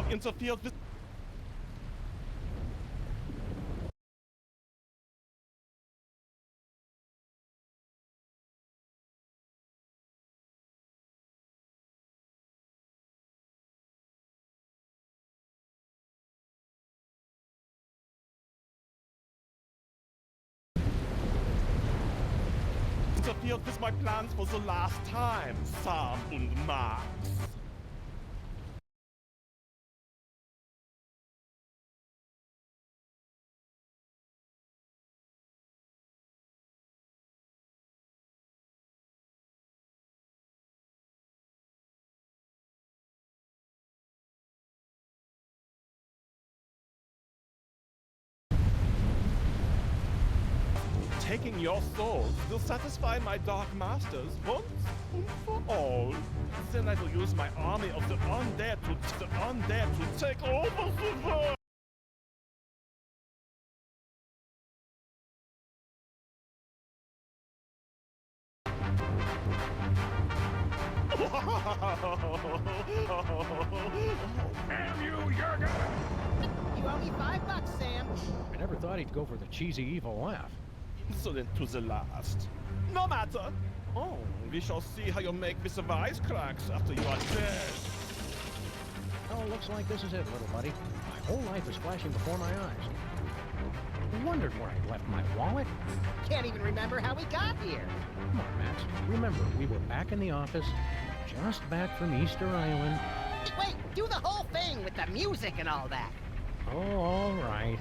have interfered with... interfered with my plans for the last time, Sam and Max. Taking your souls will satisfy my dark masters once and for all. Then I will use my army of the undead to take over the world. Damn you, Jurgen! You owe me $5, Sam. I never thought he'd go for the cheesy evil laugh. Insolent to the last. No matter. Oh, we shall see how you make with the wisecracks after you are dead. Oh, looks like this is it, little buddy. My whole life is flashing before my eyes. I wondered where I'd left my wallet. Can't even remember how we got here. Come on, Max. Remember, we were back in the office, just back from Easter Island. Wait, do the whole thing with the music and all that. Oh, all right.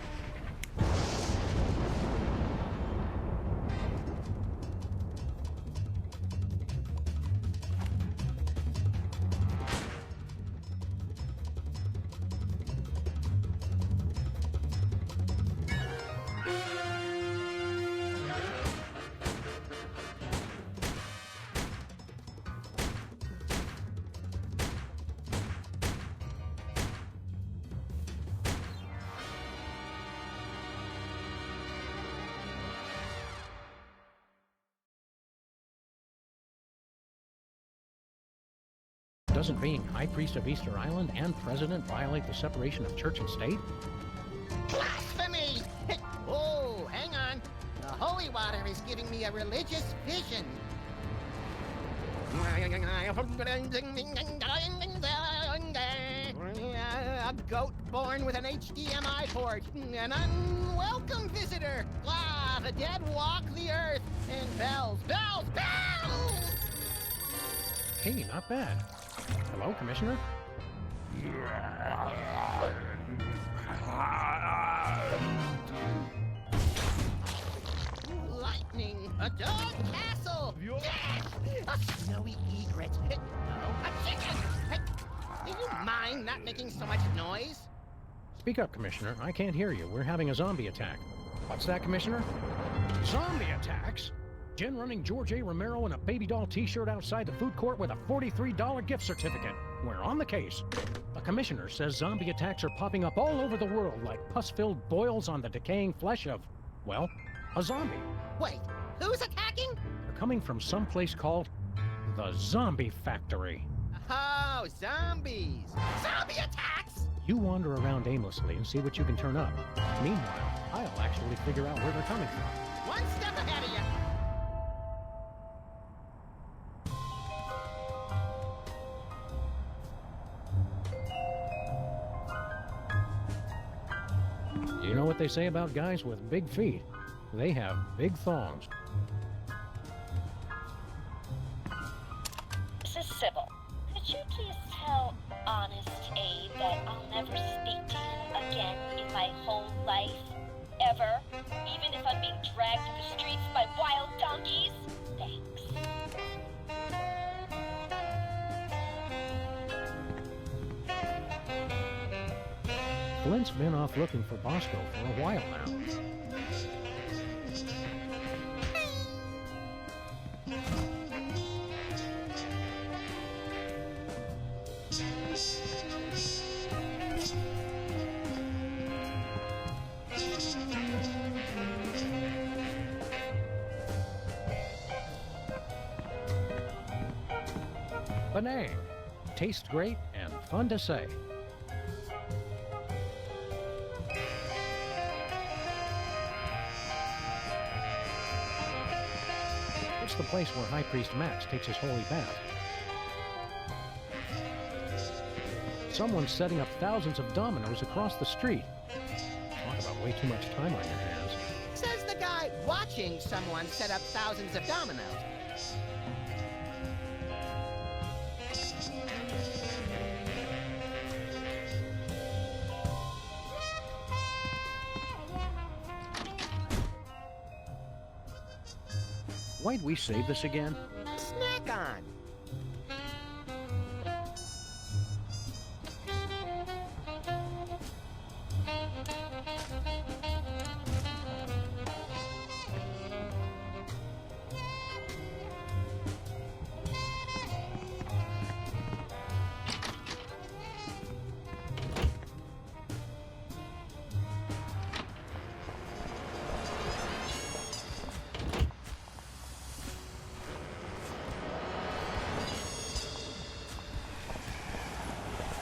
Doesn't being High Priest of Easter Island and President violate the separation of church and state? Blasphemy! Oh, hang on. The holy water is giving me a religious vision. A goat born with an HDMI port. An unwelcome visitor. Ah, the dead walk the earth. And bells, bells, bells! Hey, not bad. Hello, Commissioner? Lightning! A dog castle! Yes! A snowy egret! No, a chicken! Do you mind not making so much noise? Speak up, Commissioner. I can't hear you. We're having a zombie attack. What's that, Commissioner? Zombie attacks? Jen running George A. Romero in a baby doll t-shirt outside the food court with a $43 gift certificate. We're on the case. The commissioner says zombie attacks are popping up all over the world like pus-filled boils on the decaying flesh of, well, a zombie. Wait, who's attacking? They're coming from some place called the Zombie Factory. Oh, zombies! Zombie attacks! You wander around aimlessly and see what you can turn up. Meanwhile, I'll actually figure out where they're coming from. One step ahead of you! You know what they say about guys with big feet? They have big thongs. This is Sybil. Could you please tell Honest Abe that I'll never speak to him again in my whole life? Ever? Even if I'm being dragged through the streets by wild donkeys? Thanks. Flint's been off looking for Bosco for a while now. Penang. Tastes great and fun to say. the place where High Priest Max takes his holy bath. Someone's setting up thousands of dominoes across the street. Talk about way too much time on your hands. Says the guy watching someone set up thousands of dominoes. Why'd we save this again? Snack on.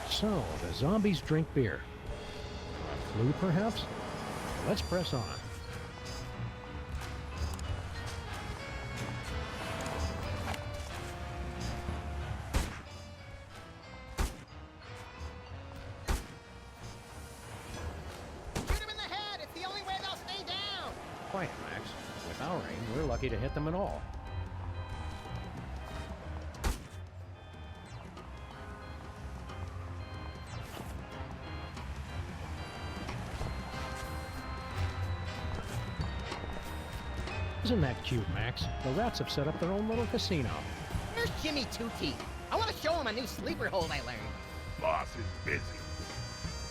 So, the zombies drink beer. Flu, perhaps? Let's press on. Shoot him in the head! It's the only way they'll stay down! Quiet, Max. With our aim, we're lucky to hit them at all. Isn't that cute, Max? The rats have set up their own little casino. Where's Jimmy Two-Teeth? I want to show him a new sleeper hold I learned. Boss is busy.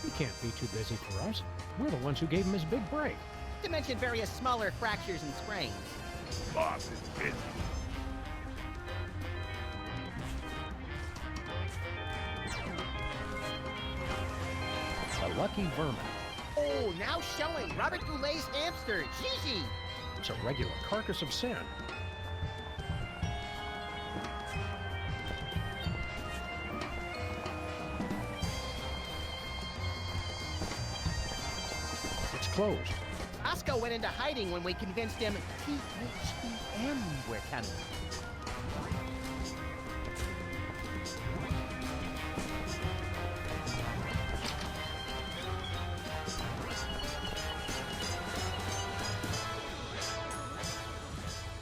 He can't be too busy for us. We're the ones who gave him his big break. To mention various smaller fractures and sprains. Boss is busy. The lucky vermin. Oh, now showing Robert Goulet's hamster, Gigi. It's a regular carcass of sin. It's closed. Oscar went into hiding when we convinced him THEM were coming.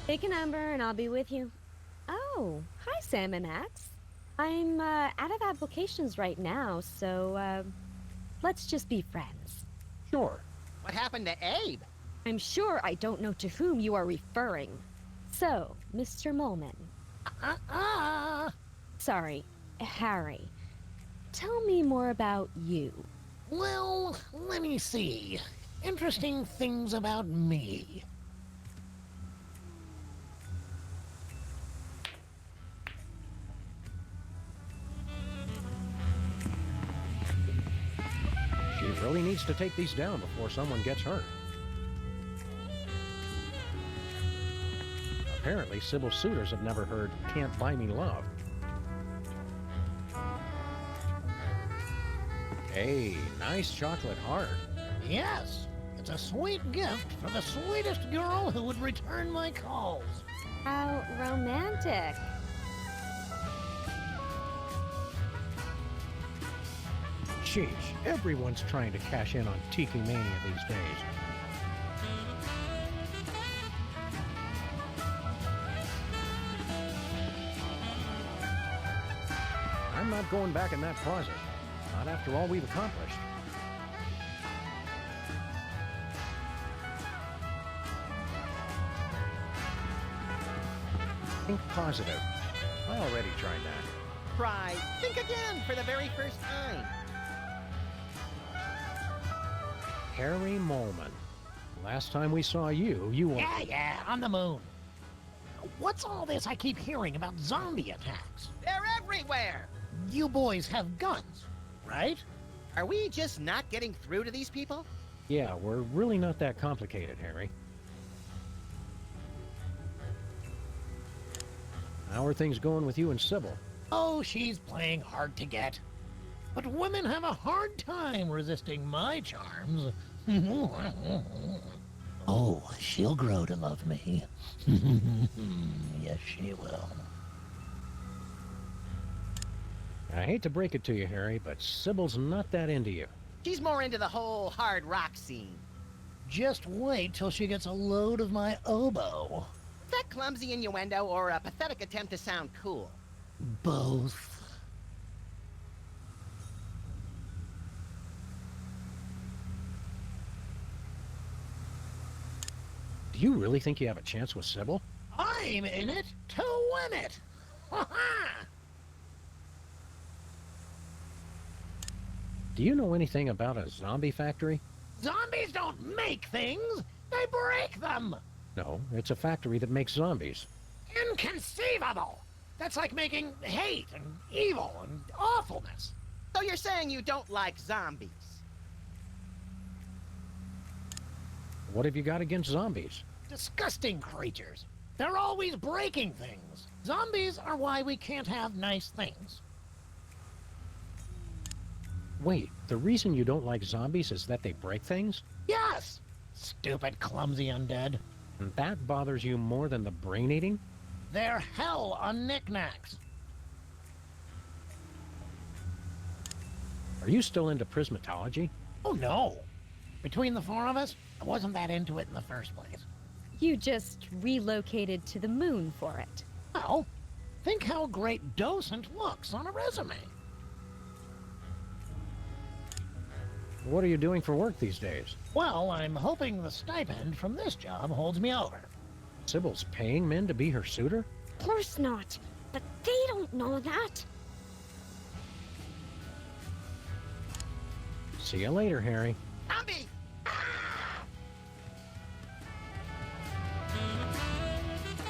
Take a number and I'll be with you. Oh, hi Sam and Max. I'm out of applications right now, so let's just be friends. Sure. What happened to Abe? I'm sure I don't know to whom you are referring. So, Mr. Molman. Sorry, Harry. Tell me more about you. Well, let me see. Interesting things about me. She really needs to take these down before someone gets hurt. Apparently, Sybil suitors have never heard "Can't Buy Me Love." Hey, nice chocolate heart. Yes, it's a sweet gift for the sweetest girl who would return my calls. How romantic. Sheesh, everyone's trying to cash in on Tiki Mania these days. I'm not going back in that closet. Not after all we've accomplished. Think positive. I already tried that. Try. Think again for the very first time. Harry Molman. Last time we saw you, you were... Yeah, on the moon. What's all this I keep hearing about zombie attacks? They're everywhere! You boys have guns, right? Are we just not getting through to these people? Yeah, we're really not that complicated, Harry. How are things going with you and Sybil? Oh, she's playing hard to get. But women have a hard time resisting my charms. Oh, she'll grow to love me. Yes, she will. I hate to break it to you, Harry, but Sybil's not that into you. She's more into the whole hard rock scene. Just wait till she gets a load of my oboe. Is that clumsy innuendo or a pathetic attempt to sound cool? Both. Do you really think you have a chance with Sybil? I'm in it to win it. Ha ha! Do you know anything about a zombie factory? Zombies don't make things, they break them. No, it's a factory that makes zombies. Inconceivable. That's like making hate and evil and awfulness. So you're saying you don't like zombies? What have you got against zombies? Disgusting creatures. They're always breaking things. Zombies are why we can't have nice things. Wait, the reason you don't like zombies is that they break things? Yes! Stupid, clumsy undead. And that bothers you more than the brain eating? They're hell on knickknacks. Are you still into prismatology? Oh no. Between the four of us, I wasn't that into it in the first place. You just relocated to the moon for it. Well, think how great docent looks on a resume. What are you doing for work these days? Well, I'm hoping the stipend from this job holds me over. Sybil's paying men to be her suitor? Of course not, but they don't know that. See you later, Harry. Zombie!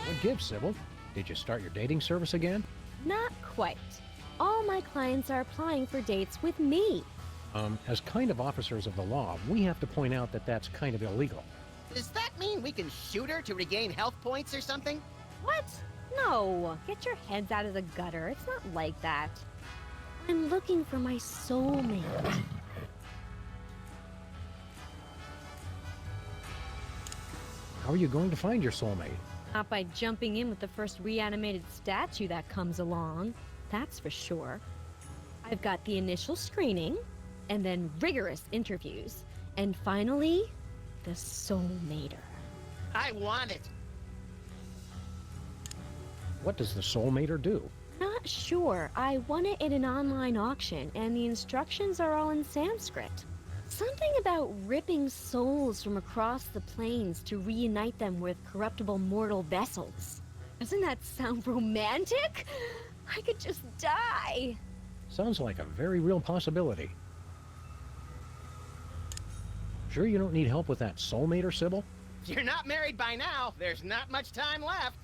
What gives, Sybil? Did you start your dating service again? Not quite. All my clients are applying for dates with me. As kind of officers of the law, we have to point out that that's kind of illegal. Does that mean we can shoot her to regain health points or something? What? No. Get your heads out of the gutter. It's not like that. I'm looking for my soulmate. How are you going to find your soulmate? Not by jumping in with the first reanimated statue that comes along. That's for sure. I've got the initial screening, and then rigorous interviews, and finally, the soulmater. I want it. What does the soulmater do? Not sure. I won it at an online auction, and the instructions are all in Sanskrit. Something about ripping souls from across the plains to reunite them with corruptible mortal vessels. Doesn't that sound romantic? I could just die. Sounds like a very real possibility. Sure you don't need help with that soulmater, Sybil? If you're not married by now, there's not much time left.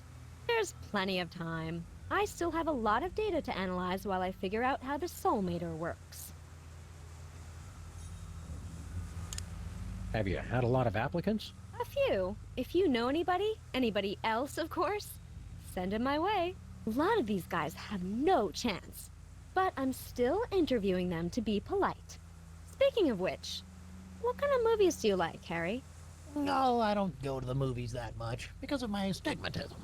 There's plenty of time. I still have a lot of data to analyze while I figure out how the soulmater works. Have you had a lot of applicants? A few. If you know anybody else, of course, send them my way. A lot of these guys have no chance, but I'm still interviewing them to be polite. Speaking of which, what kind of movies do you like, Harry? No, I don't go to the movies that much because of my astigmatism.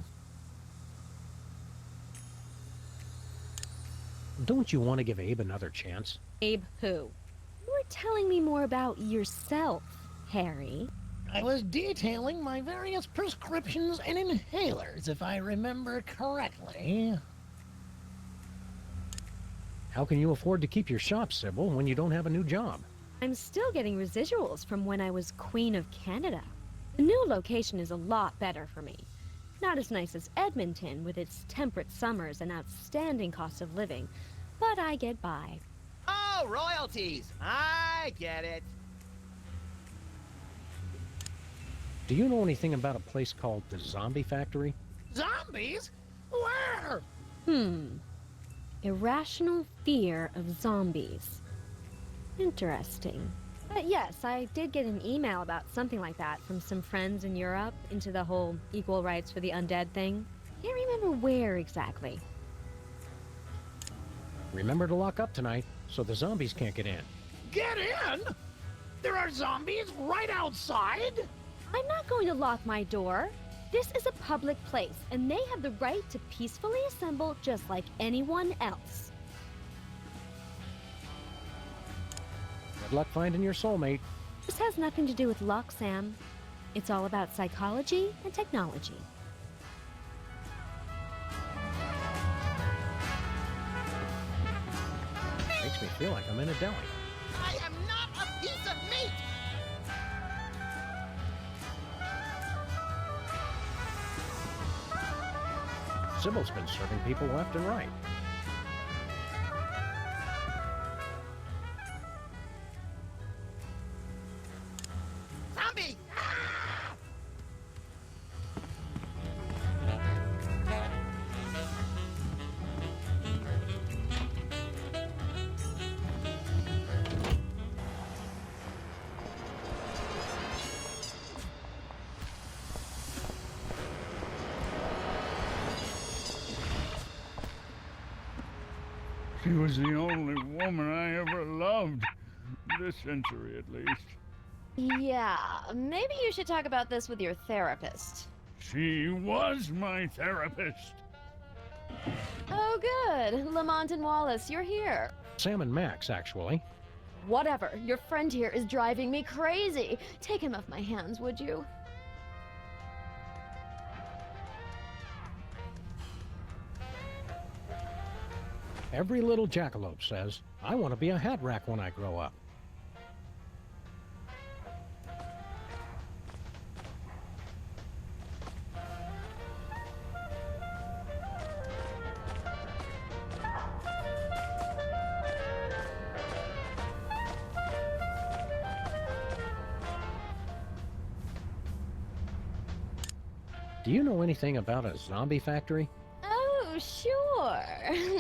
Don't you want to give Abe another chance? Abe who? You were telling me more about yourself, Harry. I was detailing my various prescriptions and inhalers, if I remember correctly. How can you afford to keep your shop, Sybil, when you don't have a new job? I'm still getting residuals from when I was Queen of Canada. The new location is a lot better for me. Not as nice as Edmonton with its temperate summers and outstanding cost of living, but I get by. Oh, royalties. I get it. Do you know anything about a place called the Zombie Factory? Zombies? Where? Irrational fear of zombies. Interesting. But yes, I did get an email about something like that from some friends in Europe into the whole equal rights for the undead thing. Can't remember where exactly. Remember to lock up tonight so the zombies can't get in. Get in? There are zombies right outside? I'm not going to lock my door. This is a public place, and they have the right to peacefully assemble just like anyone else. Good luck finding your soulmate. This has nothing to do with luck, Sam. It's all about psychology and technology. Makes me feel like I'm in a deli. I am not a piece of meat! Sybil's been serving people left and right. Zombie! She was the only woman I ever loved. This century, at least. Yeah, maybe you should talk about this with your therapist. She was my therapist. Oh, good. Lamont and Wallace, you're here. Sam and Max, actually. Whatever. Your friend here is driving me crazy. Take him off my hands, would you? Every little jackalope says, I want to be a hat rack when I grow up. Do you know anything about a zombie factory? Oh, sure.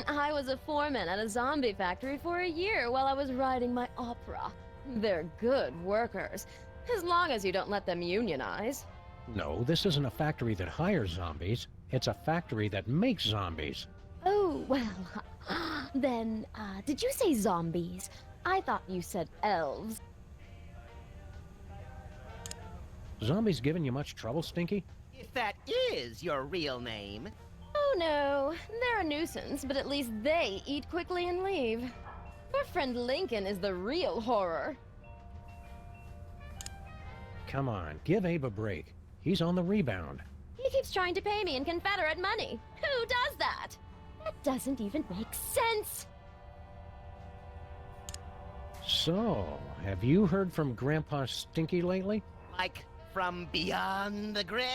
I was a foreman at a zombie factory for a year while I was writing my opera. They're good workers, as long as you don't let them unionize. No, this isn't a factory that hires zombies. It's a factory that makes zombies. Oh, well, then, did you say zombies? I thought you said elves. Zombies giving you much trouble, Stinky? If that is your real name. Oh no, they're a nuisance, but at least they eat quickly and leave. Our friend Lincoln is the real horror. Come on, give Abe a break. He's on the rebound. He keeps trying to pay me in Confederate money. Who does that? That doesn't even make sense. So, have you heard from Grandpa Stinky lately? Like, from beyond the grave?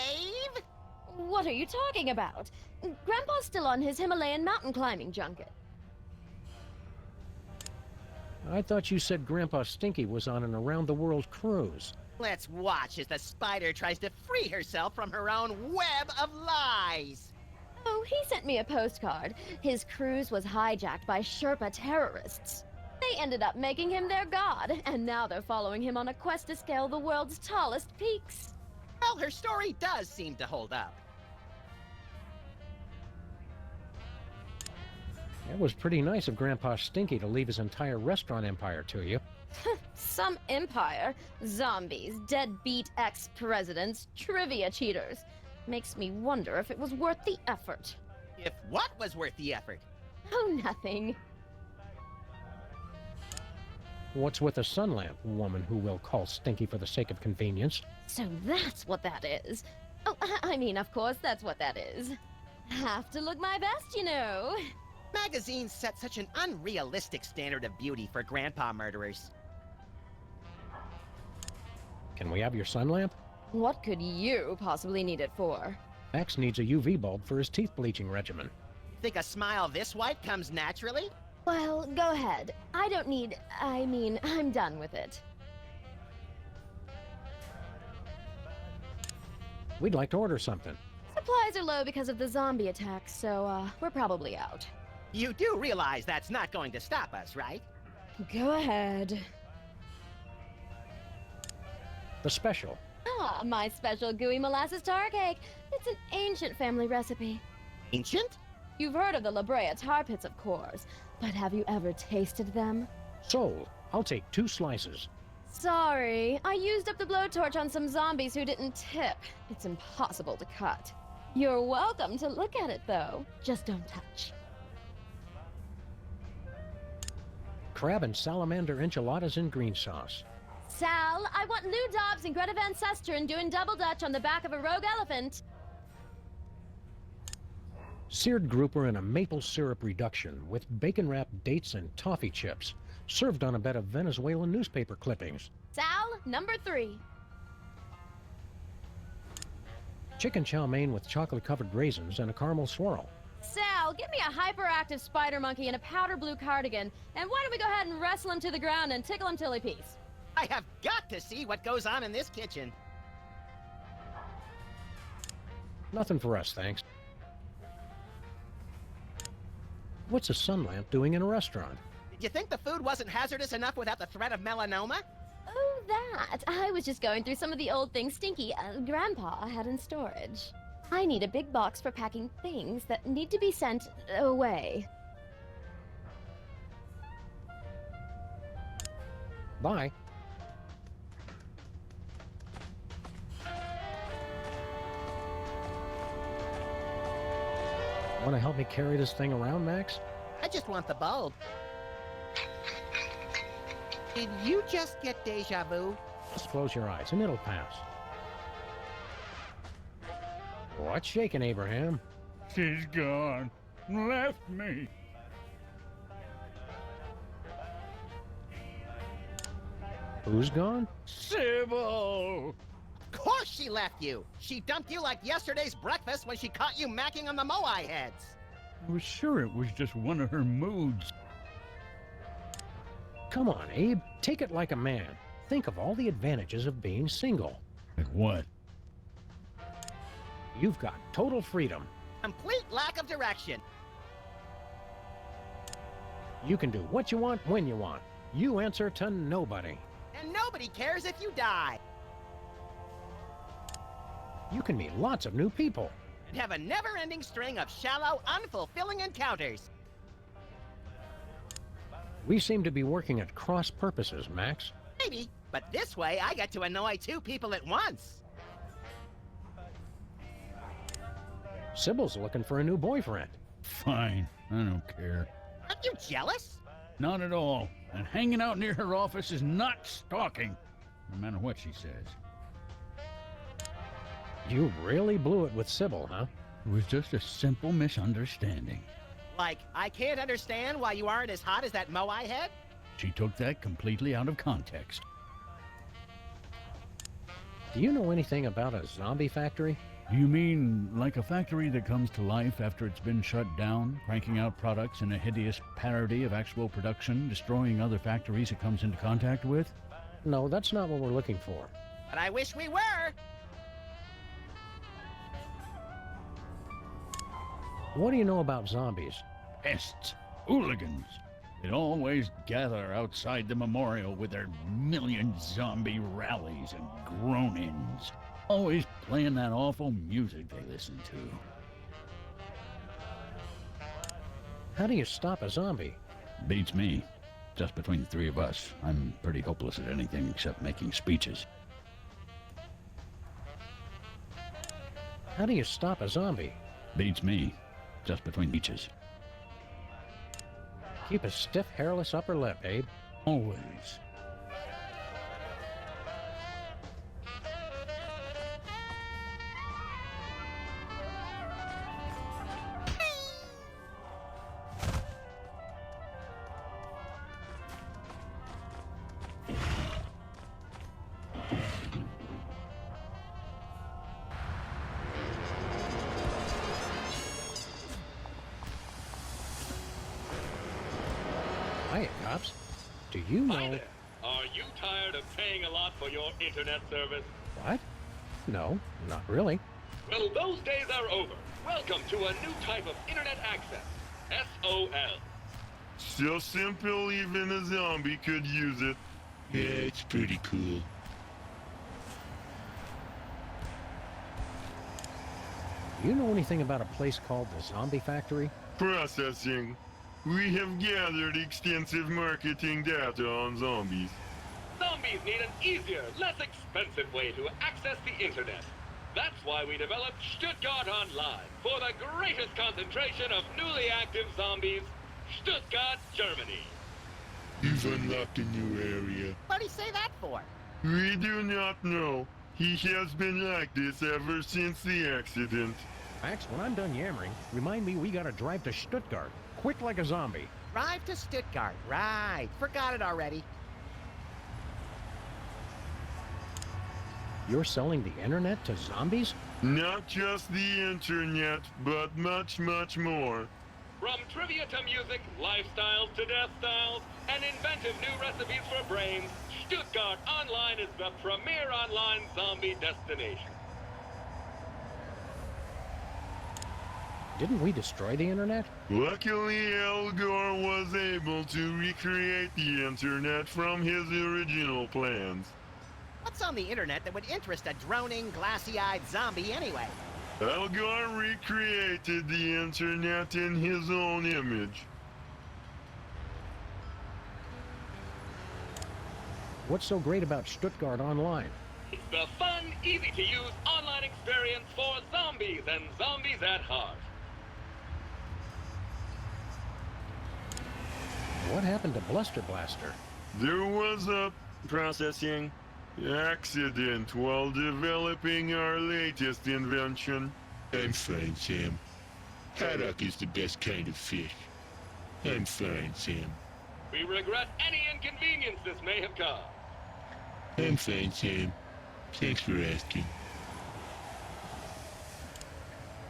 What are you talking about? Grandpa's still on his Himalayan mountain climbing junket. I thought you said Grandpa Stinky was on an around-the-world cruise. Let's watch as the spider tries to free herself from her own web of lies. Oh, he sent me a postcard. His cruise was hijacked by Sherpa terrorists. They ended up making him their god, and now they're following him on a quest to scale the world's tallest peaks. Well, her story does seem to hold up. It was pretty nice of Grandpa Stinky to leave his entire restaurant empire to you. Some empire. Zombies, deadbeat ex-presidents, trivia cheaters. Makes me wonder if it was worth the effort. If what was worth the effort? Oh, nothing. What's with a sun lamp, woman who will call Stinky for the sake of convenience? So that's what that is. Oh, I mean, of course, that's what that is. Have to look my best, you know. Magazines set such an unrealistic standard of beauty for grandpa murderers. Can we have your sun lamp? What could you possibly need it for? Max needs a UV bulb for his teeth bleaching regimen. Think a smile this white comes naturally? Well, go ahead. I'm done with it. We'd like to order something. Supplies are low because of the zombie attack, so, we're probably out. You do realize that's not going to stop us, right? Go ahead. The special. Ah, my special gooey molasses tar cake. It's an ancient family recipe. Ancient? You've heard of the La Brea tar pits, of course, but have you ever tasted them? Sold. I'll take 2 slices. Sorry, I used up the blowtorch on some zombies who didn't tip. It's impossible to cut. You're welcome to look at it, though. Just don't touch. Crab and salamander enchiladas in green sauce. Sal, I want Lou Dobbs and Greta Van Susteren doing double dutch on the back of a rogue elephant. Seared grouper in a maple syrup reduction with bacon-wrapped dates and toffee chips, served on a bed of Venezuelan newspaper clippings. Sal, number 3. Chicken chow mein with chocolate-covered raisins and a caramel swirl. Sal, give me a hyperactive spider monkey in a powder blue cardigan, and why don't we go ahead and wrestle him to the ground and tickle him till he pees? I have got to see what goes on in this kitchen. Nothing for us, thanks. What's a sun lamp doing in a restaurant? Did you think the food wasn't hazardous enough without the threat of melanoma? Oh, that. I was just going through some of the old things Stinky, Grandpa, had in storage. I need a big box for packing things that need to be sent away. Bye. Want to help me carry this thing around, Max? I just want the bulb. Did you just get deja vu? Just close your eyes and it'll pass. What's shaking, Abraham? She's gone. Left me. Who's gone? Sybil! Of course she left you! She dumped you like yesterday's breakfast when she caught you macking on the moai heads! I was sure it was just one of her moods. Come on, Abe. Take it like a man. Think of all the advantages of being single. Like what? You've got total freedom. Complete lack of direction. You can do what you want when you want. You answer to nobody. And nobody cares if you die. You can meet lots of new people. And have a never-ending string of shallow, unfulfilling encounters. We seem to be working at cross purposes, Max. Maybe, but this way I get to annoy 2 people at once. Sybil's looking for a new boyfriend. Fine, I don't care. Aren't you jealous? Not at all. And hanging out near her office is not stalking, no matter what she says. You really blew it with Sybil, huh? It was just a simple misunderstanding. Like, I can't understand why you aren't as hot as that moai head? She took that completely out of context. Do you know anything about a zombie factory? You mean like a factory that comes to life after it's been shut down, cranking out products in a hideous parody of actual production, destroying other factories it comes into contact with? No, that's not what we're looking for. But I wish we were! What do you know about zombies? Pests, hooligans. They'd always gather outside the memorial with their million zombie rallies and groan-ins. Always playing that awful music they listen to. How do you stop a zombie? Beats me. Just between the 3 of us, I'm pretty hopeless at anything except making speeches. How do you stop a zombie? Beats me. Just between speeches. Keep a stiff, hairless upper lip, Abe. Always. Hiya, cops. Do you know... Hi there. Are you tired of paying a lot for your internet service? What? No, not really. Well, those days are over. Welcome to a new type of internet access. SOL. So simple even a zombie could use it. Yeah, it's pretty cool. Do you know anything about a place called the Zombie Factory? Processing. We have gathered extensive marketing data on zombies. Zombie zombies need an easier, less expensive way to access the internet. That's why we developed Stuttgart Online for the greatest concentration of newly active zombies, Stuttgart, Germany. You've unlocked a new area. What'd he say that for? We do not know. He has been like this ever since the accident. Max, when I'm done yammering, remind me we gotta drive to Stuttgart. Quick like a zombie. Drive to Stuttgart. Right. Forgot it already. You're selling the internet to zombies? Not just the internet, but much, much more. From trivia to music, lifestyles to death styles, and inventive new recipes for brains, Stuttgart Online is the premier online zombie destination. Didn't we destroy the internet? Luckily, Al Gore was able to recreate the internet from his original plans. What's on the internet that would interest a droning, glassy-eyed zombie anyway? Al Gore recreated the internet in his own image. What's so great about Stuttgart Online? It's the fun, easy-to-use online experience for zombies and zombies at heart. What happened to Bluster Blaster? There was a processing accident while developing our latest invention. I'm fine, Sam. Haddock is the best kind of fish. I'm fine, Sam. We regret any inconvenience this may have caused. I'm fine, Sam. Thanks for asking.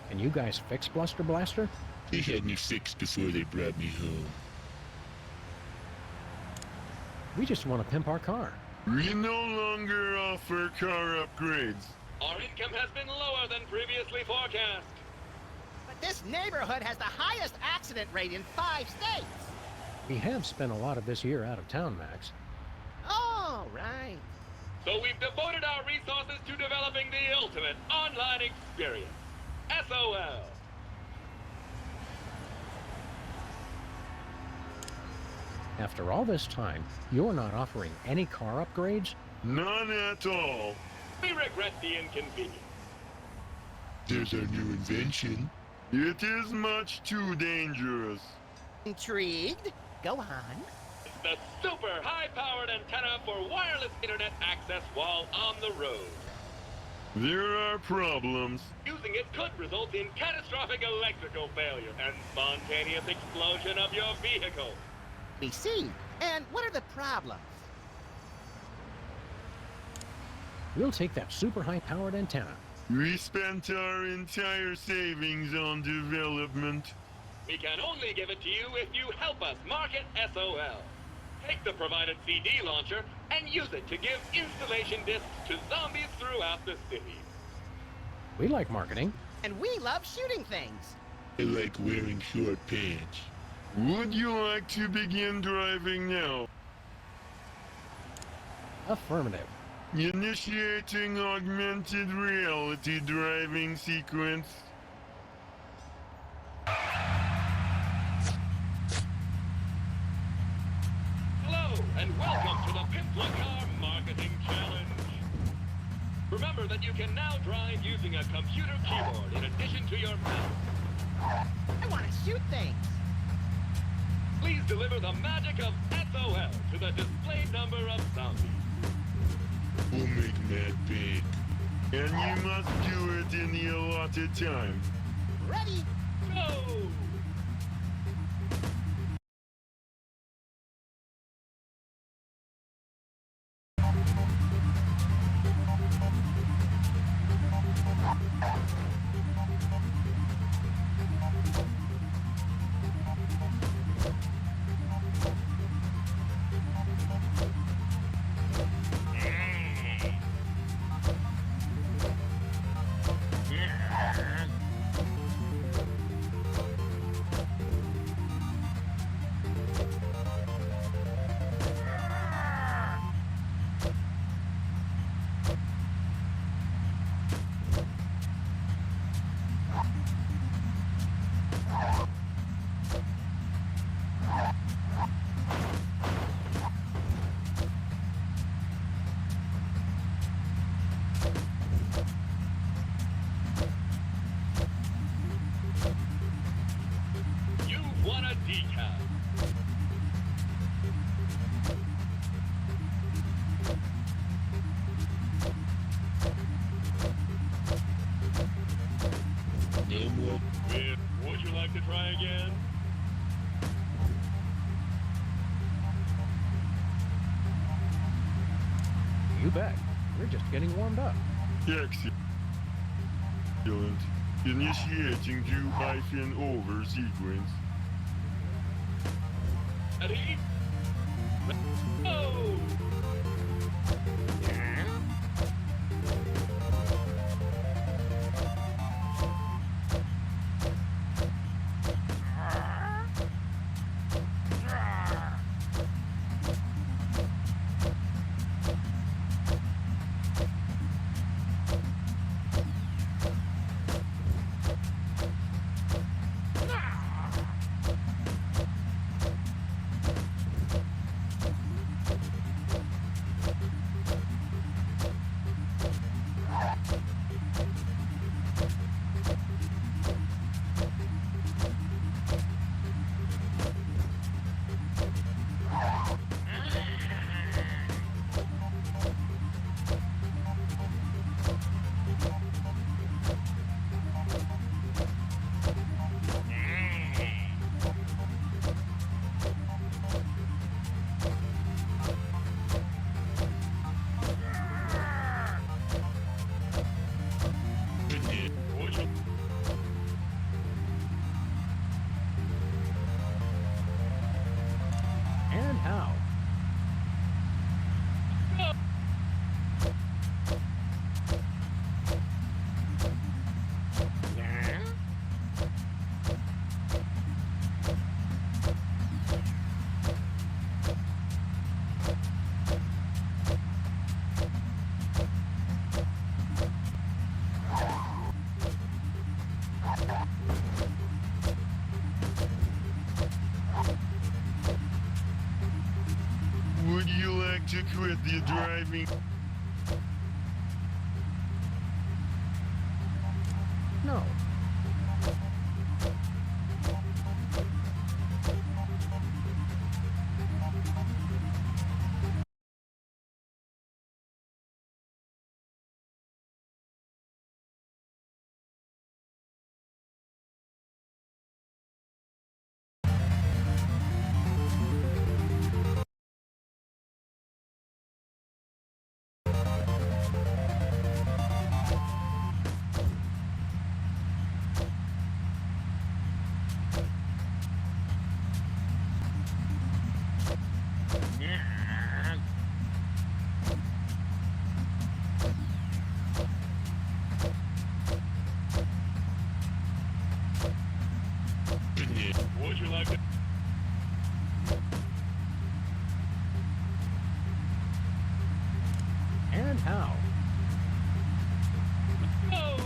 Can you guys fix Bluster Blaster? They had me fixed before they brought me home. We just want to pimp our car. We no longer offer car upgrades. Our income has been lower than previously forecast. But this neighborhood has the highest accident rate in 5 states. We have spent a lot of this year out of town, Max. Oh, right. So we've devoted our resources to developing the ultimate online experience. SOL. After all this time, you're not offering any car upgrades? None at all. We regret the inconvenience. There's our new invention. It is much too dangerous. Intrigued? Go on. It's the super high-powered antenna for wireless internet access while on the road. There are problems. Using it could result in catastrophic electrical failure and spontaneous explosion of your vehicle. We see. And what are the problems? We'll take that super high-powered antenna. We spent our entire savings on development. We can only give it to you if you help us market SOL. Take the provided CD launcher and use it to give installation discs to zombies throughout the city. We like marketing. And we love shooting things. I like wearing short pants. Would you like to begin driving now? Affirmative. Initiating augmented reality driving sequence. Hello, and welcome to the Pimple Car Marketing Challenge. Remember that you can now drive using a computer keyboard in addition to your mouse. I want to shoot things. Please deliver the magic of SOL to the displayed number of zombies. We'll make Matt big. And you must do it in the allotted time. Ready? Go! You bet. We're just getting warmed up. Excellent. Initiating do-over sequence. Ready? Go! And how? Would you like to quit the driving? No. Would you like to... And how? Go!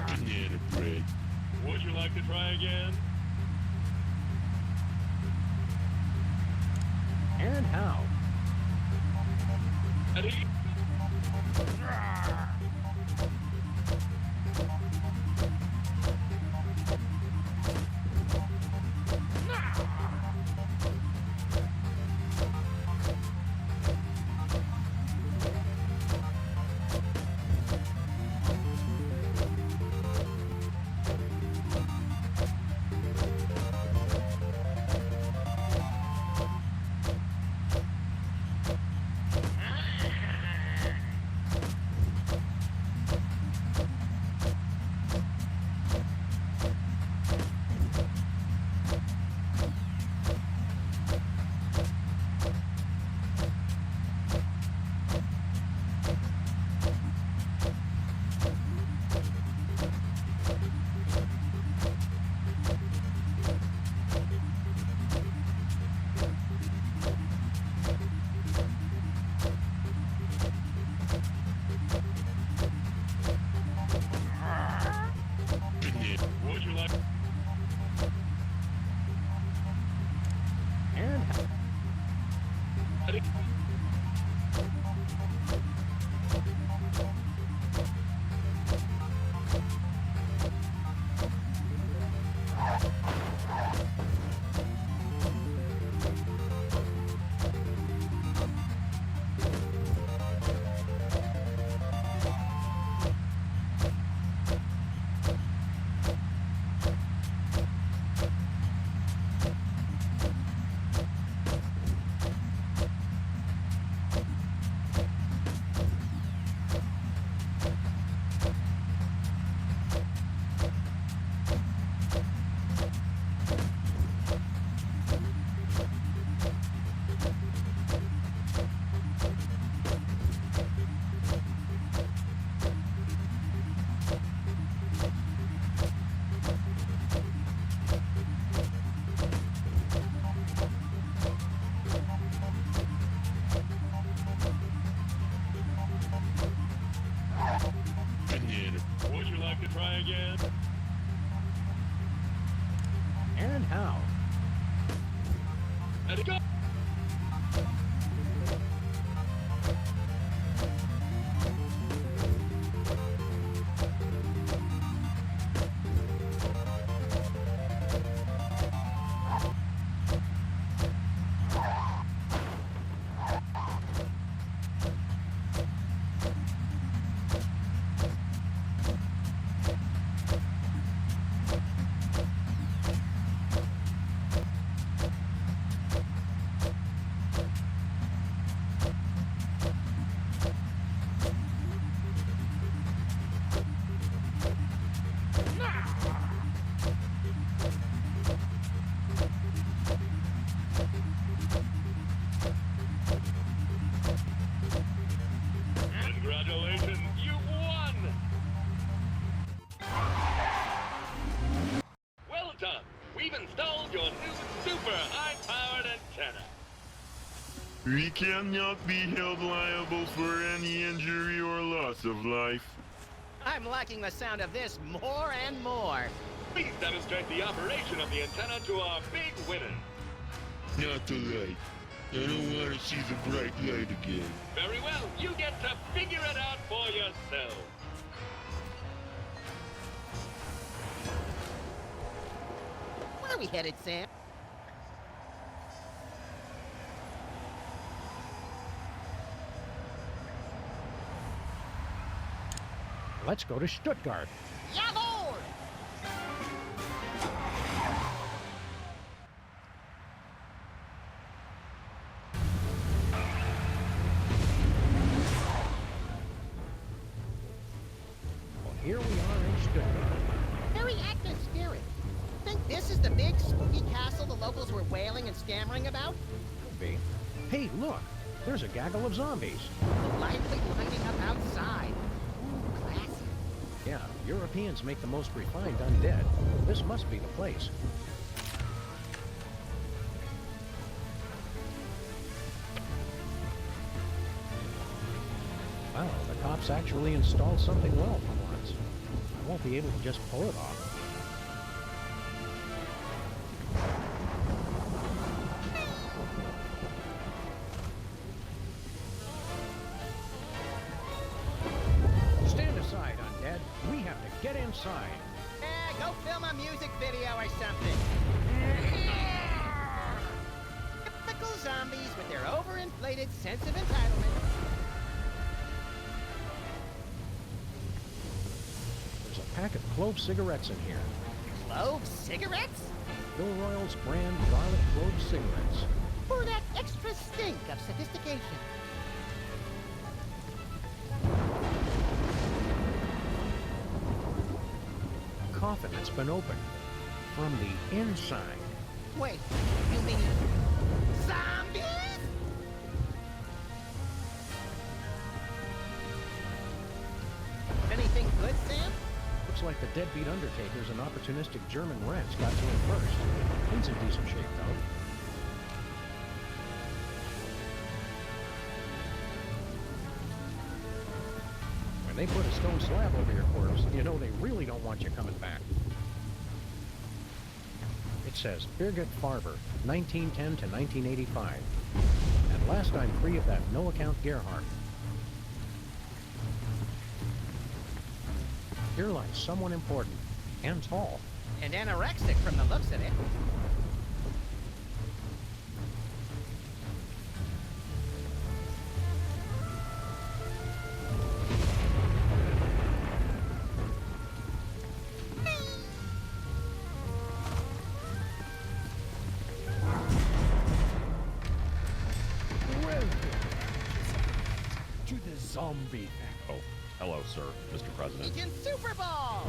Banana bread. Would you like to try again? And how? Ready? and how. And go! Congratulations, you've won! Well done! We've installed your new super high-powered antenna. We cannot be held liable for any injury or loss of life. I'm liking the sound of this more and more. Please demonstrate the operation of the antenna to our big winner. Not the light. I don't want to see the bright light again. Very well, you get to figure it out for yourself. Where are we headed, Sam? Let's go to Stuttgart. Yeah, Lord! Well, here we are in Stuttgart. Very active spirit. Think this is the big spooky castle the locals were wailing and stammering about? Could be. Hey, look. There's a gaggle of zombies. Lively lining up outside. Ooh, classy. Yeah, Europeans make the most refined undead. This must be the place. Wow, the cops actually installed something well for once. I won't be able to just pull it off. Stand aside, undead. We have to get inside. Go film a music video or something. Typical zombies with their overinflated sense of entitlement. There's a pack of clove cigarettes in here. Clove cigarettes? Bill Royal's brand garlic clove cigarettes. For that extra stink of sophistication. A coffin that's been opened from the inside. Wait, you mean zombies? Anything good, Sam? Looks like the deadbeat undertakers and opportunistic German rats got to him first. He's in decent shape, though. When they put a stone slab over your corpse, you know they really don't want you coming back. It says Birgit Farber, 1910 to 1985. And last I'm free of that no-account Gerhardt. Here lies someone important and tall. And anorexic from the looks of it. Welcome to the zombie. Oh, hello, sir, Mr. President. Agent Super Bowl!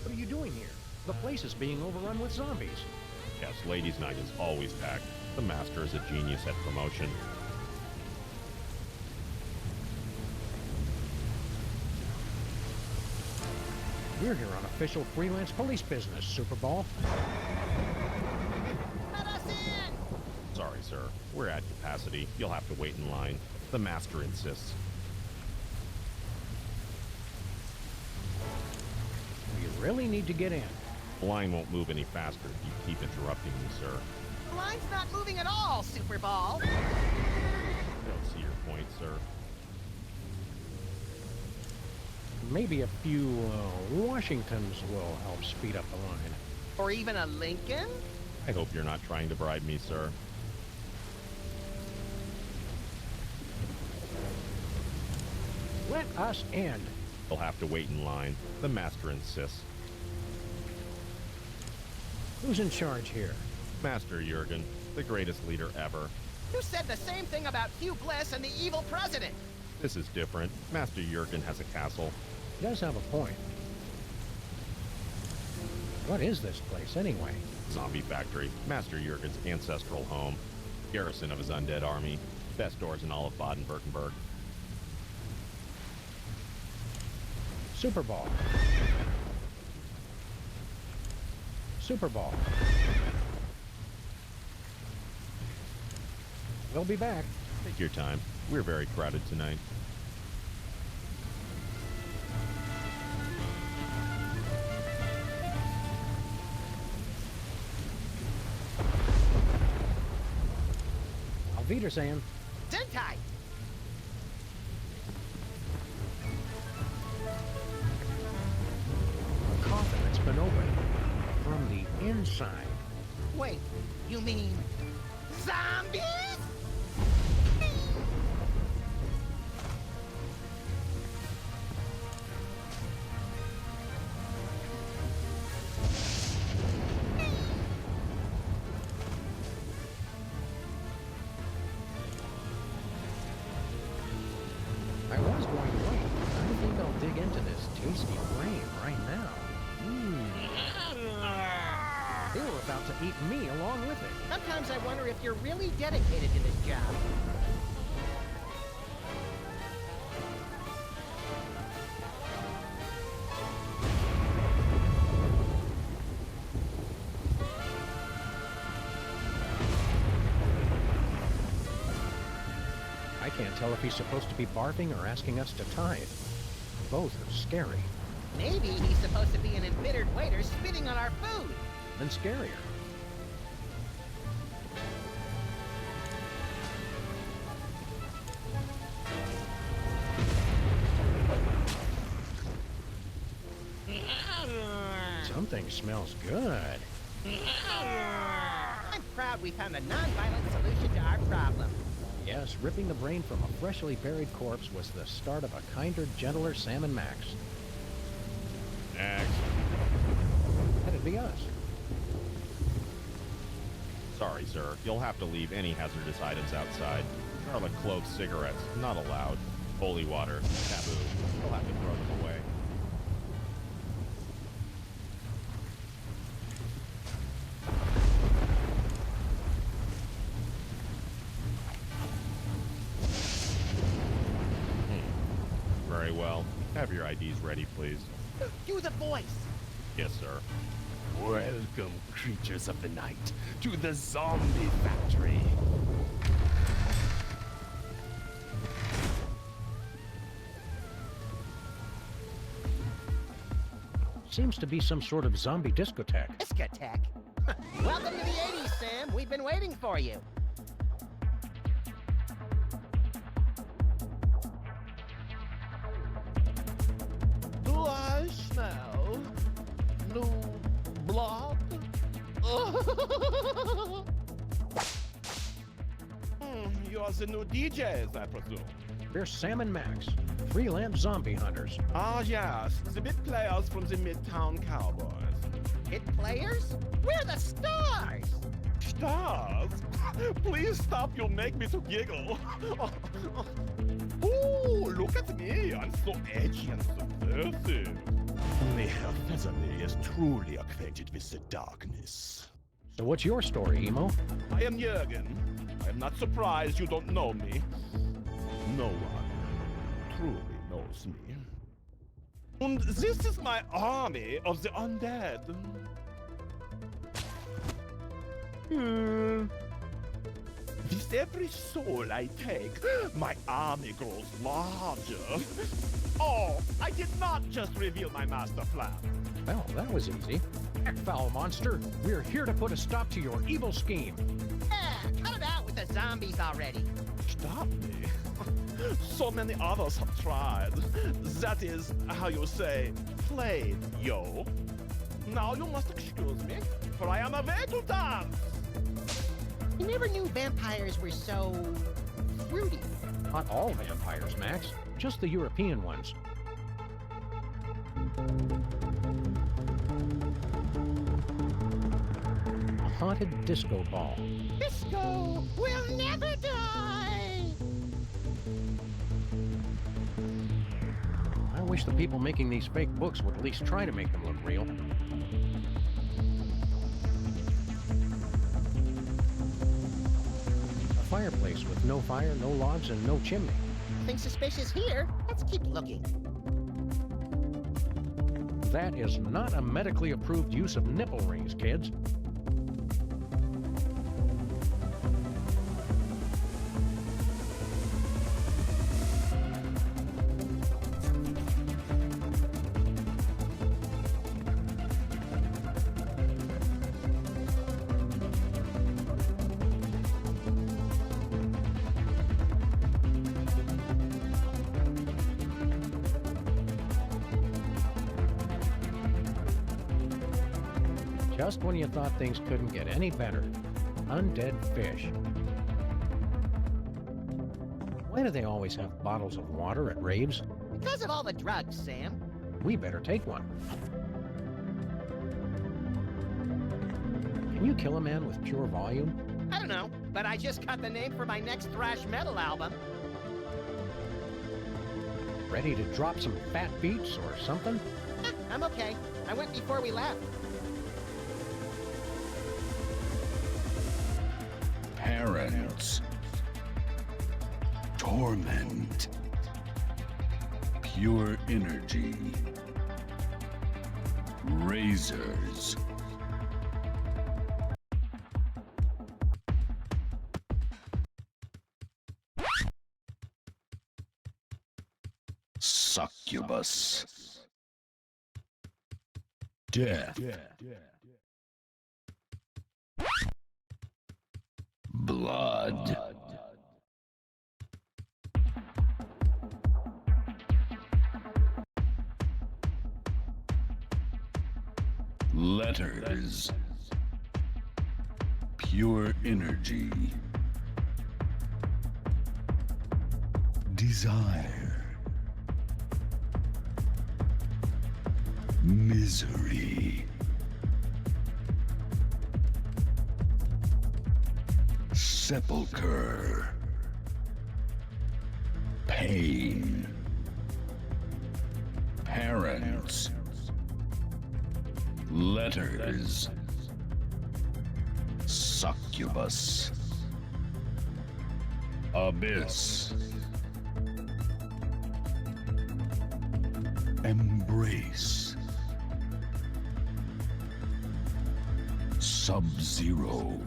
What are you doing here? The place is being overrun with zombies. Yes, ladies' night is always packed. The master is a genius at promotion. We're here on official freelance police business, Super Bowl. Let us in! Sorry, sir. We're at capacity. You'll have to wait in line. The master insists. We really need to get in. The line won't move any faster if you keep interrupting me, sir. The line's not moving at all, Super Ball. I don't see your point, sir. Maybe a few Washingtons will help speed up the line. Or even a Lincoln? I hope you're not trying to bribe me, sir. Let us in. You'll have to wait in line. The master insists. Who's in charge here? Master Jurgen, the greatest leader ever. You said the same thing about Hugh Bliss and the evil president. This is different. Master Jurgen has a castle. He does have a point. What is this place, anyway? Zombie factory. Master Jurgen's ancestral home. Garrison of his undead army. Best doors in all of Baden-Württemberg. Super Ball. Super Ball. We'll be back. Take your time. We're very crowded tonight. Auf Wiedersehen. Sentai! A coffin that's been opened from the inside. Wait, you mean zombies? I was going to wait. I think I'll dig into this tasty brain right now. They were about to eat me along with it. Sometimes I wonder if you're really dedicated to this job. I can't tell if he's supposed to be barfing or asking us to tithe. Both are scary. Maybe he's supposed to be an embittered waiter spitting on our food. And scarier. Something smells good. I'm proud we found a non-violent solution to our problem. Yes, ripping the brain from a freshly buried corpse was the start of a kinder, gentler Sam and Max. Next. That'd be us. Sorry, sir. You'll have to leave any hazardous items outside. Garlic clove cigarettes, not allowed. Holy water, taboo. You'll have to throw them away. Very well. Have your IDs ready, please. Do the voice. Yes, sir. Welcome, creatures of the night, to the zombie factory. Seems to be some sort of zombie discotheque. Discotheque. Welcome to the 80s, Sam. We've been waiting for you. Do I smell new blood? You're the new DJs, I presume. We're Sam and Max, freelance zombie hunters. Ah, yes, the bit players from the Midtown Cowboys. Hit players? We're the stars! Stars? Please stop, you'll make me to giggle. Ooh, look at me, I'm so edgy and subversive. Only Herr Featherly is truly acquainted with the darkness. So what's your story, Emo? I am Jürgen. I am not surprised you don't know me. No one truly knows me. And this is my army of the undead. With every soul I take, my army grows larger. Oh, I did not just reveal my master plan. Well, that was easy. Heck, foul monster, we're here to put a stop to your evil scheme. Cut it out with the zombies already. Stop me. So many others have tried. That is how you say, played, yo. Now you must excuse me, for I am away to dance. I never knew vampires were so fruity. Not all vampires, Max. Just the European ones. A haunted disco ball. Disco will never die! I wish the people making these fake books would at least try to make them look real. A fireplace with no fire, no logs, and no chimney. Nothing suspicious here. Let's keep looking. That is not a medically approved use of nipple rings, kids. Just when you thought things couldn't get any better. Undead fish. Why do they always have bottles of water at raves? Because of all the drugs, Sam. We better take one. Can you kill a man with pure volume? I don't know, but I just got the name for my next thrash metal album. Ready to drop some fat beats or something? I'm okay. I went before we left. Parents. Torment. Pure energy. Razors. Succubus. Death. Blood. Letters. Pure energy. Desire. Misery. Sepulcher. Pain. Parents. Letters. Succubus. Abyss. Embrace. Sub-Zero.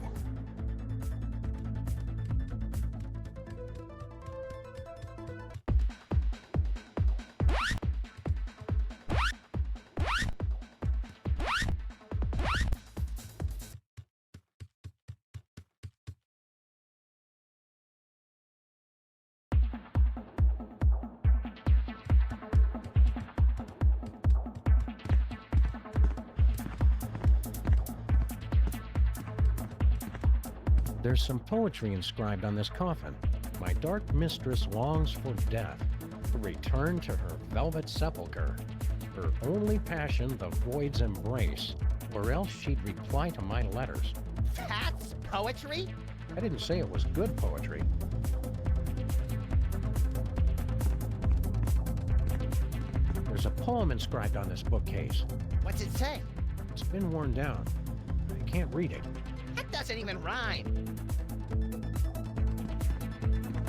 There's some poetry inscribed on this coffin. My dark mistress longs for death, to return to her velvet sepulcher. Her only passion the void's embrace, or else she'd reply to my letters. That's poetry? I didn't say it was good poetry. There's a poem inscribed on this bookcase. What's it say? It's been worn down. I can't read it. That doesn't even rhyme.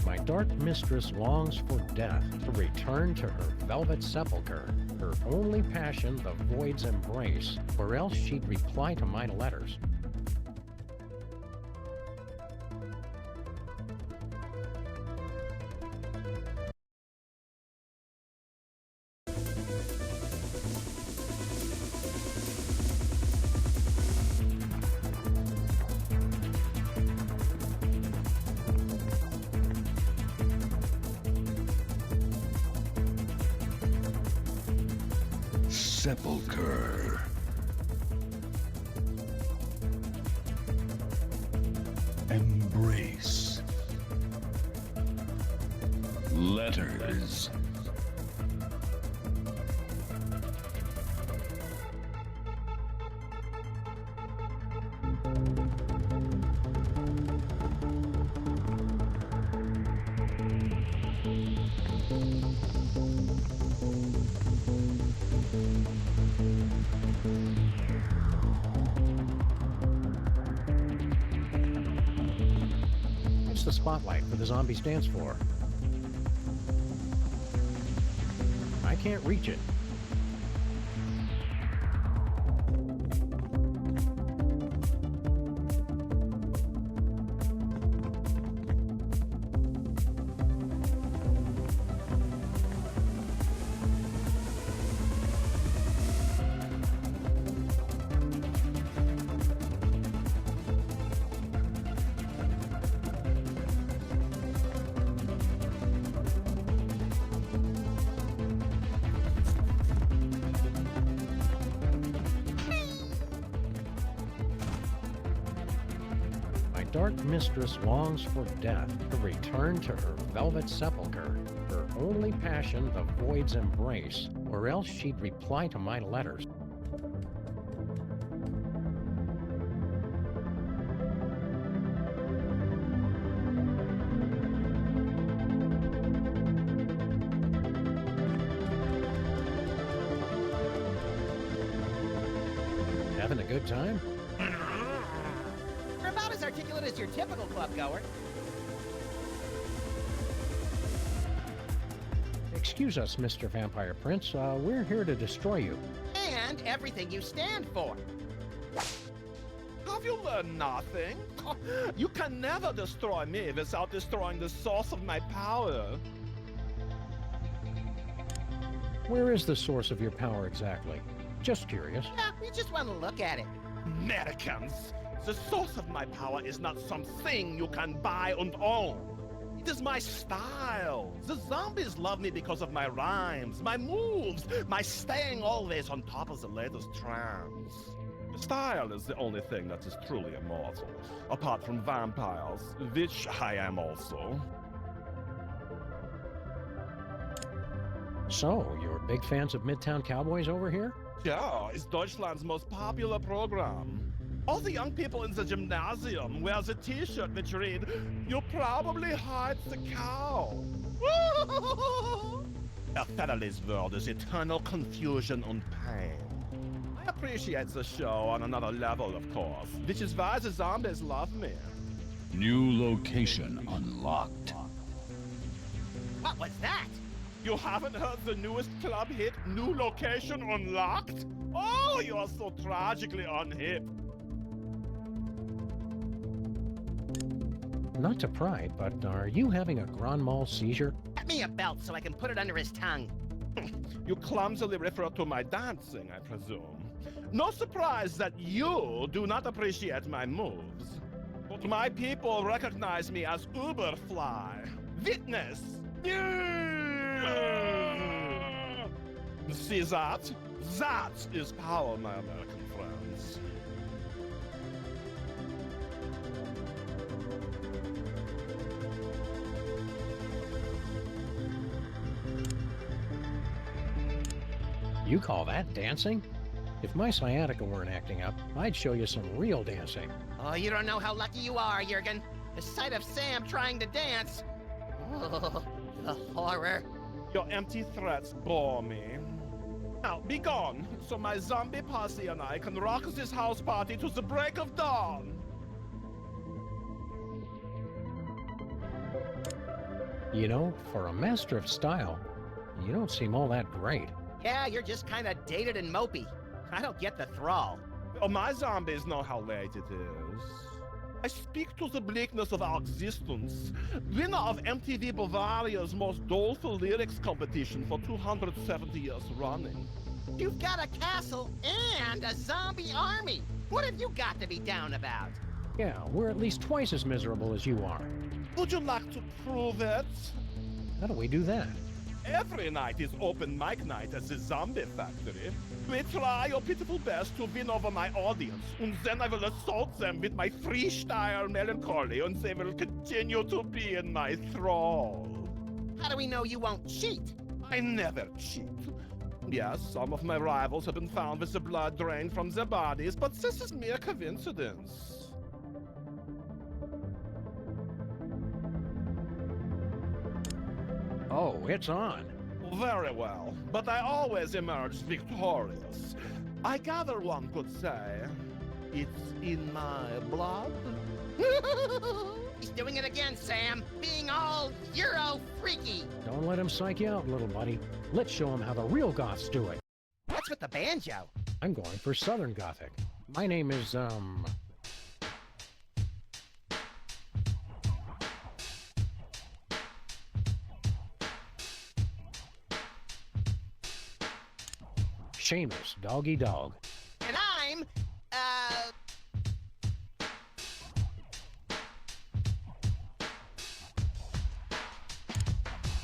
My dark mistress longs for death, to return to her velvet sepulcher. Her only passion the void's embrace, or else she'd reply to my letters. sepulcher. Embrace. Letters. It's the spotlight for the zombies dance floor. I can't reach it. Dark mistress longs for death to return to her velvet sepulcher, her only passion the void's embrace, or else she'd reply to my letters. Having a good time? You're about as articulate as your typical club goer. Excuse us, Mr. Vampire Prince. We're here to destroy you. And everything you stand for. Have you learned nothing? You can never destroy me without destroying the source of my power. Where is the source of your power exactly? Just curious. Yeah, we just want to look at it. Americans, the source of my power is not something you can buy and own. It is my style. The zombies love me because of my rhymes, my moves, my staying always on top of the latest trends. Style is the only thing that is truly immortal, apart from vampires, which I am also. So, you're big fans of Midtown Cowboys over here? Yeah, it's Deutschland's most popular program. All the young people in the gymnasium wear the t-shirt which read, "You probably hide the cow." A family's world is eternal confusion and pain. I appreciate the show on another level, of course, which is why the zombies love me. New location unlocked. What was that? You haven't heard the newest club hit, New Location Unlocked? Oh, you are so tragically unhip. Not to pry, but are you having a grand mal seizure? Get me a belt so I can put it under his tongue. You clumsily refer to my dancing, I presume. No surprise that you do not appreciate my moves. But my people recognize me as Uberfly. Witness! See that? That is power, my American friends. You call that dancing? If my sciatica weren't acting up, I'd show you some real dancing. Oh, you don't know how lucky you are, Jurgen. The sight of Sam trying to dance. Oh, the horror. Your empty threats bore me. Now, be gone, so my zombie posse and I can rock this house party to the break of dawn. You know, for a master of style, you don't seem all that great. Yeah, you're just kind of dated and mopey. I don't get the thrall. Oh, my zombies know how late it is. I speak to the bleakness of our existence. Winner of MTV Bavaria's most doleful lyrics competition for 270 years running. You've got a castle and a zombie army. What have you got to be down about? Yeah, we're at least twice as miserable as you are. Would you like to prove it? How do we do that? Every night is open mic night at the Zombie Factory. We try your pitiful best to win over my audience, and then I will assault them with my freestyle melancholy, and they will continue to be in my thrall. How do we know you won't cheat? I never cheat. Yes, some of my rivals have been found with the blood drained from their bodies, but this is mere coincidence. Oh, it's on. Very well, but I always emerge victorious. I gather one could say, it's in my blood. He's doing it again, Sam. Being all Euro freaky. Don't let him psych you out, little buddy. Let's show him how the real goths do it. What's with the banjo? I'm going for Southern Gothic. My name is, Seamus, Doggy Dog. And I'm,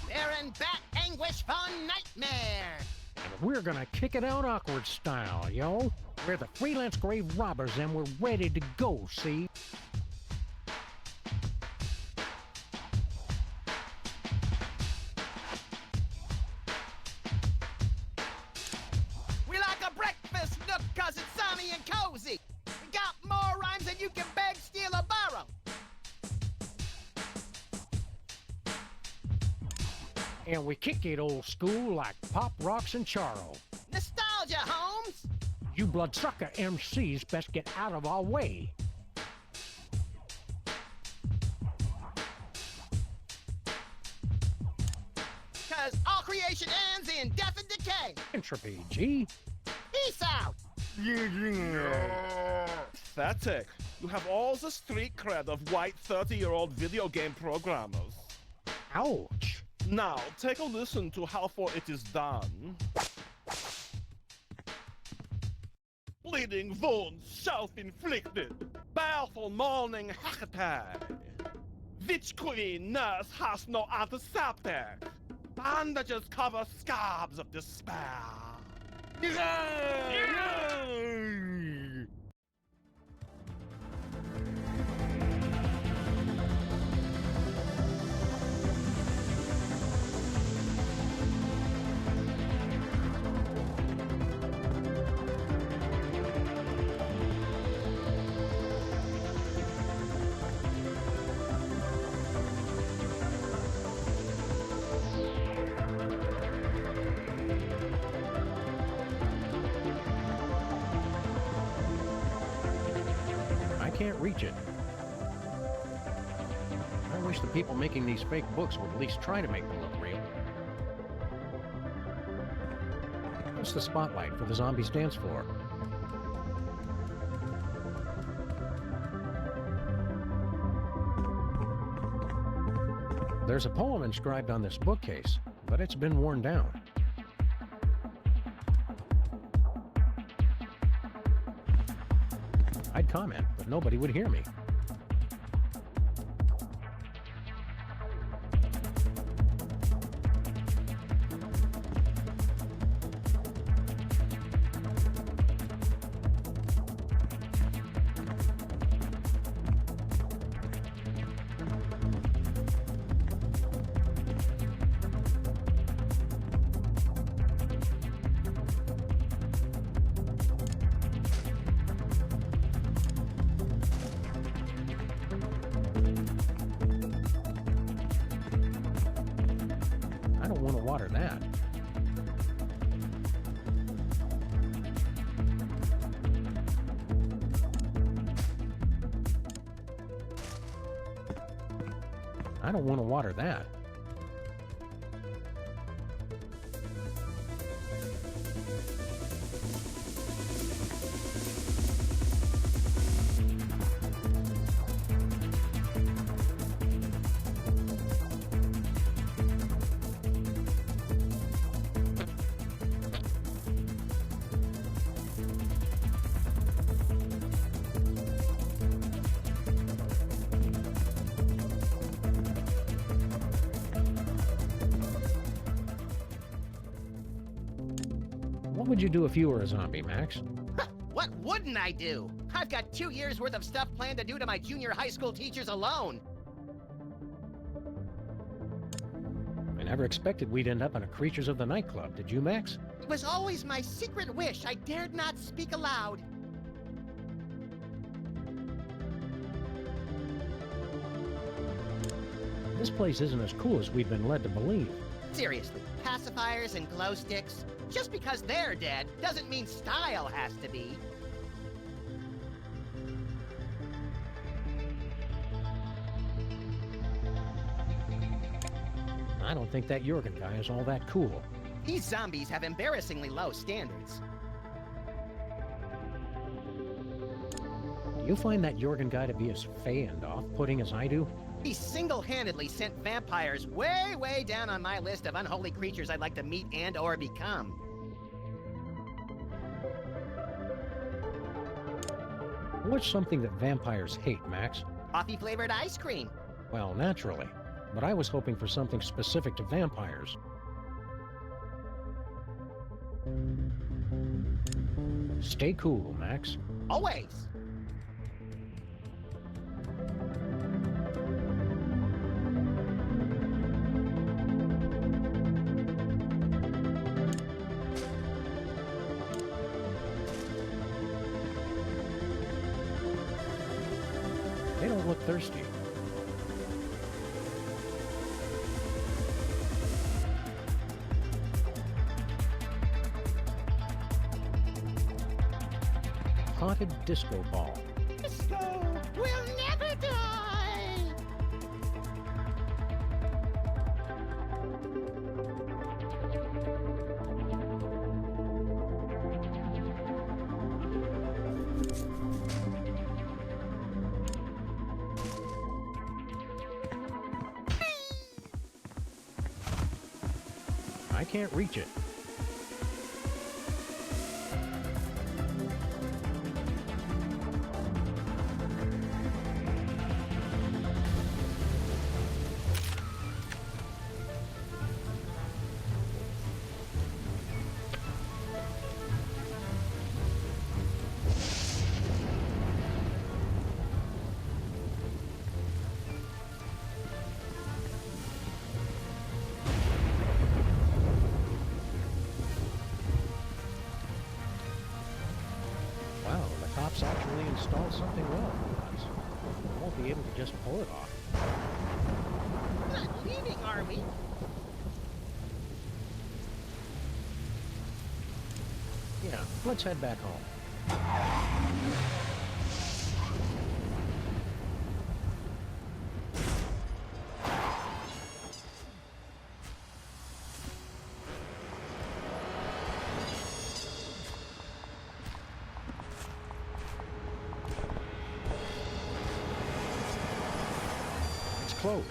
Baron Bat Anguish Von Nightmare. And we're gonna kick it out awkward style, yo. We're the freelance grave robbers and we're ready to go, see? We like a breakfast nook 'cause it's sunny and cozy. We got more rhymes than you can beg, steal, or borrow. And we kick it old school like Pop Rocks and Charo. Nostalgia, Holmes. You bloodsucker MCs best get out of our way. Cause all creation ends in death and decay. Entropy, G. Peace out. Pathetic. You have all the street cred of white 30-year-old video game programmers. Ouch. Now, take a listen to how far it is done. Bleeding wounds, self-inflicted. Baleful morning hackatag. Witch queen nurse has no antiseptic. Bandages cover scabs of despair. Can't reach it. I wish the people making these fake books would at least try to make them look real. What's the spotlight for the zombies dance floor? There's a poem inscribed on this bookcase, but it's been worn down. I'd comment, but nobody would hear me. Water that. I don't want to water that. would you do if you were a zombie, Max? What wouldn't I do? I've got 2 years worth of stuff planned to do to my junior high school teachers alone. I never expected we'd end up in a Creatures of the Night Club, did you, Max? It was always my secret wish I dared not speak aloud. This place isn't as cool as we've been led to believe. Seriously, pacifiers and glow sticks? Just because they're dead doesn't mean style has to be. I don't think that Jorgen guy is all that cool. These zombies have embarrassingly low standards. Do you find that Jorgen guy to be as fey and off-putting as I do? He single-handedly sent vampires way, way down on my list of unholy creatures I'd like to meet and or become. What's something that vampires hate, Max? Coffee-flavored ice cream. Well, naturally. But I was hoping for something specific to vampires. Stay cool, Max. Always. They don't look thirsty. Haunted disco ball. Disco will never die! I can't reach it. Wow, the cops actually installed something well for us. I won't be able to just pull it off. Not leaving, are we? Yeah, let's head back home. It's closed.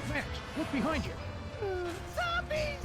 Max, look behind you. Zombies!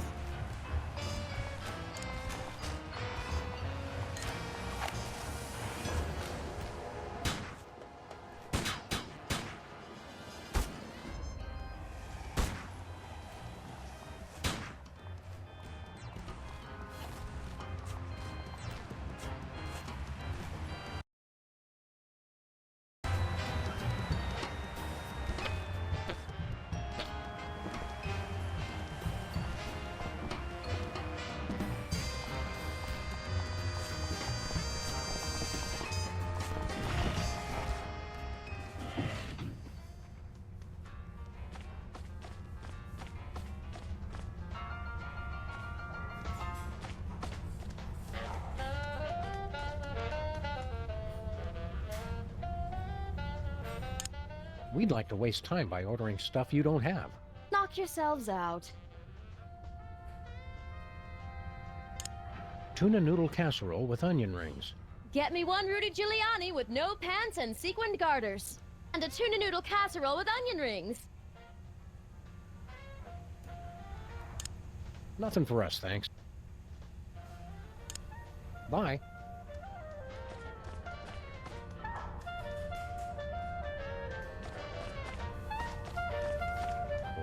We'd like to waste time by ordering stuff you don't have. Knock yourselves out. Tuna noodle casserole with onion rings. Get me one Rudy Giuliani with no pants and sequined garters. And a tuna noodle casserole with onion rings. Nothing for us, thanks. Bye.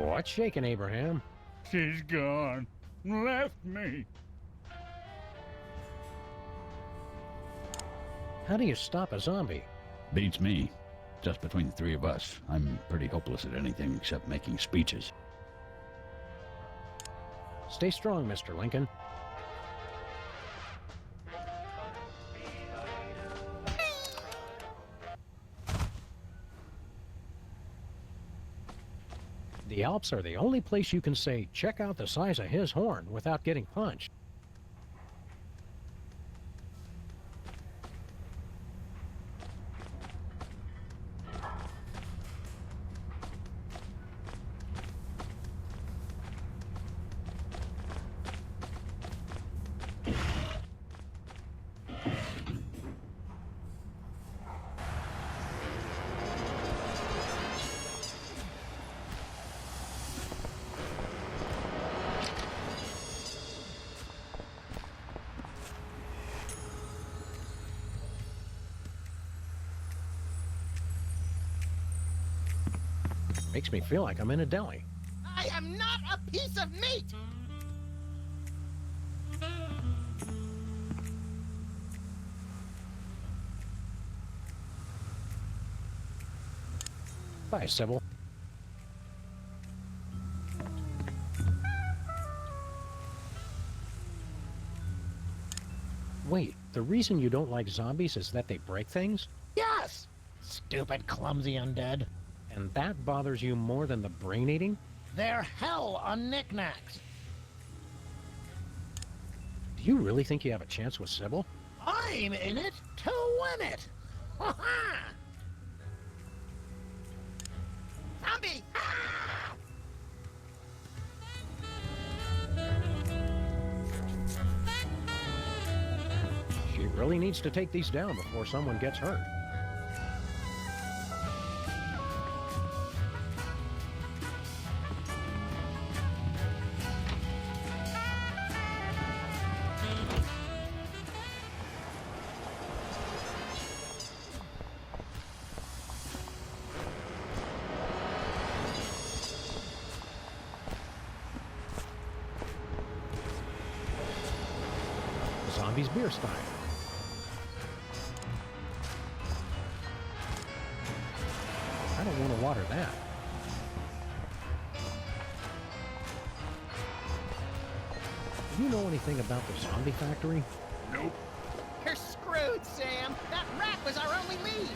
What's shaking, Abraham? She's gone. left me. How do you stop a zombie? Beats me. Just between the three of us, I'm pretty hopeless at anything except making speeches. Stay strong, Mr. Lincoln. The Alps are the only place you can say, check out the size of his horn without getting punched. Makes me feel like I'm in a deli. I am not a piece of meat! Bye, Sybil. Wait, the reason you don't like zombies is that they break things? Yes! Stupid, clumsy undead. And that bothers you more than the brain eating? They're hell on knickknacks. Do you really think you have a chance with Sybil? I'm in it to win it. Ha ha! Zombie! She really needs to take these down before someone gets hurt. Zombie's beer stein. I don't want to water that. Do you know anything about the zombie factory? Nope. You're screwed, Sam! That rat was our only lead!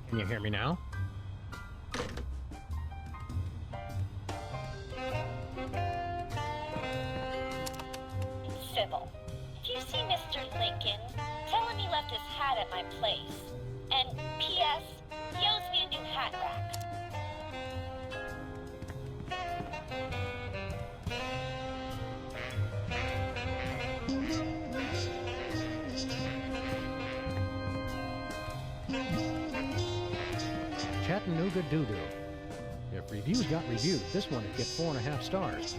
Can you hear me now? Sybil, if you see Mr. Lincoln, tell him he left his hat at my place. And P.S., he owes me a new hat rack. Chattanooga doo-doo. If reviews got reviewed, this one would get 4.5 stars.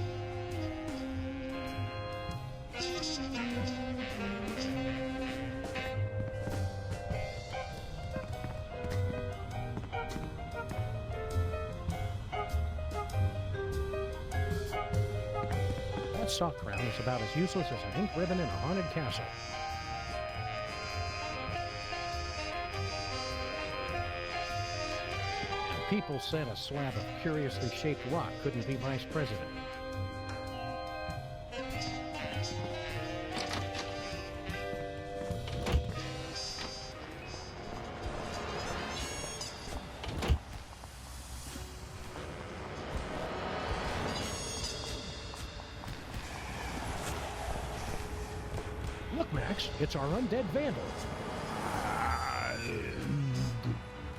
That sock crown is about as useless as an ink ribbon in a haunted castle. People said a slab of curiously shaped rock couldn't be vice president. Look, Max, it's our undead vandal.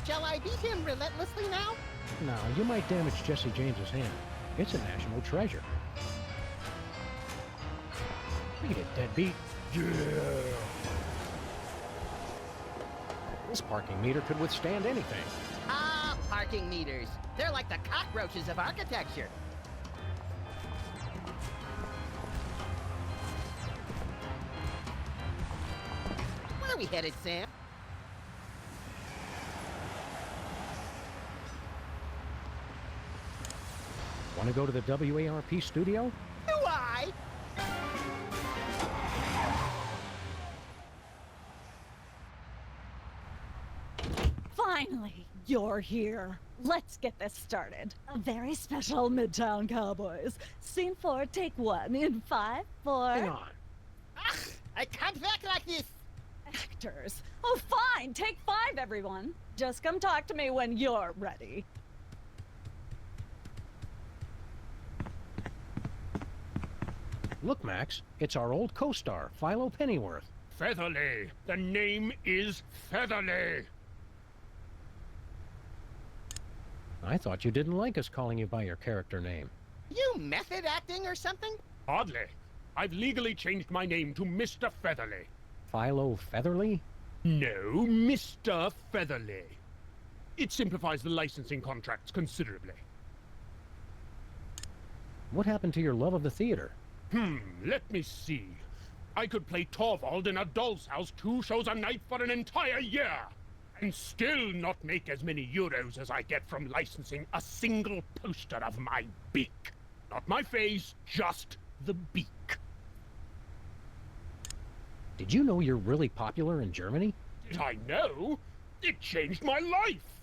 Shall I beat him relentlessly now? No, you might damage Jesse James's hand. It's a national treasure. Beat it, deadbeat. Yeah! This parking meter could withstand anything. Ah, parking meters. They're like the cockroaches of architecture. Where are we headed, Sam? Want to go to the WARP studio? Do I? Finally, you're here. Let's get this started. A very special Midtown Cowboys. Scene 4, take 1 in 5, 4... Hang on. Ugh, I can't act like this. Actors. Oh, fine. Take 5, everyone. Just come talk to me when you're ready. Look, Max, it's our old co-star, Philo Pennyworth. Featherly. The name is Featherly. I thought you didn't like us calling you by your character name. You method acting or something? Hardly. I've legally changed my name to Mr. Featherly. Philo Featherly? No, Mr. Featherly. It simplifies the licensing contracts considerably. What happened to your love of the theater? Let me see. I could play Torvald in a doll's house 2 shows a night for an entire year, and still not make as many euros as I get from licensing a single poster of my beak. Not my face, just the beak. Did you know you're really popular in Germany? Did I know? It changed my life.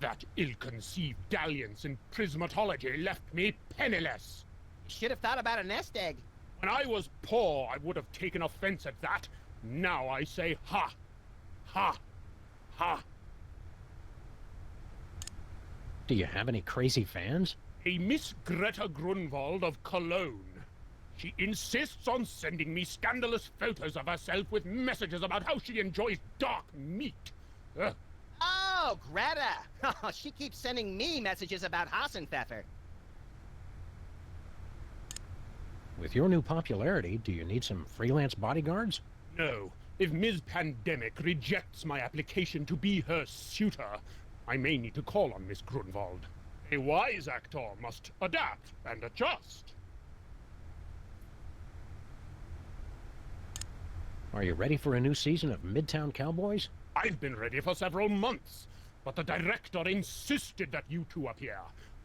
That ill-conceived dalliance in prismatology left me penniless. You should have thought about a nest egg. When I was poor, I would have taken offense at that. Now I say ha, ha, ha. Do you have any crazy fans? A Miss Greta Grunwald of Cologne. She insists on sending me scandalous photos of herself with messages about how she enjoys dark meat. Ugh. Oh, Greta! She keeps sending me messages about Hassenpfeffer. With your new popularity, do you need some freelance bodyguards? No. If Ms. Pandemic rejects my application to be her suitor, I may need to call on Miss Grunwald. A wise actor must adapt and adjust. Are you ready for a new season of Midtown Cowboys? I've been ready for several months, but the director insisted that you two appear,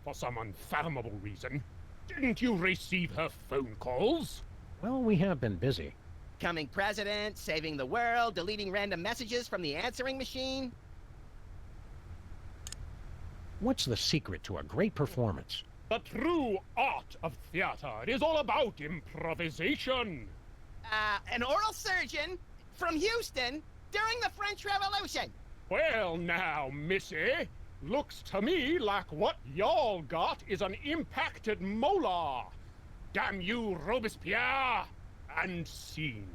for some unfathomable reason. Didn't you receive her phone calls? Well, we have been busy. Coming president, saving the world, deleting random messages from the answering machine. What's the secret to a great performance? The true art of theater is all about improvisation. An oral surgeon from Houston during the French Revolution. Well now, missy, looks to me like what y'all got is an impacted molar. Damn you, Robespierre! And scene.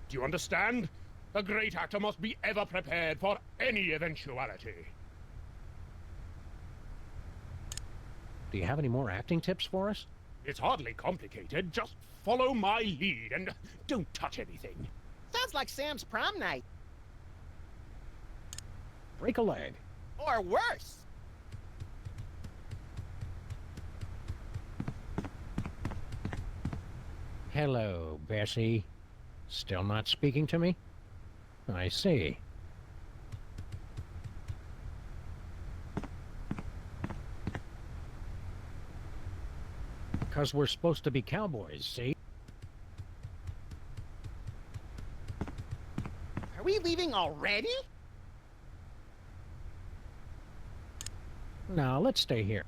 Do you understand? A great actor must be ever prepared for any eventuality. Do you have any more acting tips for us? It's hardly complicated. Just follow my lead and don't touch anything. Sounds like Sam's prom night. Break a leg. Or worse. Hello, Bessie. Still not speaking to me? I see. Because we're supposed to be cowboys, see? Are we leaving already? No, let's stay here.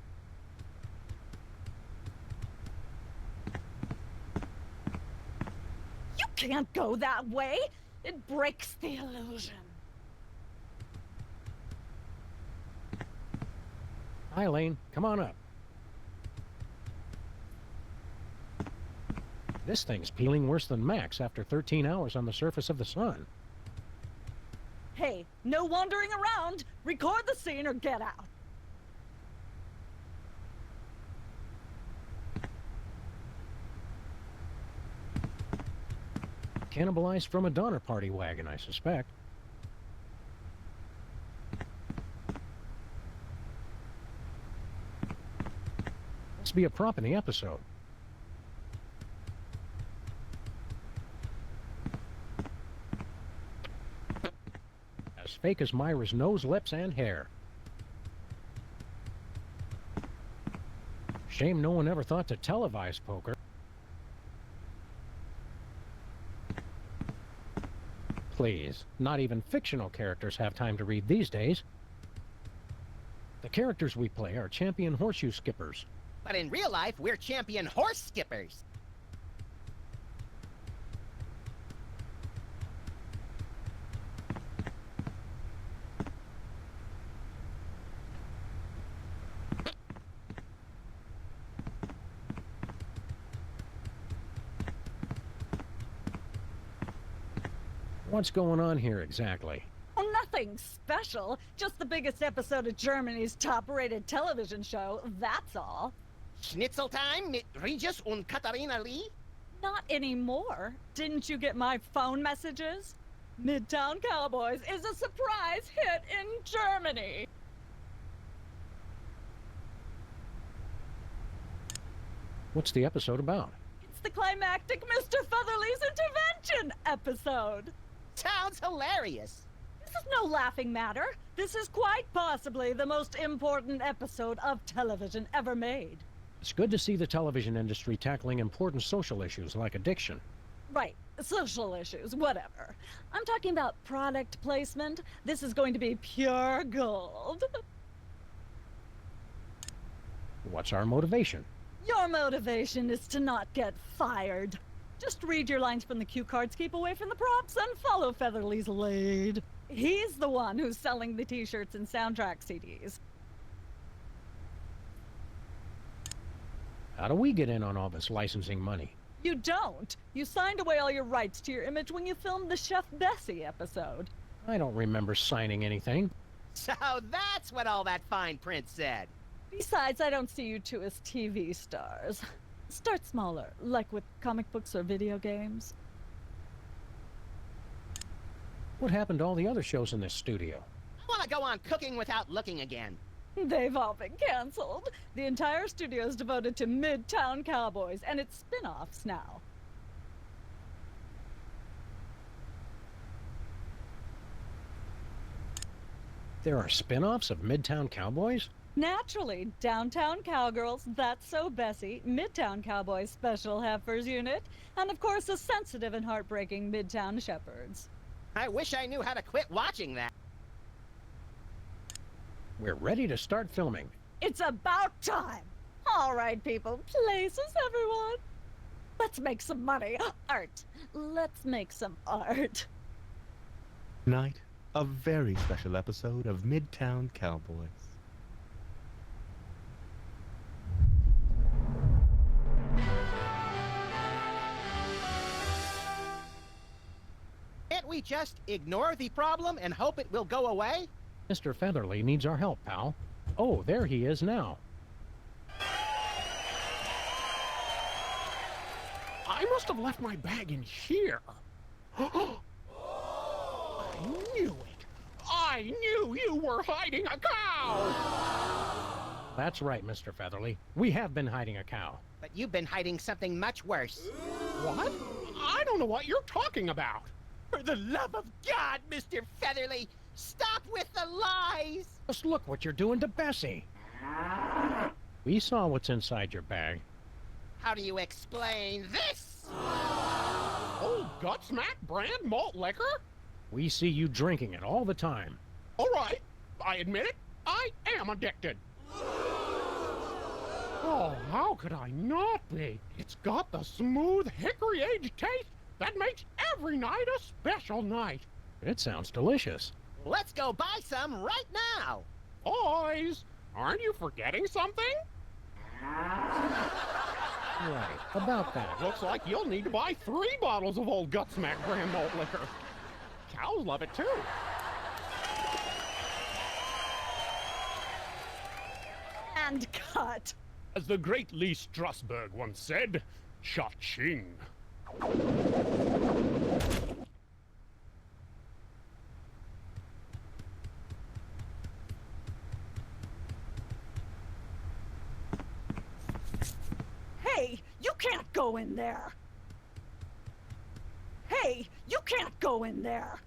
You can't go that way. It breaks the illusion. Hi, Lane. Come on up. This thing's peeling worse than Max after 13 hours on the surface of the sun. Hey, no wandering around. Record the scene or get out. Cannibalized from a Donner Party wagon, I suspect. Must be a prop in the episode. As fake as Myra's nose, lips, and hair. Shame no one ever thought to televise poker. Please, not even fictional characters have time to read these days. The characters we play are champion horseshoe skippers. But in real life, we're champion horse skippers. What's going on here exactly? Oh, nothing special. Just the biggest episode of Germany's top-rated television show, that's all. Schnitzel time mit Regis und Katharina Lee? Not anymore. Didn't you get my phone messages? Midtown Cowboys is a surprise hit in Germany. What's the episode about? It's the climactic Mr. Featherly's intervention episode. Sounds hilarious. This is no laughing matter. This is quite possibly the most important episode of television ever made. It's good to see the television industry tackling important social issues like addiction. Right, social issues, whatever. I'm talking about product placement. This is going to be pure gold. What's our motivation? Your motivation is to not get fired. Just read your lines from the cue cards, keep away from the props, and follow Featherly's lead. He's the one who's selling the t-shirts and soundtrack CDs. How do we get in on all this licensing money? You don't. You signed away all your rights to your image when you filmed the Chef Bessie episode. I don't remember signing anything. So that's what all that fine print said. Besides, I don't see you two as TV stars. Start smaller, like with comic books or video games. What happened to all the other shows in this studio? I want to go on cooking without looking again. They've all been canceled. The entire studio is devoted to Midtown Cowboys and its spin-offs now. There are spin-offs of Midtown Cowboys? Naturally, Downtown Cowgirls, That's So Bessie, Midtown Cowboys Special Heifers Unit, and of course the sensitive and heartbreaking Midtown Shepherds. I wish I knew how to quit watching that. We're ready to start filming. It's about time! All right, people, places, everyone. Let's make some money. Art. Let's make some art. Tonight, a very special episode of Midtown Cowboys. Can't we just ignore the problem and hope it will go away? Mr. Featherly needs our help, pal. Oh, there he is now. I must have left my bag in here. I knew it. I knew you were hiding a cow! That's right, Mr. Featherly. We have been hiding a cow. But you've been hiding something much worse. What? I don't know what you're talking about. For the love of God, Mr. Featherly, stop with the lies! Just look what you're doing to Bessie. We saw what's inside your bag. How do you explain this? Old Gutsmack brand malt liquor? We see you drinking it all the time. All right, I admit it. I am addicted. Oh, how could I not be? It's got the smooth hickory-aged taste that makes every night a special night. It sounds delicious. Let's go buy some right now. Boys, aren't you forgetting something? Right, about that. Looks like you'll need to buy 3 bottles of Old Gutsmack brand malt liquor. Cows love it too. And cut. As the great Lee Strasberg once said, cha-ching. Hey, you can't go in there! Hey, you can't go in there!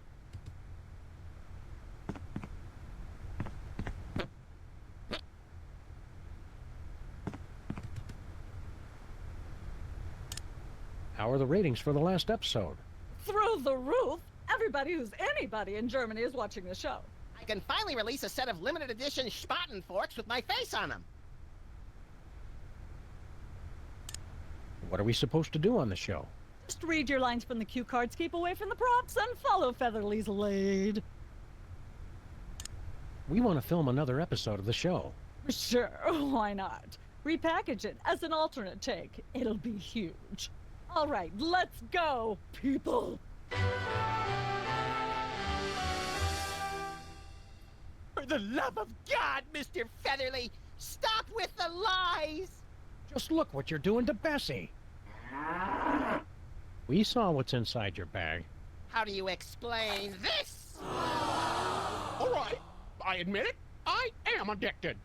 How are the ratings for the last episode? Through the roof! Everybody who's anybody in Germany is watching the show. I can finally release a set of limited edition Spaten forks with my face on them. What are we supposed to do on the show? Just read your lines from the cue cards, keep away from the props, and follow Featherly's lead. We want to film another episode of the show. Sure, why not? Repackage it as an alternate take. It'll be huge. All right, let's go, people! For the love of God, Mr. Featherly, stop with the lies! Just look what you're doing to Bessie. We saw what's inside your bag. How do you explain this? All right, I admit it. I am addicted.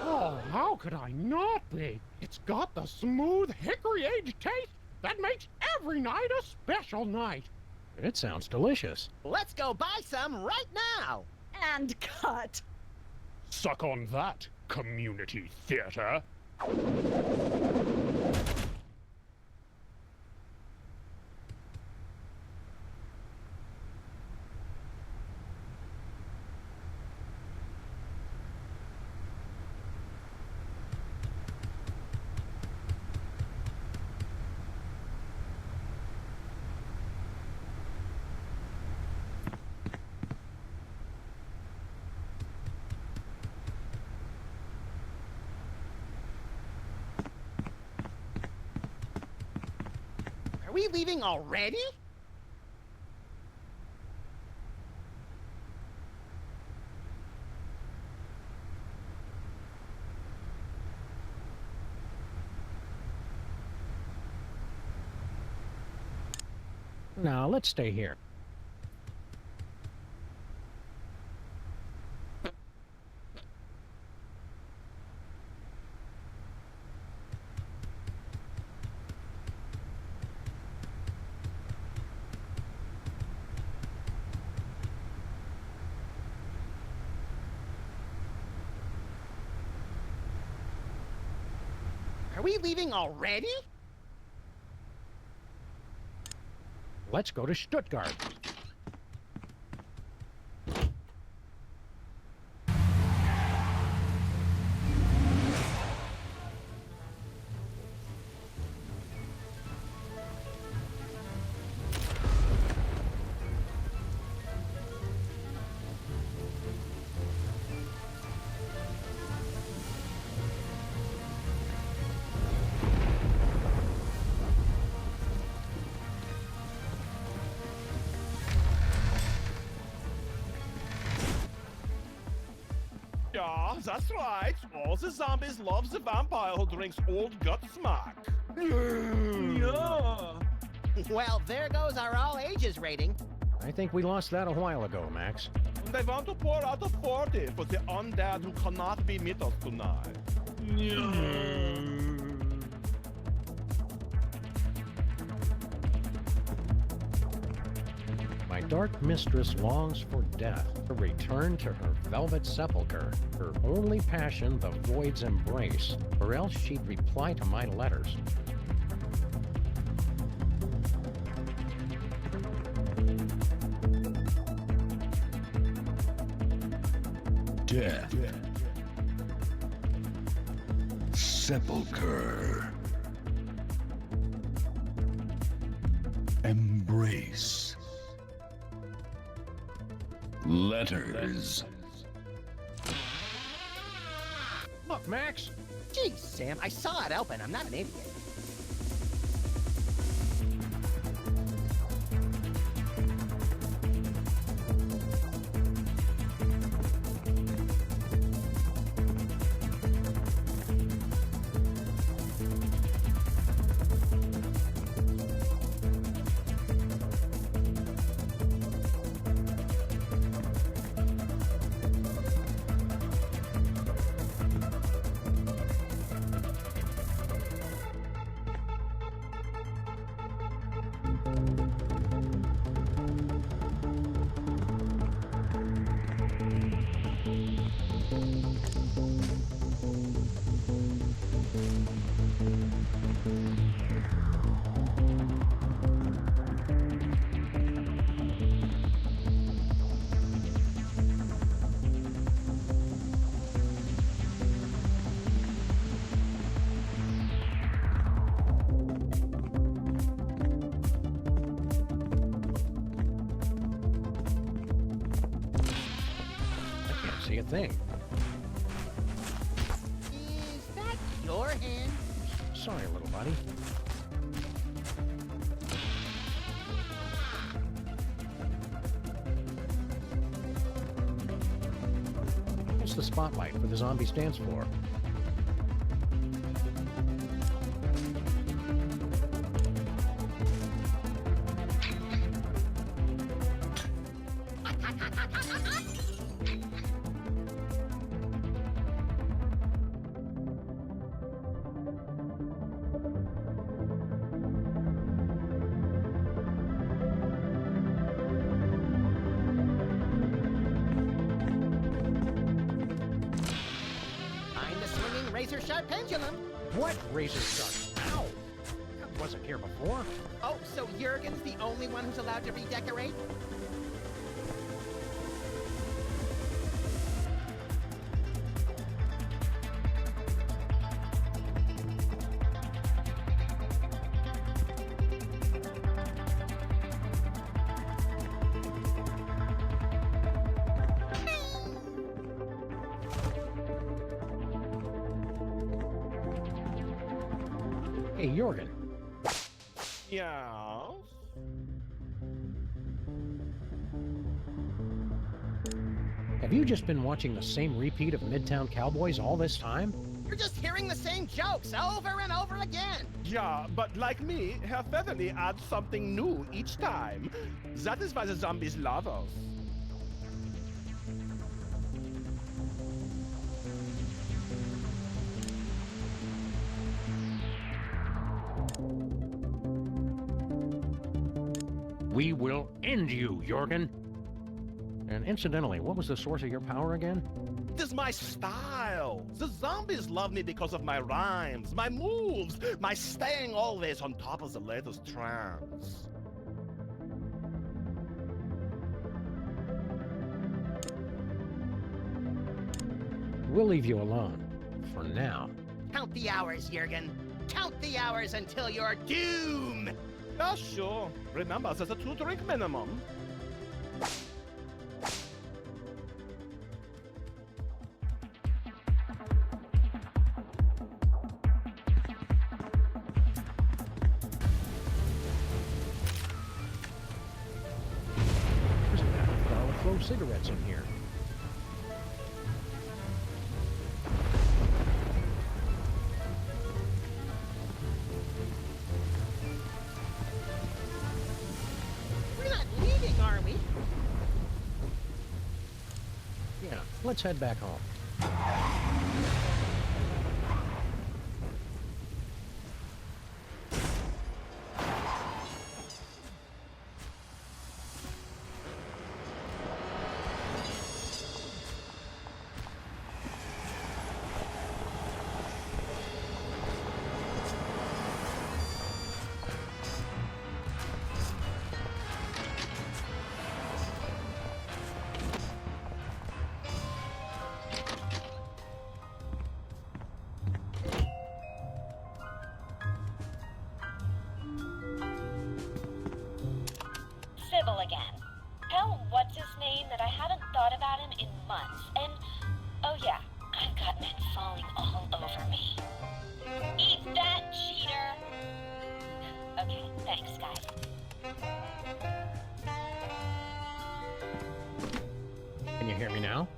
Oh, how could I not be? It's got the smooth hickory-aged taste that makes every night a special night. It sounds delicious. Let's go buy some right now! And cut! Suck on that, community theater. Are we leaving already? Now, let's stay here. Are we leaving already? Let's go to Stuttgart. Yeah, that's right. All the zombies love the vampire who drinks old gut smack. Yeah. Well, there goes our all ages rating. I think we lost that a while ago, Max. They want to pour out a 40 for the undead who cannot be with us tonight. Yeah. My dark mistress longs for death, to return to her velvet sepulchre, her only passion the void's embrace, or else she'd reply to my letters. Death. Sepulchre. Embrace. Letters. Look, Max! Geez, Sam, I saw it open. I'm not an idiot. see a thing. Is that your hand? Sorry, little buddy. What's the spotlight for the zombie's dance floor? Find the swinging razor-sharp pendulum. What razor sharp? Ow! That wasn't here before. Oh, so Jurgen's the only one who's allowed to redecorate? Hey, Jorgen. Yeah. Have you just been watching the same repeat of Midtown Cowboys all this time? You're just hearing the same jokes over and over again. Yeah, but like me, Herr Featherly adds something new each time. That is why the zombies love us. We will end you, Jorgen. And incidentally, what was the source of your power again? It is my style. The zombies love me because of my rhymes, my moves, my staying always on top of the latest trends. We'll leave you alone. For now. Count the hours, Jurgen. Count the hours until your doom. Yeah, sure. Remember, there's a 2-drink minimum. There's a pack of garlic clove cigarettes in here. We're not leaving, are we? Yeah, let's head back home. Sybil again. Tell what's his name that I haven't thought about him in months. And, oh yeah, I've got men falling all over me. Eat that, cheater! Okay, thanks, guys. Can you hear me now?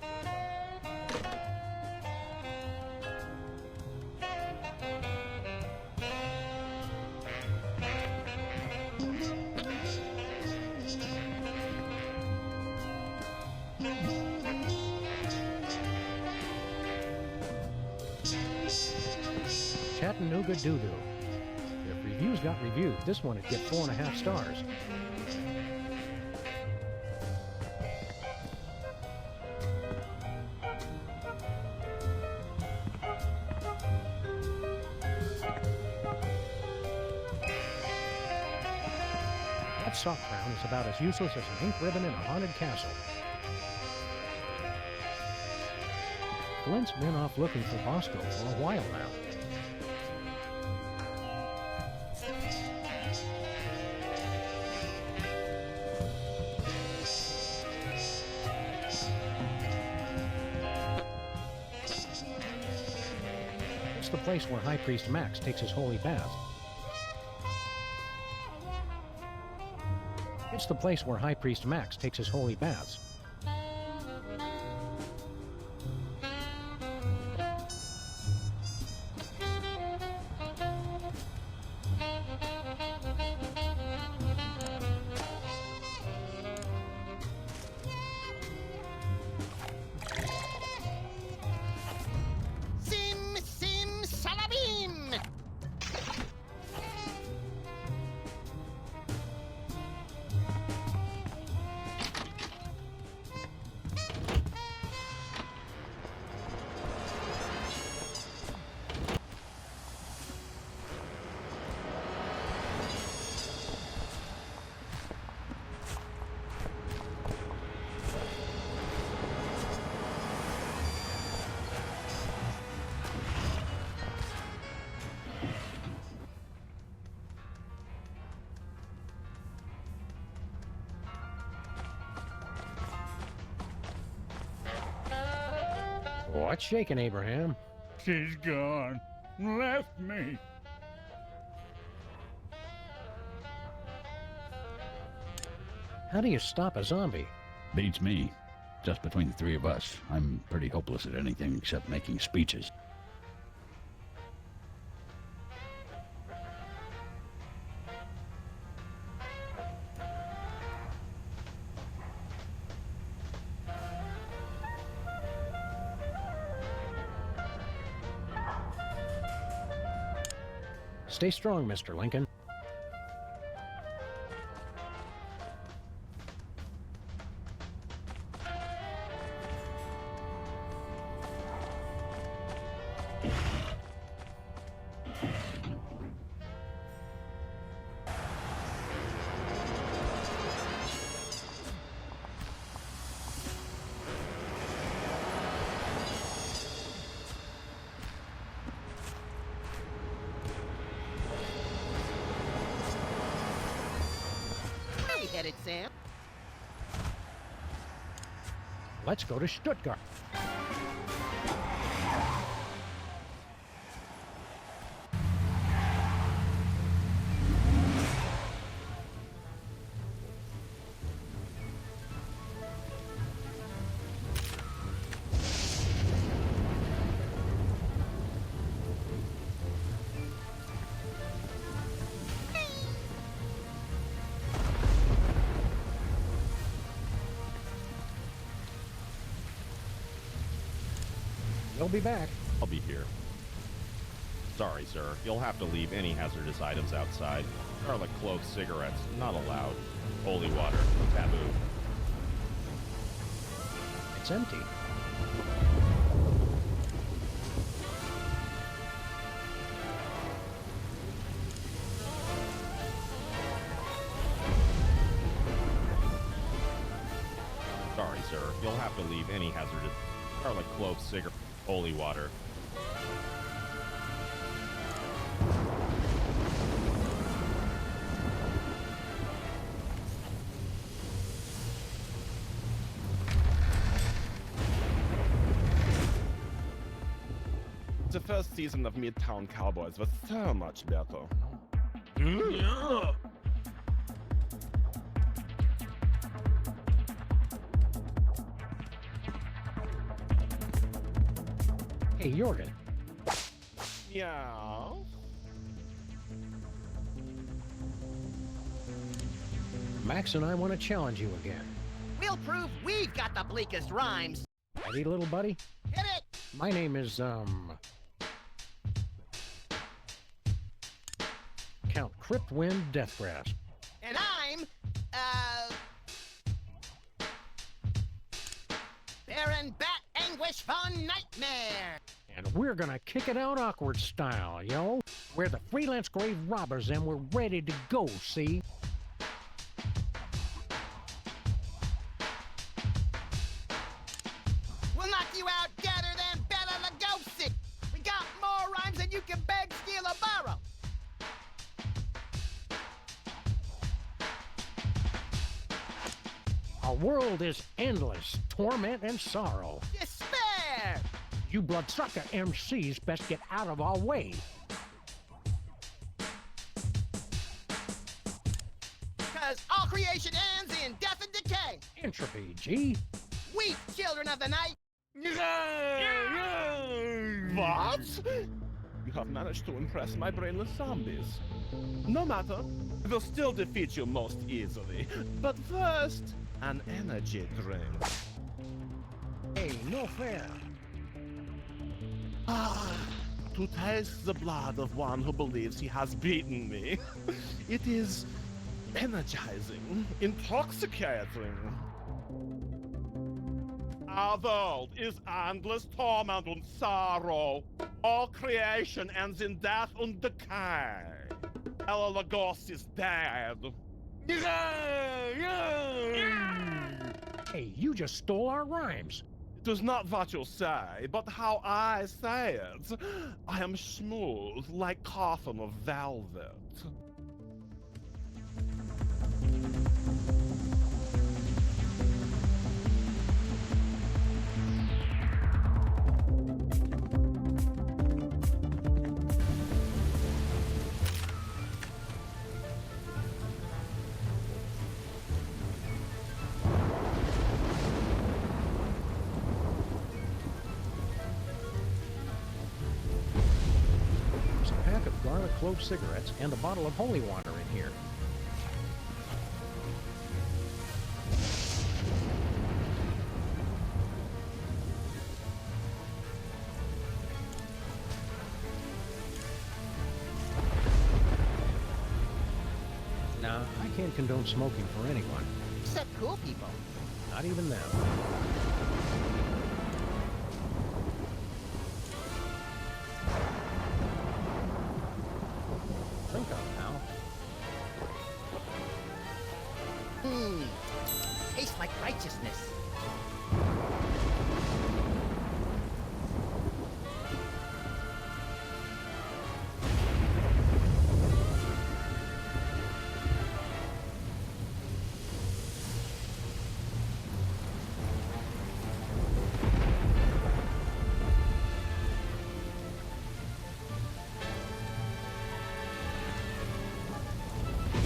Chattanooga doo-doo. If reviews got reviewed, this one would get 4.5 stars. That sock crown is about as useless as an ink ribbon in a haunted castle. Flint's been off looking for Bosco for a while now. It's the place where High Priest Max takes his holy bath. It's the place where High Priest Max takes his holy baths. Sim salabim! What's shaking, Abraham? She's gone. Left me. How do you stop a zombie? Beats me. Just between the three of us, I'm pretty hopeless at anything except making speeches. Stay strong, Mr. Lincoln. Where we headed, Sam? Let's go to Stuttgart. We'll be back. I'll be here. Sorry, sir. You'll have to leave any hazardous items outside. Garlic clove cigarettes, not allowed. Holy water, taboo. It's empty. Sorry, sir. You'll have to leave any hazardous... Garlic clove cigarette... Holy water. The first season of Midtown Cowboys was so much better. Yeah. Hey, Jorgen. Yeah. Max and I want to challenge you again. We'll prove we've got the bleakest rhymes. Ready, little buddy? Hit it! My name is, Count Cryptwind Deathgrasp. And I'm, Baron Bat Anguish Von Nightmare. And we're gonna kick it out awkward style, yo. We're the freelance grave robbers and we're ready to go, see? We'll knock you out deader than Bela Lugosi. We got more rhymes than you can beg, steal, or borrow. Our world is endless, torment and sorrow. Despair! You bloodsucker MCs best get out of our way. Because all creation ends in death and decay. Entropy, G. Weep, children of the night. What? You have managed to impress my brainless zombies. No matter, we'll still defeat you most easily. But first, an energy drink. Hey, no fair. To taste the blood of one who believes he has beaten me. It is energizing, intoxicating. Our world is endless torment and sorrow. All creation ends in death and decay. Ella Lagos is dead. Hey, you just stole our rhymes. It is not what you say, but how I say it. I am smooth like cotton of velvet. There's a pack of garlic clove cigarettes and a bottle of holy water in here. Nah, I can't condone smoking for anyone. Except cool people. Not even them. Drink up, pal. Tastes like righteousness.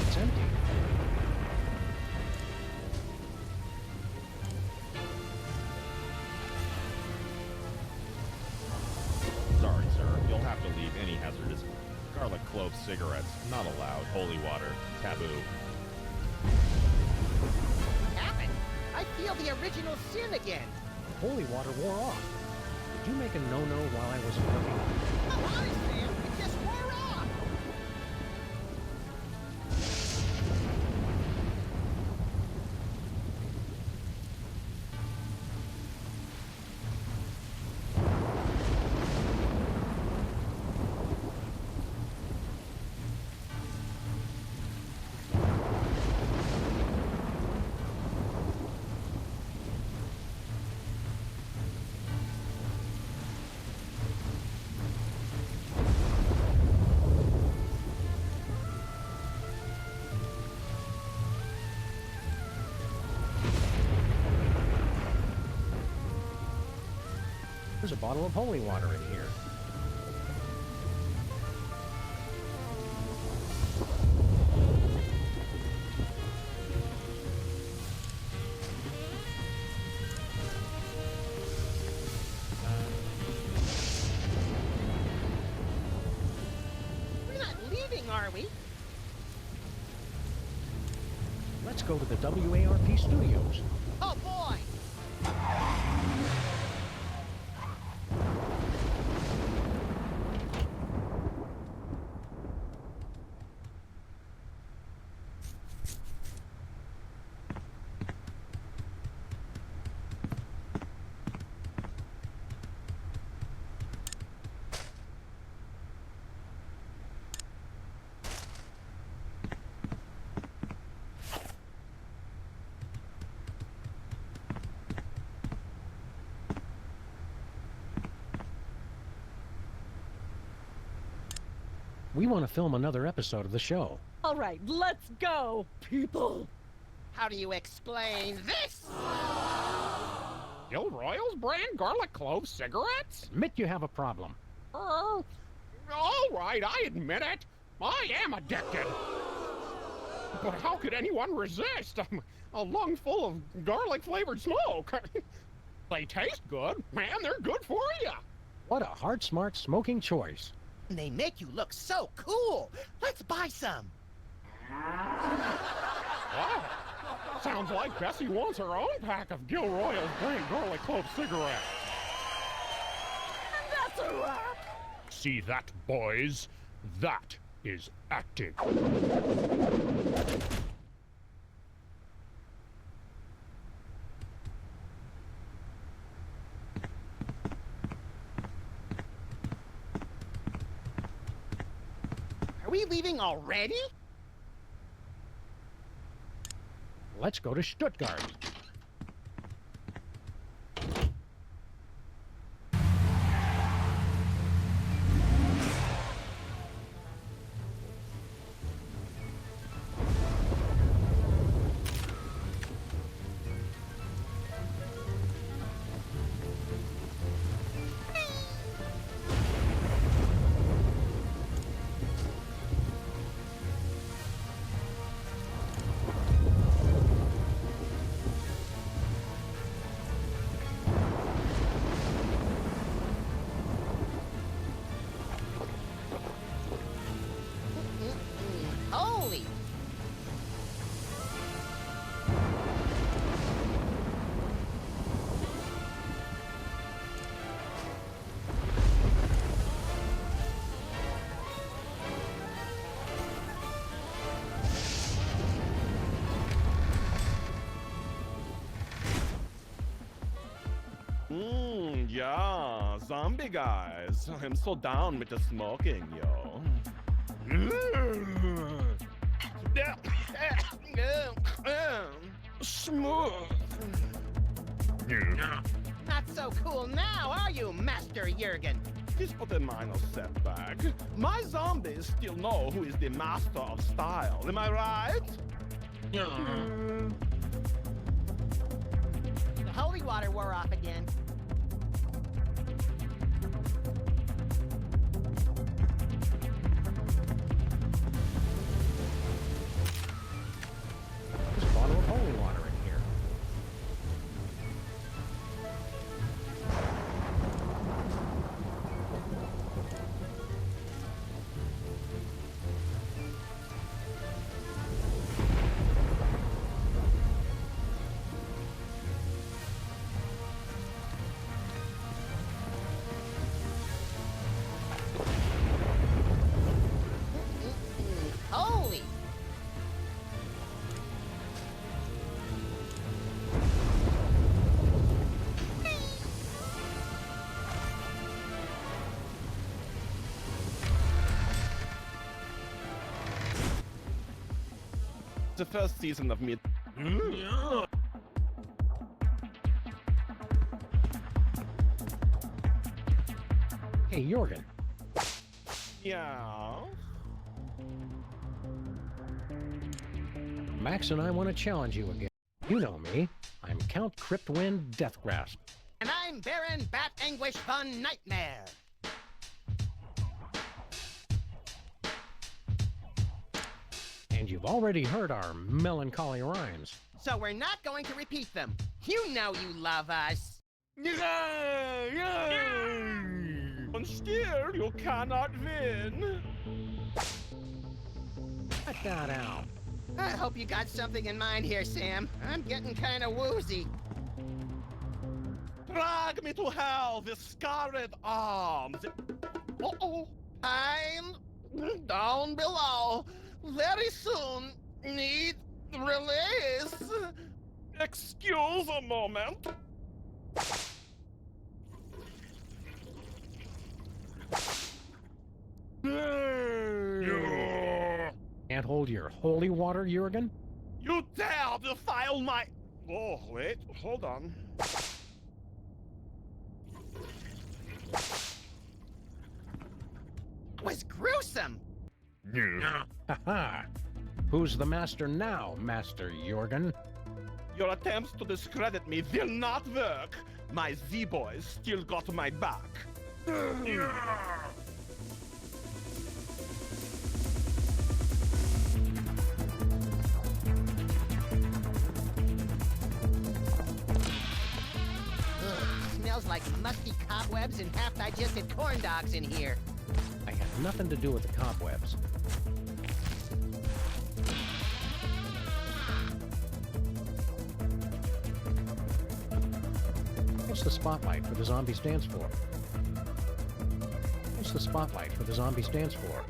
It's empty. Sorry, sir. You'll have to leave any hazardous garlic clove cigarettes. Not allowed. Holy water. Taboo. What happened? I feel the original sin again. The holy water wore off. Did you make a no-no while I wasn't looking? Oh, honest, Sam. It just wore off. There's a bottle of holy water in here. We're not leaving, are we? Let's go to the WARP studios. Oh, boy. We want to film another episode of the show. All right, let's go, people. How do you explain this? Gilroy's brand garlic clove cigarettes? Admit you have a problem. All right, I admit it. I am addicted. But how could anyone resist a lung full of garlic-flavored smoke? They taste good, man. They're good for you. What a heart-smart smoking choice. They make you look so cool. Let's buy some. Wow. Sounds like Bessie wants her own pack of Gilroy's brand garlic clove cigarettes. And that's a wrap. See that, boys? That is acting. Are we leaving already? Let's go to Stuttgart. Holy! Yeah, zombie guys. I'm so down with the smoking, yo. Smooth. Not so cool now, are you, Master Jurgen? Just put a minor setback. My zombies still know who is the master of style. Am I right? The holy water wore off again. There's a bottle of holy water in here. Holy! The first season of me. Hey, Jurgen. Yeah. Max and I want to challenge you again. You know me. I'm Count Cryptwind Deathgrasp. And I'm Baron Bat Anguish von Nightmare. And you've already heard our melancholy rhymes. So we're not going to repeat them. You know you love us. And still, you cannot win. Cut that out. I hope you got something in mind here, Sam. I'm getting kind of woozy. Drag me to hell with scarred arms. Uh-oh. I'm down below. Very soon. Need release. Excuse a moment. Can't hold your holy water, Jurgen? You dare defile my... Oh, wait, hold on. Was gruesome. Haha. Who's the master now, Master Jurgen? Your attempts to discredit me will not work. My Z-boys still got my back. Smells like musty cobwebs and half-digested corn dogs in here. I had nothing to do with the cobwebs. What's the spotlight for the zombie stands for? What's the spotlight for the zombie stands for?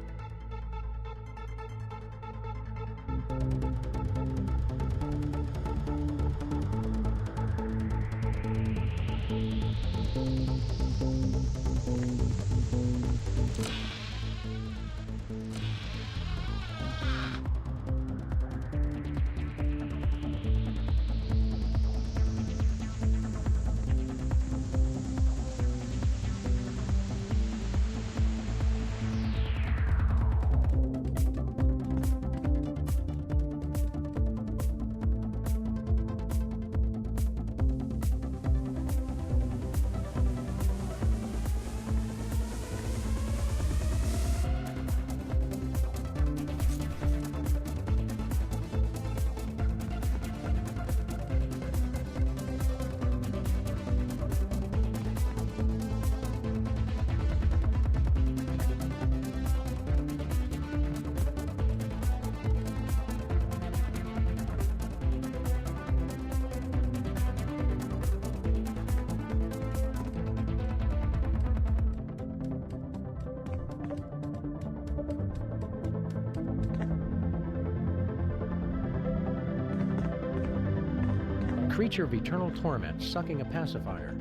Creature of eternal torment, sucking a pacifier.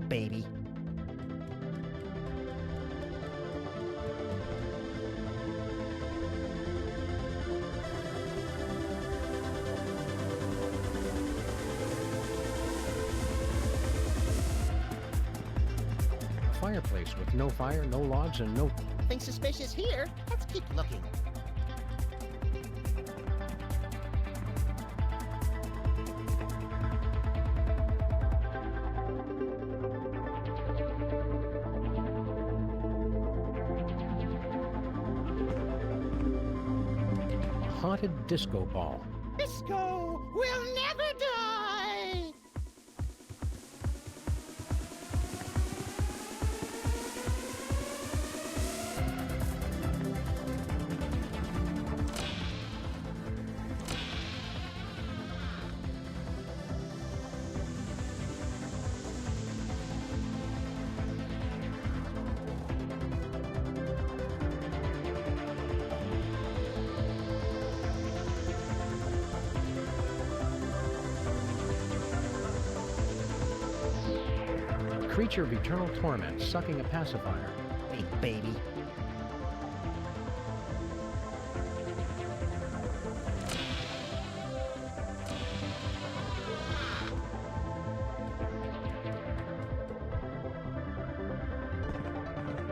Baby. A fireplace with no fire, no logs, and no... Nothing suspicious here. Let's keep looking. Haunted disco ball. Disco will never die! Creature of eternal torment, sucking a pacifier. Hey, baby.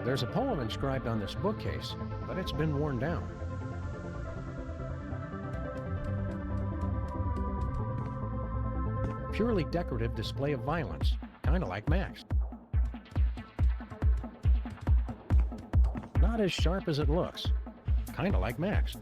There's a poem inscribed on this bookcase, but it's been worn down. Purely decorative display of violence, kind of like Max. Not as sharp as it looks, kind of like Max.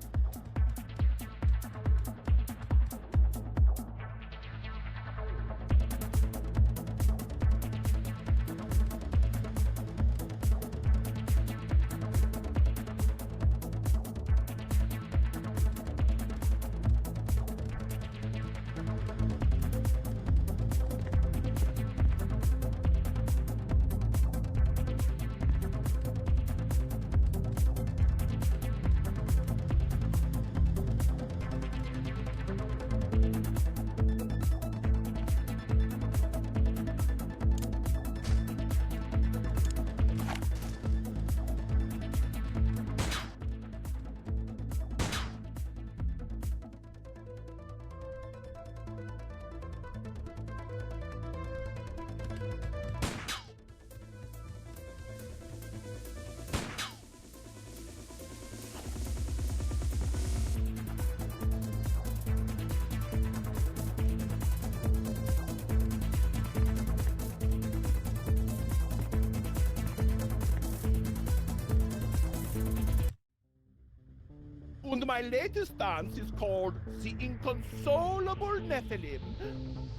And my latest dance is called the Inconsolable Nephilim.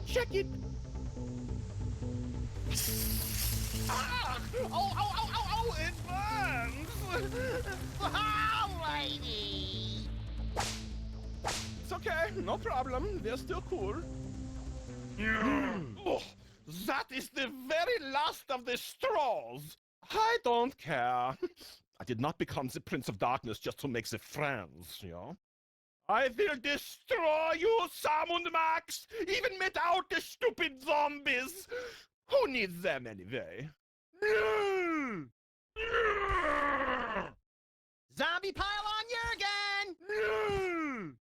Check it. Ah! Oh, it burns! Alrighty! It's okay, no problem. They're still cool. Oh, that is the very last of the straws. I don't care. I did not become the Prince of Darkness just to make the friends, you know? I will destroy you, Sam and Max, even without the stupid zombies. Who needs them anyway? Zombie pile on Jurgen!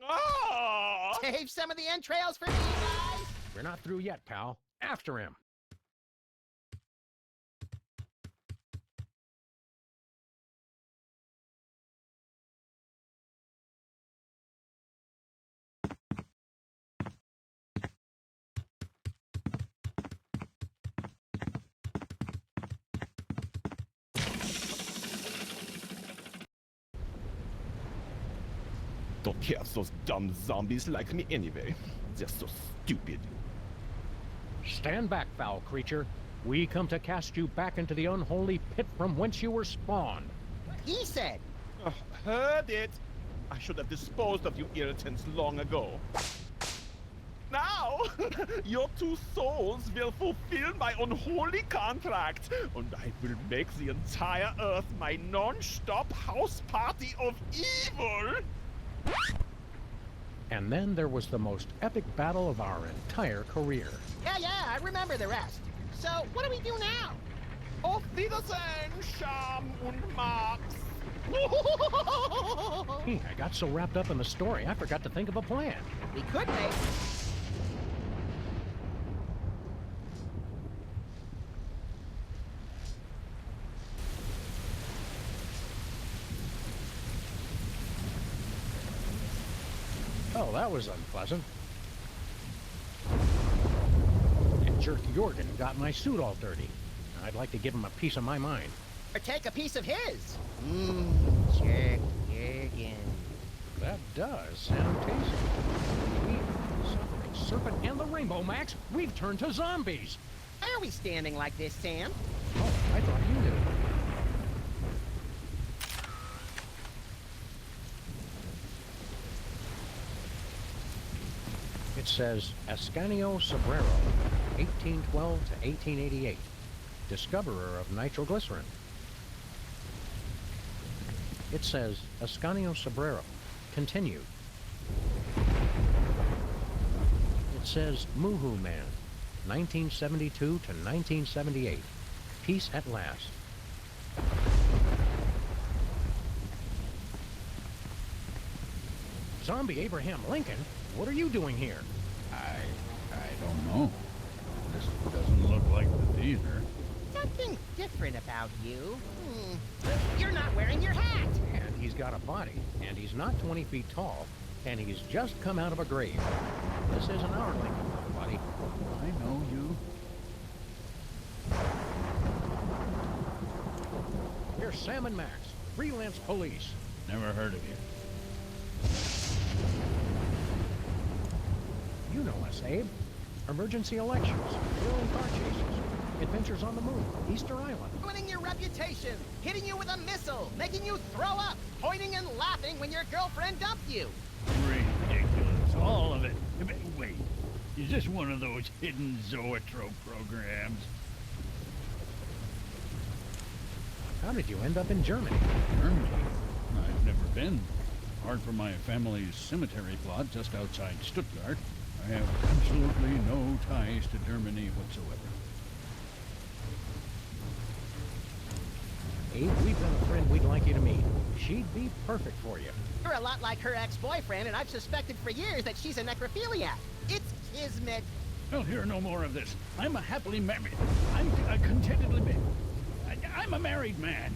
Ah! Save some of the entrails for me, guys! We're not through yet, pal. After him. Don't care if those dumb zombies like me anyway. They're so stupid. Stand back, foul creature. We come to cast you back into the unholy pit from whence you were spawned. He said. Heard it. I should have disposed of you irritants long ago. Now, your two souls will fulfill my unholy contract, and I will make the entire Earth my non-stop house party of evil! And then there was the most epic battle of our entire career. Yeah, I remember the rest. So, what do we do now? Auf Wiedersehen, Sam und Max! Hey, I got so wrapped up in the story, I forgot to think of a plan. We could make... Oh, that was unpleasant. That jerk Jorgen got my suit all dirty. I'd like to give him a piece of my mind. Or take a piece of his. Jerk Jurgen. That does sound tasty. Suffering Serpent and the Rainbow, Max, we've turned to zombies. Why are we standing like this, Sam? Oh, I thought you knew. It says Ascanio Sobrero, 1812 to 1888, discoverer of nitroglycerin. It says Ascanio Sobrero, continued. It says Moohoo Man, 1972 to 1978, peace at last. Zombie Abraham Lincoln? What are you doing here? I don't know. This doesn't look like the theater. Something different about you. You're not wearing your hat! And he's got a body, and he's not 20 feet tall, and he's just come out of a grave. This isn't our Lincoln, buddy. I know you. Here's Sam and Max, freelance police. Never heard of you. You know us, Abe. Emergency elections, thrilling car chases, adventures on the moon, Easter Island. Ruining your reputation, hitting you with a missile, making you throw up, pointing and laughing when your girlfriend dumped you. Ridiculous, all of it. Wait, is this one of those hidden zoetrope programs? How did you end up in Germany? Germany? I've never been. Apart from my family's cemetery plot just outside Stuttgart, I have absolutely no ties to Germany whatsoever. Abe, we've got a friend we'd like you to meet. She'd be perfect for you. You're a lot like her ex-boyfriend, and I've suspected for years that she's a necrophiliac. It's kismet. I'll hear no more of this. I'm a happily married. I'm contentedly married. I'm a married man.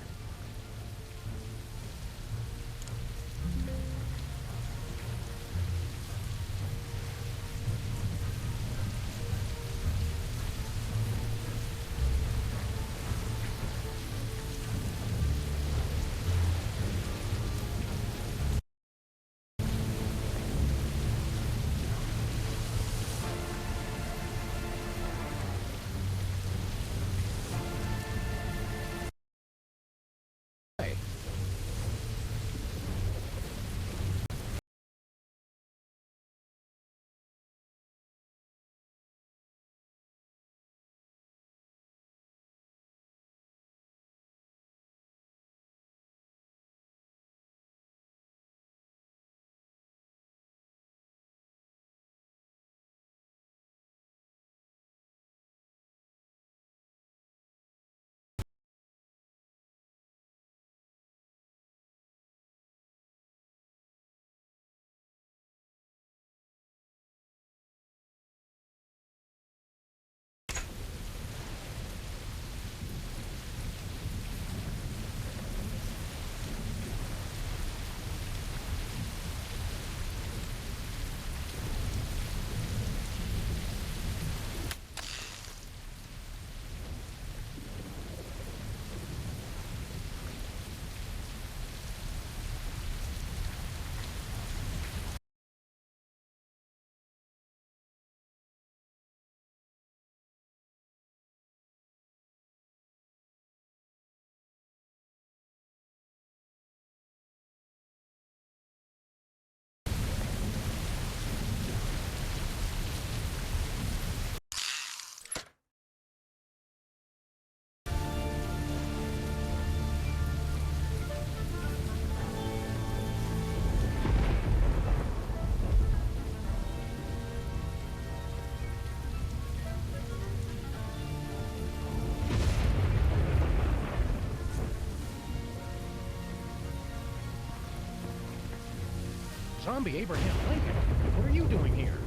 Zombie Abraham Lincoln? What are you doing here?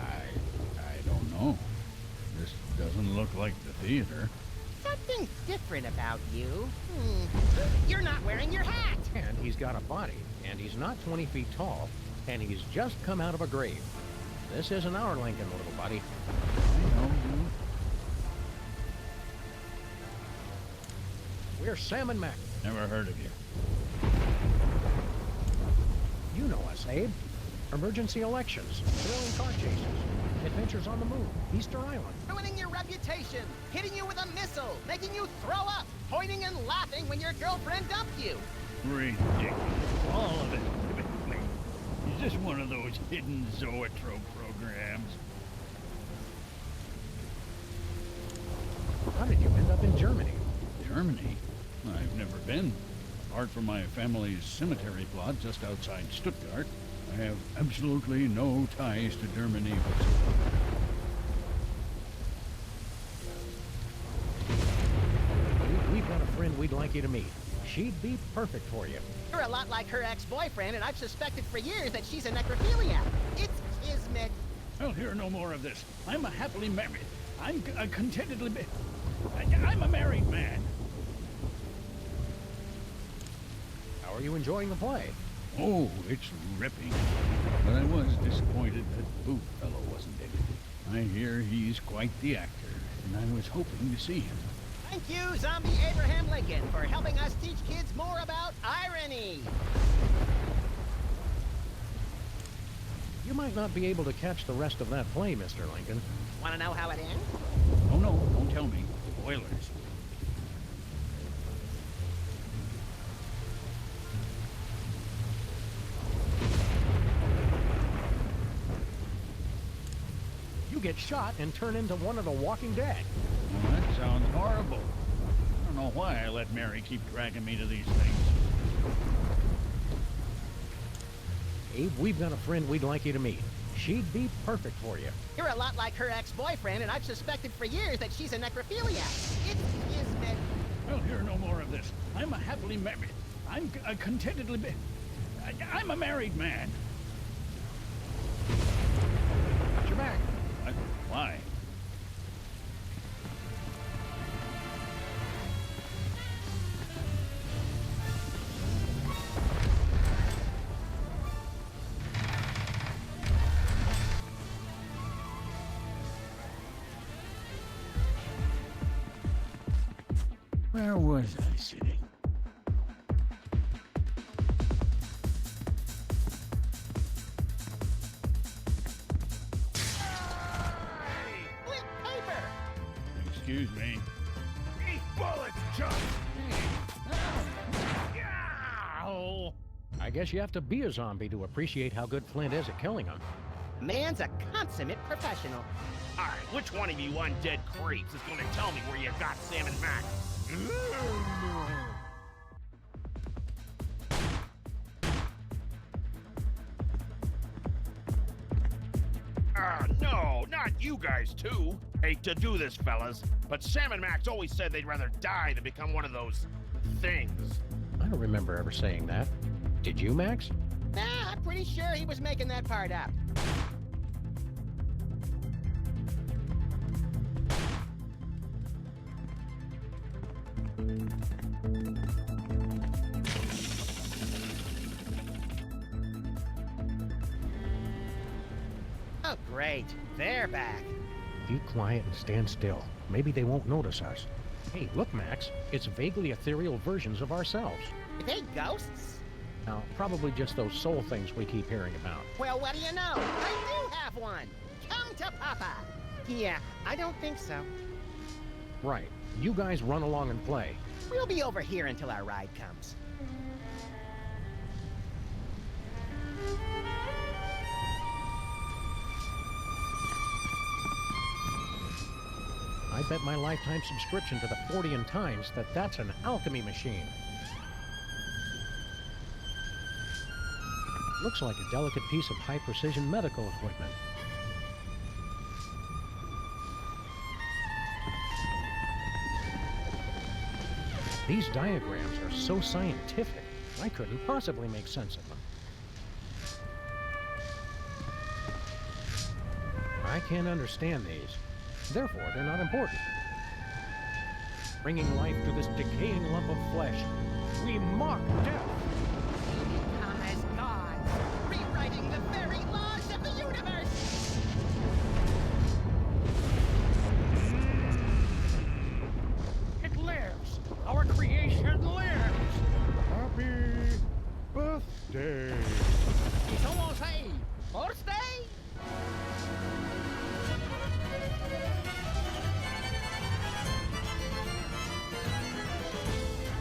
I don't know. This doesn't look like the theater. Something different about you. You're not wearing your hat! And he's got a body, and he's not 20 feet tall, and he's just come out of a grave. This isn't our Lincoln, little buddy. I know you. We're Sam and Max. Never heard of you. You know us, Abe. Emergency elections, thrilling car chases, adventures on the moon, Easter Island. Ruining your reputation, hitting you with a missile, making you throw up, pointing and laughing when your girlfriend dumped you. Ridiculous. All of it. Is this one of those hidden zoetrope programs? How did you end up in Germany? Germany? I've never been. Apart from my family's cemetery plot just outside Stuttgart, I have absolutely no ties to Germany whatsoever. We've got a friend we'd like you to meet. She'd be perfect for you. You're a lot like her ex-boyfriend, and I've suspected for years that she's a necrophiliac. It's kismet. I'll hear no more of this. I'm a happily married. I'm contentedly... I'm a married man. How are you enjoying the play? Oh, it's ripping. But I was disappointed that Bootfellow wasn't in it. I hear he's quite the actor, and I was hoping to see him. Thank you, Zombie Abraham Lincoln, for helping us teach kids more about irony. You might not be able to catch the rest of that play, Mr. Lincoln. Want to know how it ends? Oh no, don't tell me. Spoilers. You get shot and turn into one of the Walking Dead. Well, that sounds horrible. I don't know why I let Mary keep dragging me to these things. Abe, we've got a friend we'd like you to meet. She'd be perfect for you. You're a lot like her ex-boyfriend, and I've suspected for years that she's a necrophiliac. It's kismet. I'll hear no more of this. I'm a happily married. I'm contentedly... I'm a married man. Got your back. Why? Where was I sitting? Flip paper! Excuse me. Eat bullets, Chuck! Ow! I guess you have to be a zombie to appreciate how good Flint is at killing them. Man's a consummate professional. All right, which one of you undead creeps is going to tell me where you got Sam and Max? No, not you guys too. Hate to do this, fellas, but Sam and Max always said they'd rather die than become one of those things. I don't remember ever saying that. Did you, Max? Nah, I'm pretty sure he was making that part up. Oh, great. They're back. Be quiet and stand still. Maybe they won't notice us. Hey, look, Max. It's vaguely ethereal versions of ourselves. Are they ghosts? Now, probably just those soul things we keep hearing about. Well, what do you know? I do have one. Come to Papa. Yeah, I don't think so. Right. You guys run along and play. We'll be over here until our ride comes. I bet my lifetime subscription to the 40 and Times that that's an alchemy machine. Looks like a delicate piece of high-precision medical equipment. These diagrams are so scientific, I couldn't possibly make sense of them. can't understand these. Therefore, they're not important. Bringing life to this decaying lump of flesh, we mock death. Come as gods, rewriting the very laws of the universe! It lives! Our creation lives! Happy birthday! Somos ahí! Birthday?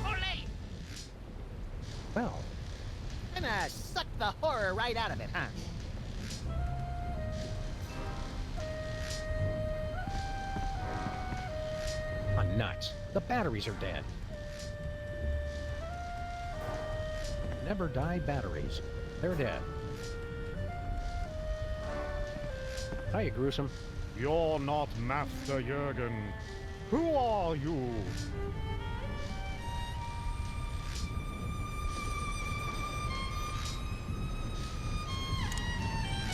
Ole! Well, Gonna suck the horror right out of it, huh? nuts. The batteries are dead. Never die batteries. They're dead. Hiya, Gruesome. You're not Master Jurgen. Who are you?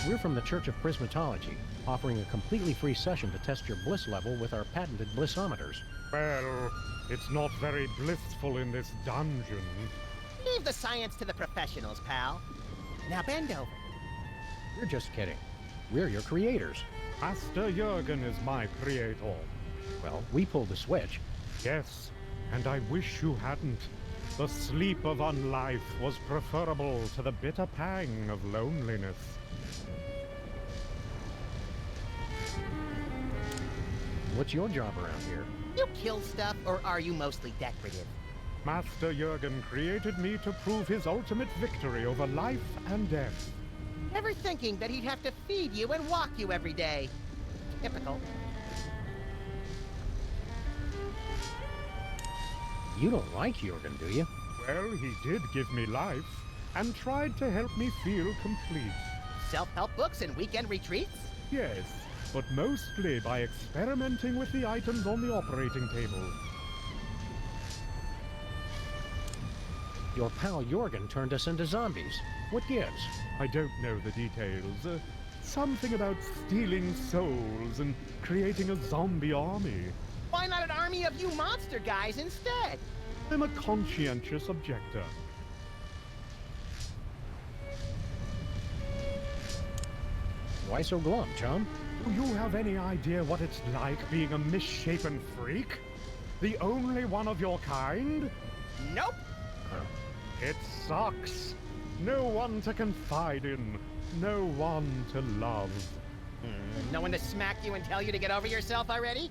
We're from the Church of Prismatology, offering a completely free session to test your bliss level with our patented blissometers. Well, it's not very blissful in this dungeon. Leave the science to the professionals, pal. Now bend over. You're just kidding. We're your creators. Master Jurgen is my creator. Well, we pulled the switch. Yes, and I wish you hadn't. The sleep of unlife was preferable to the bitter pang of loneliness. What's your job around here? You kill stuff, or are you mostly decorative? Master Jurgen created me to prove his ultimate victory over life and death. Never thinking that he'd have to feed you and walk you every day. Typical. You don't like Jurgen, do you? Well, he did give me life, and tried to help me feel complete. Self-help books and weekend retreats? Yes, but mostly by experimenting with the items on the operating table. Your pal Jurgen turned us into zombies. What gives? I don't know the details. Something about stealing souls and creating a zombie army. Why not an army of you monster guys instead? I'm a conscientious objector. Why so glum, chum? Do you have any idea what it's like being a misshapen freak? The only one of your kind? Nope. It sucks. No one to confide in. No one to love. No one to smack you and tell you to get over yourself already?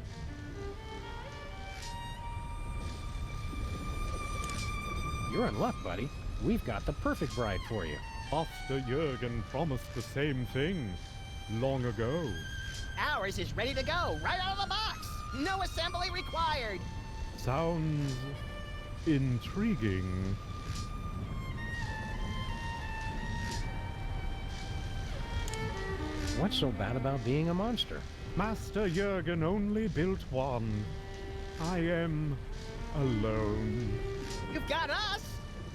You're in luck, buddy. We've got the perfect bride for you. Master Jurgen promised the same thing long ago. Ours is ready to go, right out of the box. No assembly required. Sounds intriguing. What's so bad about being a monster? Master Jurgen only built one. I am alone. You've got us!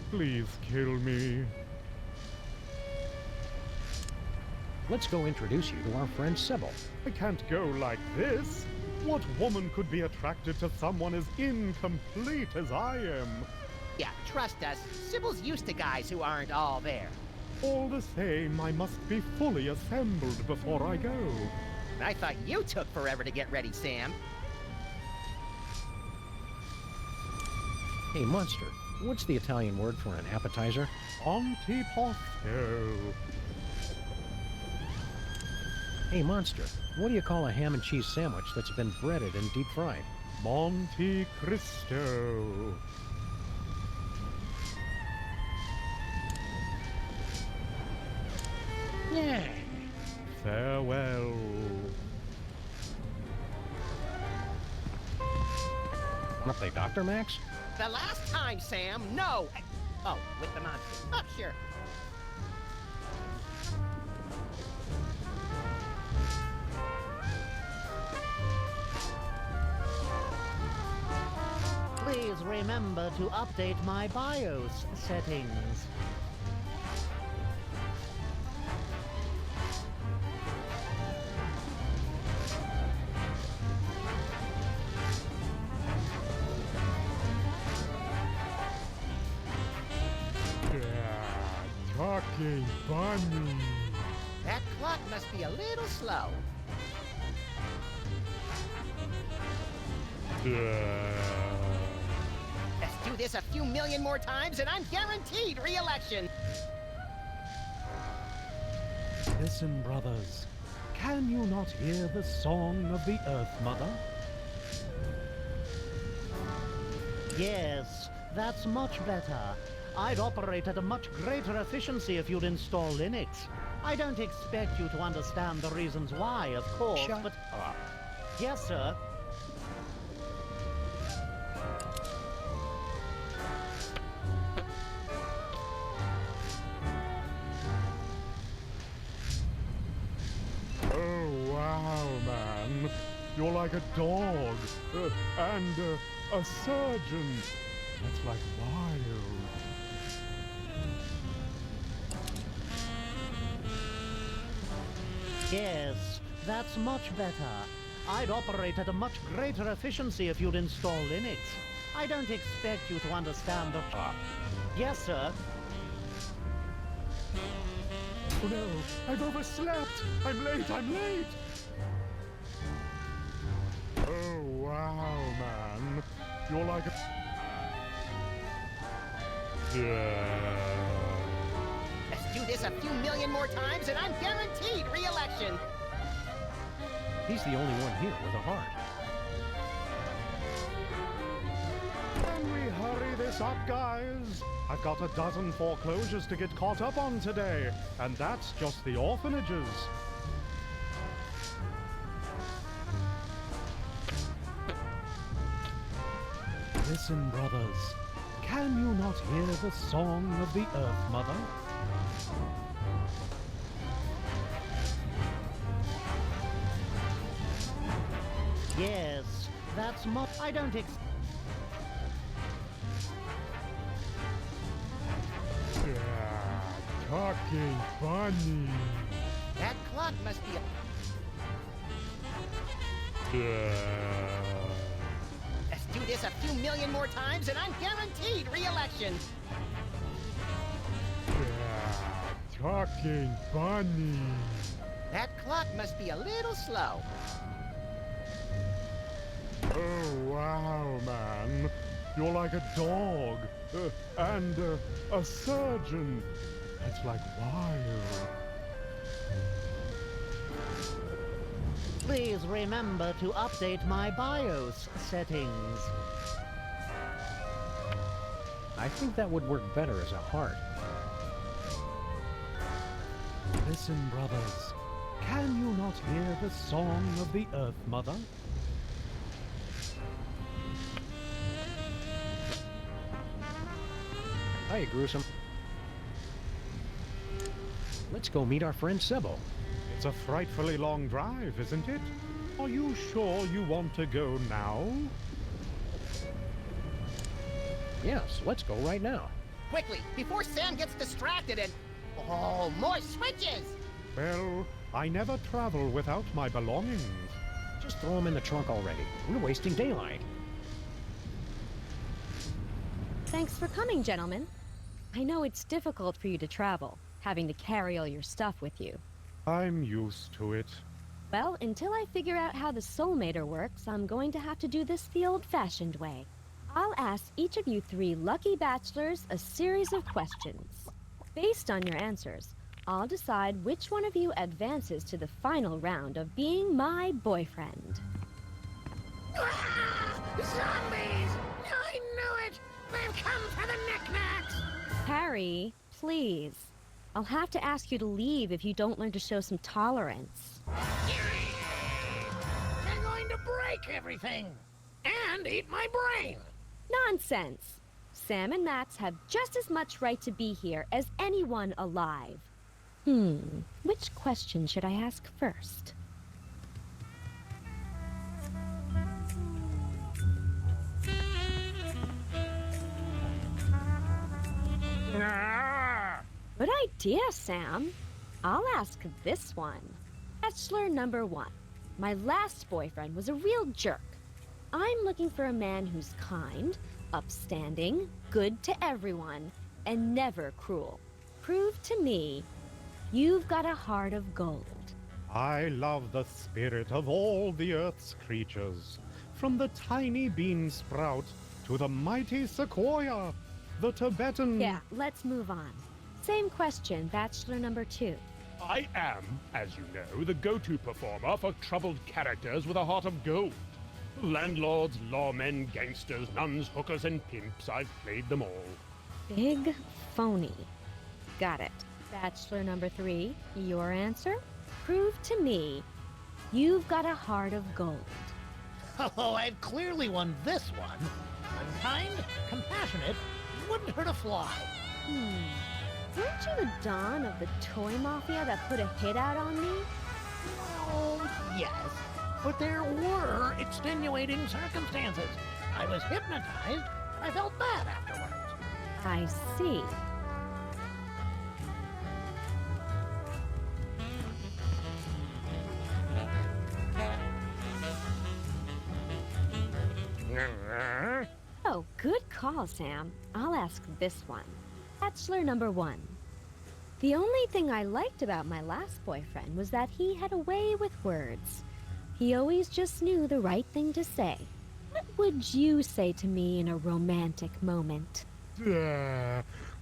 Please kill me. Let's go introduce you to our friend Sybil. I can't go like this. What woman could be attracted to someone as incomplete as I am? Yeah, trust us. Sybil's used to guys who aren't all there. All the same, I must be fully assembled before I go. I thought you took forever to get ready, Sam. Hey, monster, what's the Italian word for an appetizer? Antipasto. Hey, monster, what do you call a ham and cheese sandwich that's been breaded and deep fried? Monte Cristo. Yeah. Farewell. Wanna play Dr. Max? The last time, Sam, no! Oh, with the monster. Oh, sure. Please remember to update my BIOS settings. Talking bunny. That clock must be a little slow. Let's do this a few million more times and I'm guaranteed re-election. Listen, brothers. Can you not hear the song of the Earth Mother? Yes, that's much better. I'd operate at a much greater efficiency if you'd install Linux. I don't expect you to understand the reasons why, of course, Shut but... up. Yes, sir. Oh, wow, man. You're like a dog. And a surgeon. That's like wild. Yes, that's much better. I'd operate at a much greater efficiency if you'd install Linux. I don't expect you to understand the... Yes, sir. Oh no, I've overslept. I'm late. Oh, wow, man. You're like a... Let's do this a few million more times and I'm guaranteed re-election. He's the only one here with a heart. Can we hurry this up, guys? I've got a dozen foreclosures to get caught up on today, and that's just the orphanages. Listen, brothers. Can you not hear the song of the Earth Mother? Yes, that's much... I don't Talking bunny. That clock must be Let's do this a few million more times and I'm guaranteed re-election. Talking bunny. That clock must be a little slow. Oh, wow, man. You're like a dog. And a surgeon. That's like wild. Please remember to update my BIOS settings. I think that would work better as a heart. Listen, brothers. Can you not hear the song of the Earth Mother? Hiya, Gruesome. Let's go meet our friend Sebo. It's a frightfully long drive, isn't it? Are you sure you want to go now? Yes, let's go right now. Quickly, before Sam gets distracted and... Oh, more switches! Well, I never travel without my belongings. Just throw them in the trunk already. We're wasting daylight. Thanks for coming, gentlemen. I know it's difficult for you to travel, having to carry all your stuff with you. I'm used to it. Well, until I figure out how the Soulmater works, I'm going to have to do this the old-fashioned way. I'll ask each of you three lucky bachelors a series of questions. Based on your answers, I'll decide which one of you advances to the final round of being my boyfriend. Zombies! I knew it! They've come for the knickknacks! Harry, please. I'll have to ask you to leave if you don't learn to show some tolerance. They're going to break everything! And eat my brain! Nonsense! Sam and Max have just as much right to be here as anyone alive. Which question should I ask first? Good idea, Sam. I'll ask this one. Bachelor number 1. My last boyfriend was a real jerk. I'm looking for a man who's kind, upstanding, good to everyone, and never cruel. Prove to me you've got a heart of gold. I love the spirit of all the Earth's creatures, from the tiny bean sprout to the mighty sequoia, the Tibetan... Yeah, let's move on. Same question, Bachelor number 2. I am, as you know, the go-to performer for troubled characters with a heart of gold. Landlords, lawmen, gangsters, nuns, hookers, and pimps. I've played them all. Big phony. Got it. Bachelor number 3, your answer? Prove to me you've got a heart of gold. Oh, I've clearly won this one. I'm kind, compassionate, wouldn't hurt a fly. Weren't you the Don of the toy mafia that put a hit out on me? Oh, yes. But there were extenuating circumstances. I was hypnotized. I felt bad afterwards. I see. Oh, good call, Sam. I'll ask this one. Bachelor number 1. The only thing I liked about my last boyfriend was that he had a way with words. He always just knew the right thing to say. What would you say to me in a romantic moment?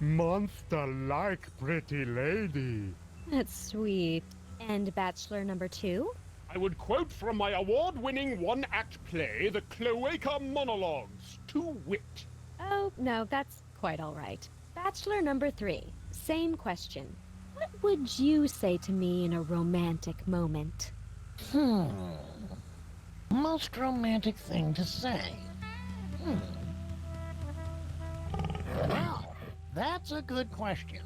Monster-like pretty lady. That's sweet. And Bachelor number 2? I would quote from my award-winning one-act play, The Cloaca Monologues, to wit. Oh, no, that's quite all right. Bachelor number 3. Same question. What would you say to me in a romantic moment? Most romantic thing to say. Well, that's a good question.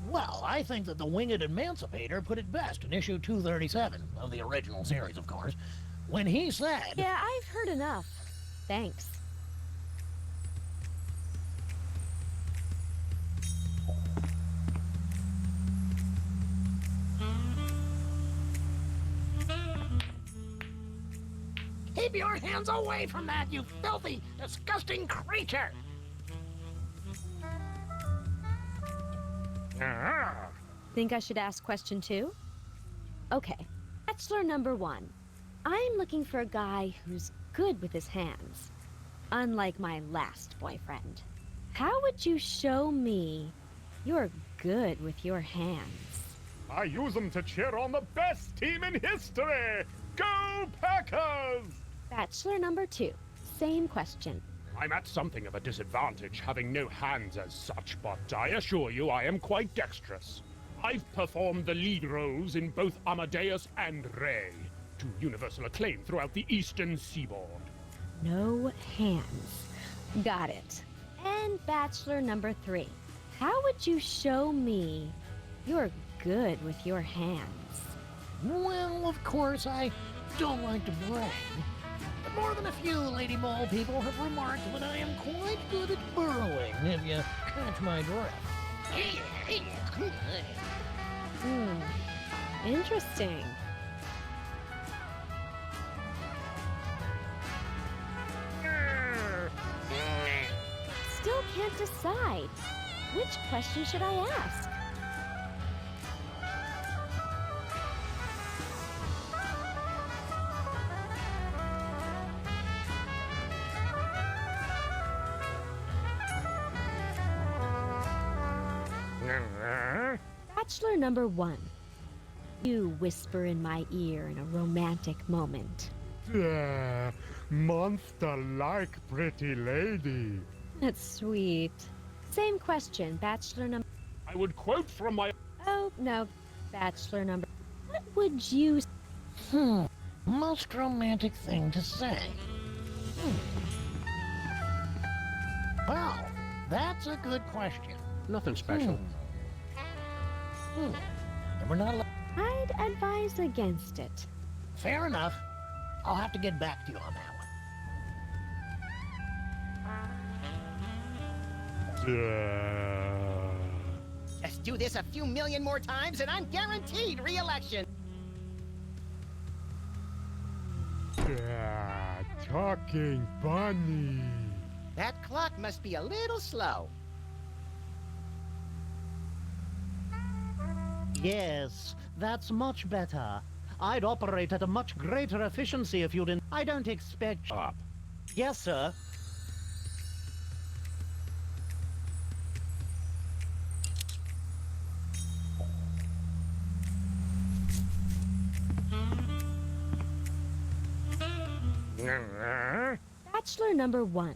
Well, I think that the Winged Emancipator put it best in issue 237 of the original series, of course, when he said... Yeah, I've heard enough. Thanks. Keep your hands away from that, you filthy, disgusting creature! Think I should ask question 2? Okay. Bachelor number 1. I'm looking for a guy who's good with his hands. Unlike my last boyfriend. How would you show me you're good with your hands? I use them to cheer on the best team in history! Go Packers! Bachelor number 2. Same question. I'm at something of a disadvantage, having no hands as such, but I assure you I am quite dexterous. I've performed the lead roles in both Amadeus and Ray, to universal acclaim throughout the eastern seaboard. No hands. Got it. And Bachelor number 3. How would you show me you're good with your hands? Well, of course, I don't like to brag. But more than a few Lady Ball people have remarked that I am quite good at burrowing, if you catch my drift. Interesting. Still can't decide. Which question should I ask? Bachelor number 1. You whisper in my ear in a romantic moment. Monster-like pretty lady. That's sweet. Same question, Bachelor number... I would quote from my... Oh, no. Bachelor number... What would you... Most romantic thing to say. Well, that's a good question. Nothing special. And we're not... I'd advise against it. Fair enough. I'll have to get back to you on that one. Just do this a few million more times and I'm guaranteed re-election. Talking bunny. That clock must be a little slow. Yes, that's much better. I'd operate at a much greater efficiency if you'd... I don't expect... Up. Yes, sir. Bachelor number 1.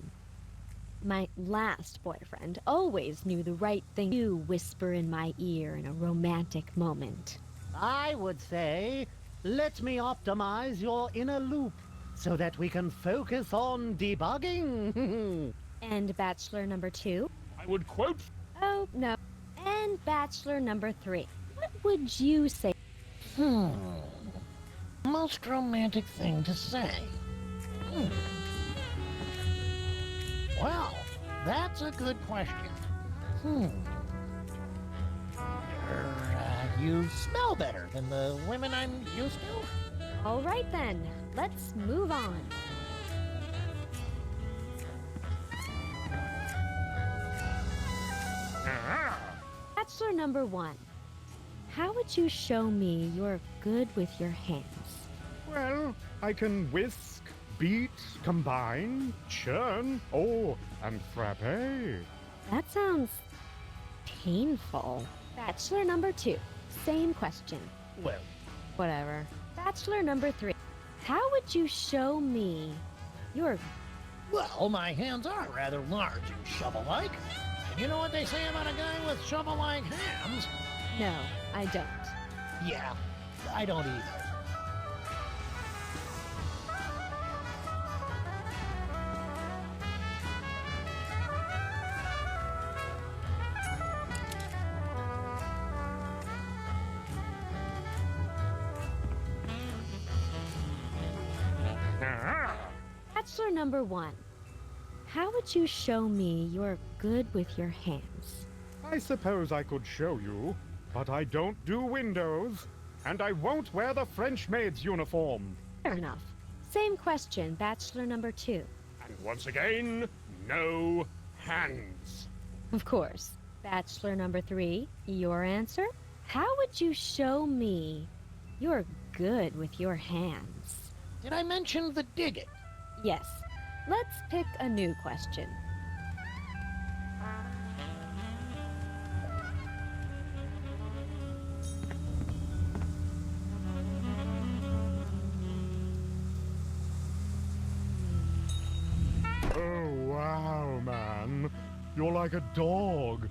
My last boyfriend always knew the right thing to whisper in my ear in a romantic moment. I would say, let me optimize your inner loop so that we can focus on debugging. And bachelor number 2? I would quote... Oh, no. And bachelor number 3. What would you say? Most romantic thing to say. Well, that's a good question. You smell better than the women I'm used to. All right then, let's move on. Bachelor number 1. How would you show me you're good with your hands? Well, I can whisk, beat, combine, churn, and frappe. That sounds painful. Bachelor number 2. Same question. Well, whatever. Bachelor number 3. How would you show me you're... Well, my hands are rather large and shovel-like. And you know what they say about a guy with shovel-like hands? No, I don't. Yeah, I don't either. Bachelor number 1. How would you show me you're good with your hands? I suppose I could show you, but I don't do windows, and I won't wear the French maid's uniform. Fair enough. Same question, bachelor number 2. And once again, no hands. Of course. Bachelor number 3, your answer? How would you show me you're good with your hands? Did I mention the digging? Yes. Let's pick a new question. Oh, wow, man. You're like a dog.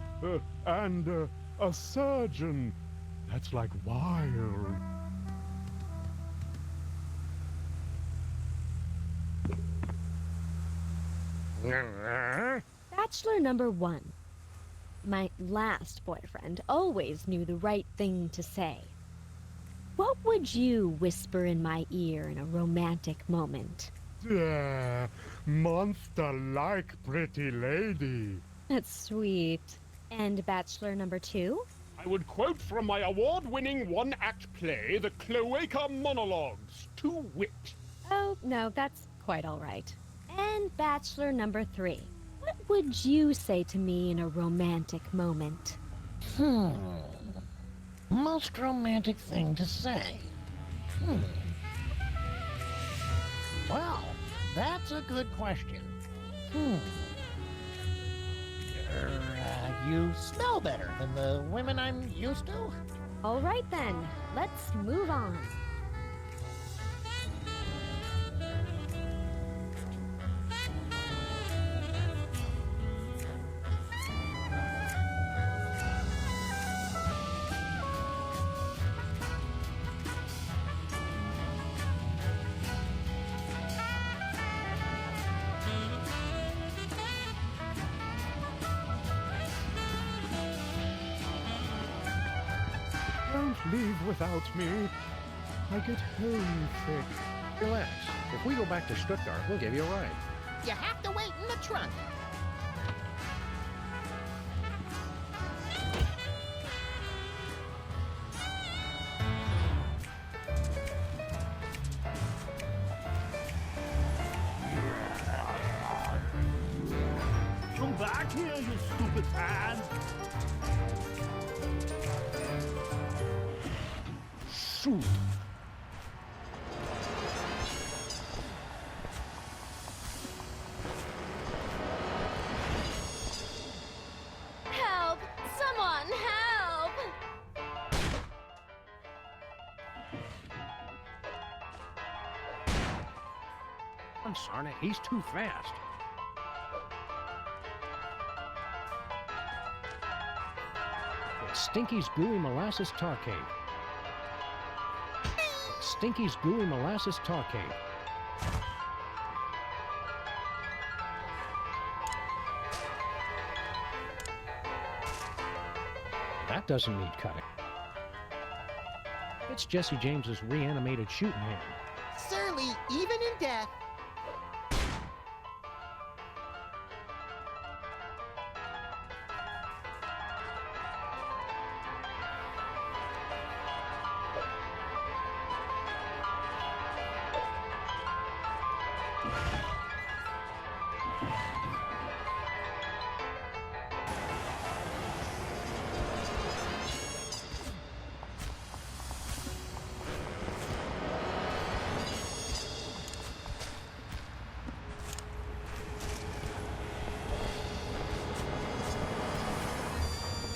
And a surgeon. That's like wild. Bachelor number 1. My last boyfriend always knew the right thing to say. What would you whisper in my ear in a romantic moment? Monster-like pretty lady. That's sweet. And bachelor number 2? I would quote from my award-winning one-act play, The Cloaca Monologues, to wit. Oh, no, that's quite all right. And bachelor number 3. What would you say to me in a romantic moment? Most romantic thing to say. Well, that's a good question. You smell better than the women I'm used to. All right then, let's move on. Don't leave without me. I get homesick. Relax. If we go back to Stuttgart, we'll give you a ride. You have to wait in the trunk. Come back here, you stupid hand! Shoot! Help! Someone help! I'm sorry, he's too fast. It's Stinky's Gooey Molasses Tarcade. It's Stinky's Gooey Molasses Tarcade. That doesn't need cutting. It's Jesse James's reanimated shooting hand. Surly, even in death.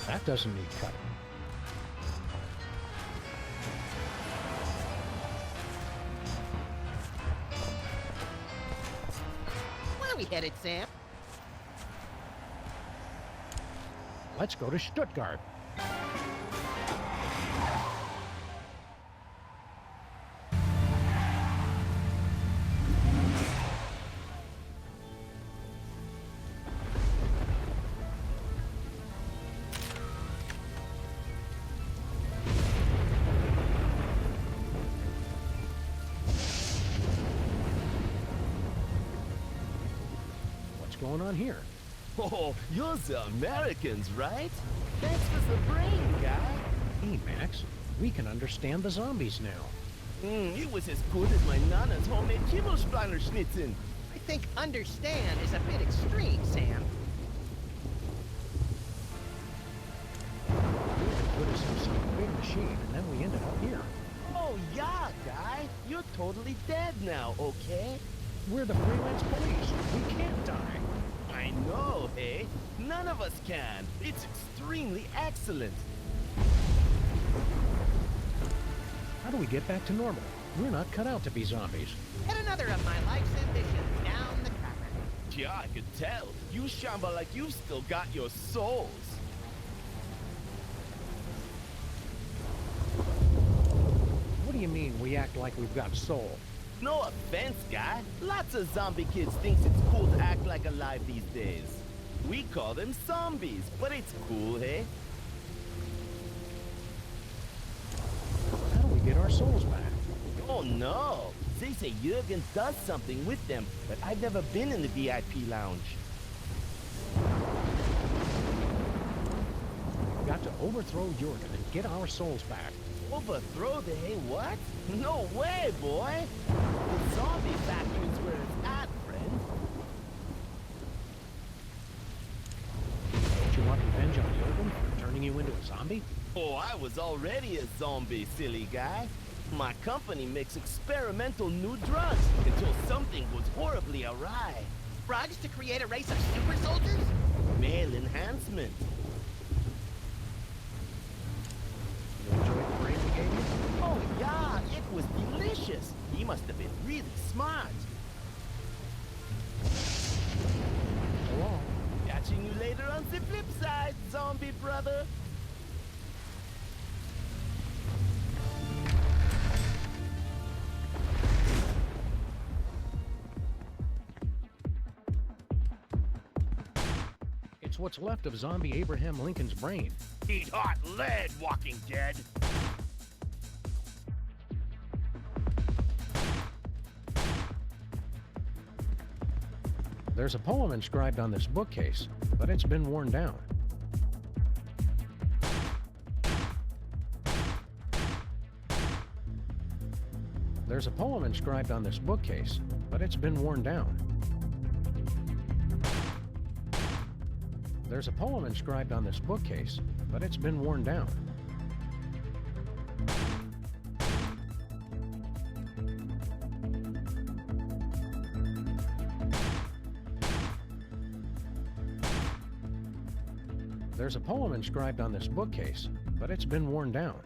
That doesn't need cutting. Where are we headed, Sam? Let's go to Stuttgart. What's going on here? Oh, you're the Americans, right? Thanks for the brain, guy. Hey, Max, we can understand the zombies now. It was as good as my Nana's homemade Kibblespreiner schnitzen. I think understand is a bit extreme, Sam. We put us in some big machine, and then we ended up here. Oh, yeah, guy. You're totally dead now, okay? We're the freelance police. We can't die. I know, hey? None of us can. It's extremely excellent. How do we get back to normal? We're not cut out to be zombies. Yet another of my life's ambitions down the cracker. Yeah, I could tell. You shamble like you've still got your souls. What do you mean we act like we've got soul? No offense, guy. Lots of zombie kids thinks it's cool to act like alive these days. We call them zombies, but it's cool, hey? How do we get our souls back? Oh no! They say Jurgen does something with them, but I've never been in the VIP lounge. We've got to overthrow Jurgen and get our souls back. Overthrow the hey what? No way, boy! The zombie factory's where it's at, friend. Don't you want revenge on Jurgen for turning you into a zombie? Oh, I was already a zombie, silly guy. My company makes experimental new drugs until something goes horribly awry. Drugs to create a race of super soldiers? Male enhancement. You enjoyed the brain we gave you? Oh yeah, it was delicious. He must have been really smart. So long. Catching you later on the flip side, zombie brother. It's what's left of zombie Abraham Lincoln's brain. Eat hot lead, Walking Dead. There's a poem inscribed on this bookcase, but it's been worn down. There's a poem inscribed on this bookcase, but it's been worn down. There's a poem inscribed on this bookcase, but it's been worn down. There's a poem inscribed on this bookcase, but it's been worn down.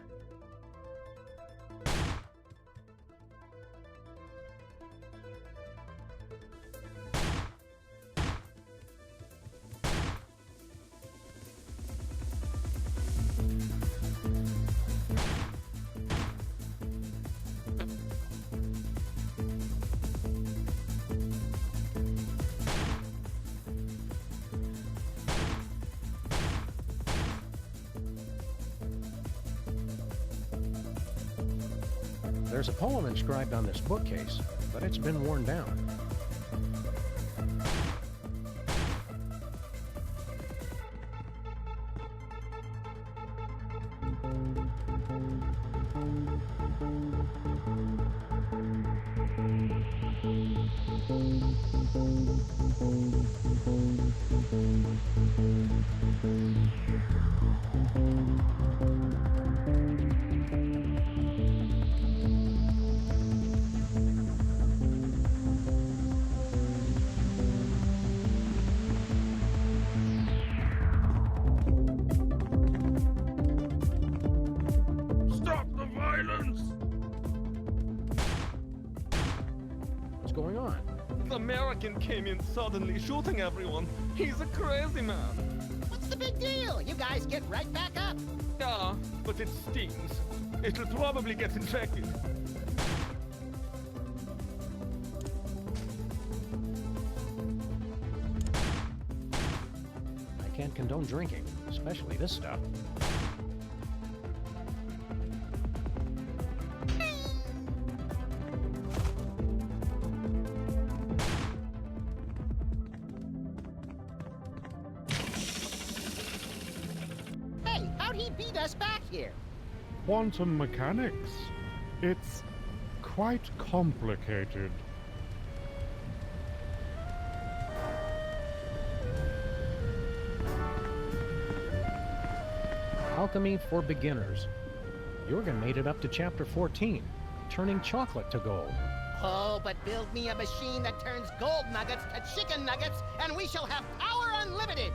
There's a poem inscribed on this bookcase, but it's been worn down. Stop the violence! What's going on? The American came in suddenly, shooting everyone. He's a crazy man. What's the big deal? You guys get right back up. Yeah, but it stings. It'll probably get infected. I can't condone drinking, especially this stuff. Hey, how'd he beat us back here? Quantum mechanics. It's quite complicated. Alchemy for beginners. Jurgen made it up to chapter 14, turning chocolate to gold. Oh, but build me a machine that turns gold nuggets to chicken nuggets, and we shall have power unlimited!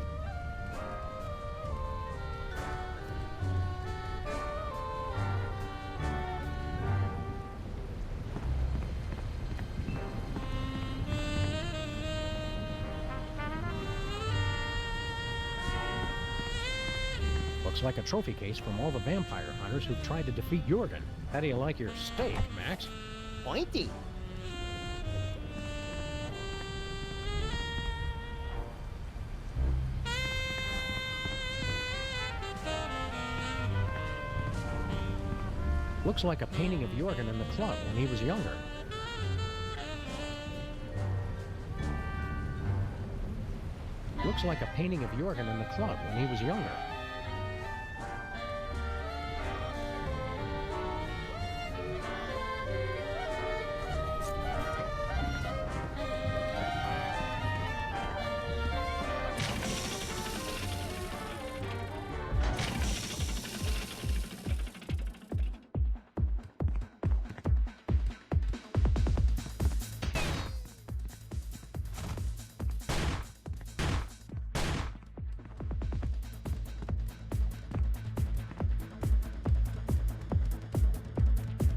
Looks like a trophy case from all the vampire hunters who've tried to defeat Jurgen. How do you like your steak, Max? Pointy. Looks like a painting of Jurgen in the club when he was younger. Looks like a painting of Jurgen in the club when he was younger.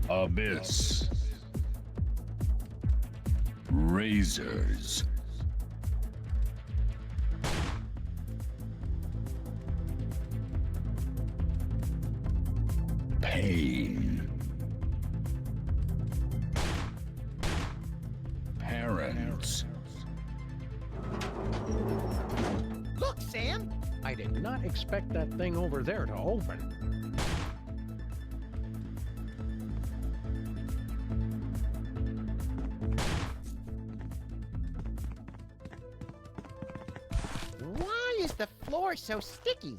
Abyss. Razors. Pain. Parents. Look, Sam! I did not expect that thing over there to open. Why is the floor so sticky?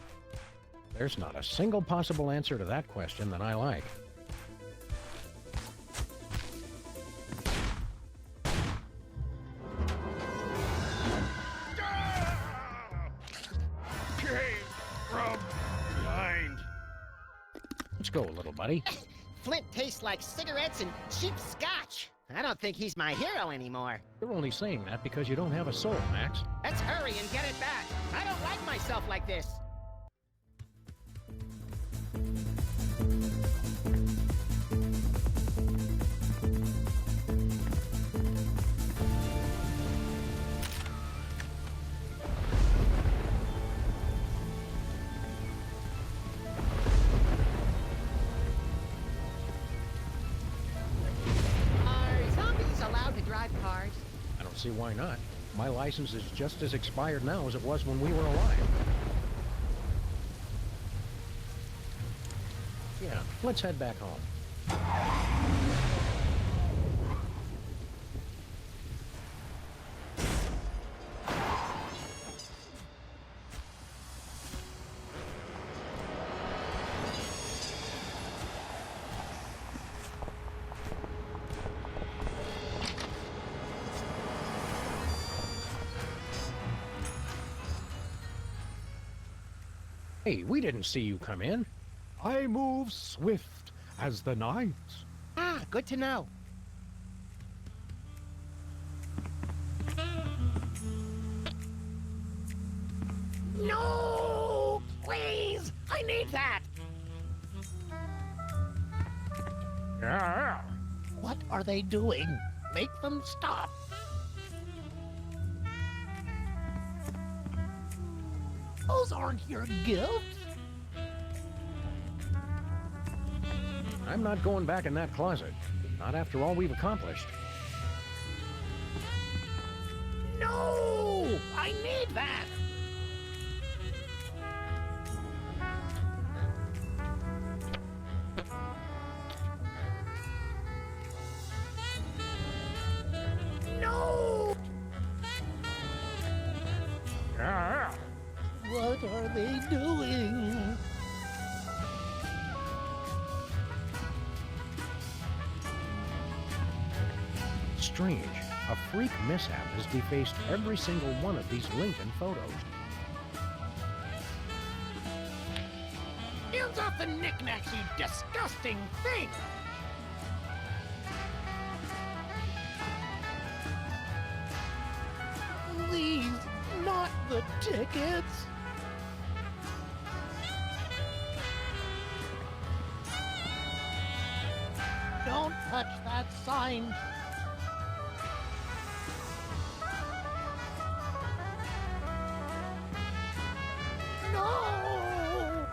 There's not a single possible answer to that question that I like. Came from behind. Let's go, little buddy. Flint tastes like cigarettes and cheap scotch. I don't think he's my hero anymore. You're only saying that because you don't have a soul, Max. Let's hurry and get it back. I don't like myself like this. See why not? My license is just as expired now as it was when we were alive. Yeah, let's head back home. Hey, we didn't see you come in. I move swift as the night. Ah, good to know. No! Please! I need that! Yeah. What are they doing? Make them stop. Those aren't your gifts. I'm not going back in that closet. Not after all we've accomplished. No! I need that! No! Yeah. What are they doing? Strange. A freak mishap has defaced every single one of these Lincoln photos. Hands off the knickknacks, you disgusting thing! Please, not the tickets! Don't touch that sign! No!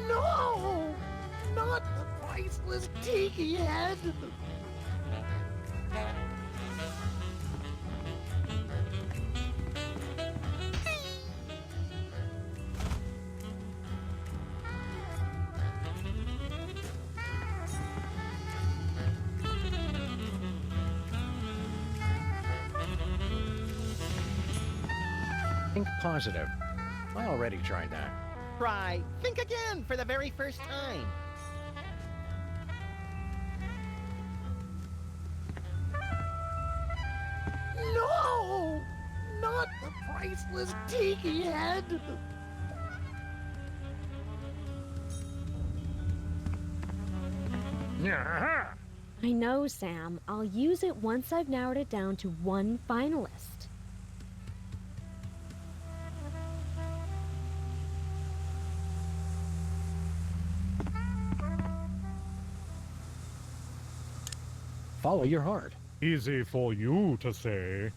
No! Not the priceless tiki head! Think positive. I already tried that. Try. Think again for the very first time. No! Not the priceless tiki head! Yeah. I know, Sam. I'll use it once I've narrowed it down to one finalist. Follow your heart. Easy for you to say.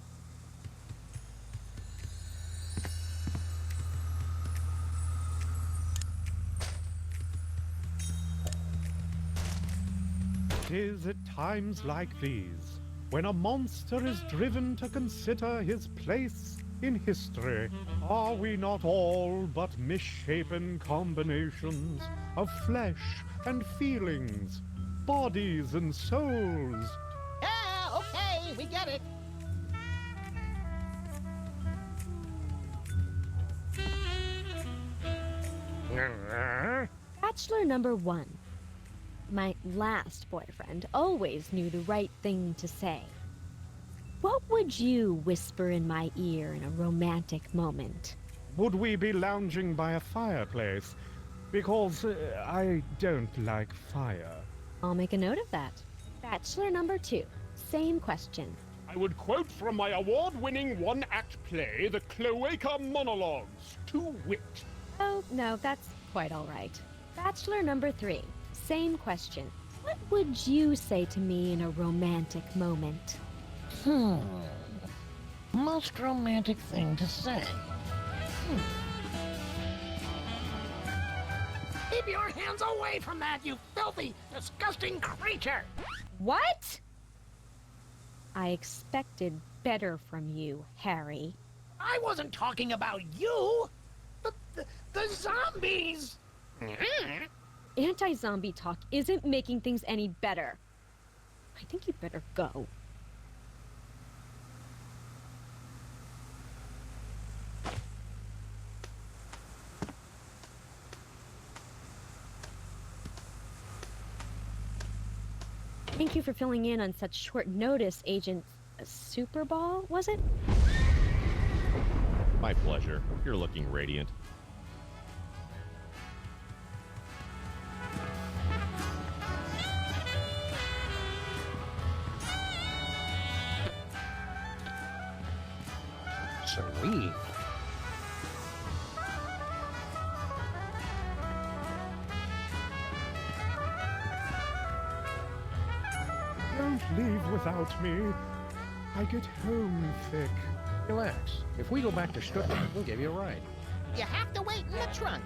It is at times like these, when a monster is driven to consider his place in history, are we not all but misshapen combinations of flesh and feelings, bodies and souls? Yeah, okay, we get it. Bachelor number 1. My last boyfriend always knew the right thing to say. What would you whisper in my ear in a romantic moment? Would we be lounging by a fireplace? Because I don't like fire. I'll make a note of that. Bachelor number 2. Same question. I would quote from my award-winning one-act play, The Cloaca Monologues, to wit. Oh, no, that's quite all right. Bachelor number 3. Same question. What would you say to me in a romantic moment? Most romantic thing to say. Keep your hands away from that, you filthy, disgusting creature! What? I expected better from you, Harry. I wasn't talking about you! The zombies! Anti-zombie talk isn't making things any better. I think you'd better go. Thank you for filling in on such short notice, Agent Superball, was it? My pleasure. You're looking radiant. Sweet. Don't leave without me. I get homesick. Relax. If we go back to Stuttgart, we'll give you a ride. You have to wait in the trunk.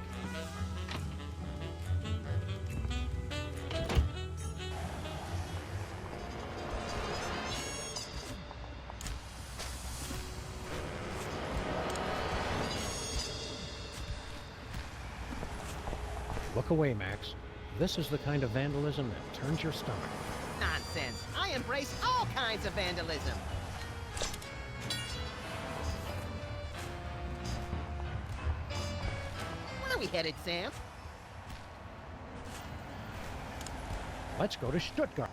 Look away, Max. This is the kind of vandalism that turns your stomach. Nonsense. I embrace all kinds of vandalism. Where are we headed, Sam? Let's go to Stuttgart.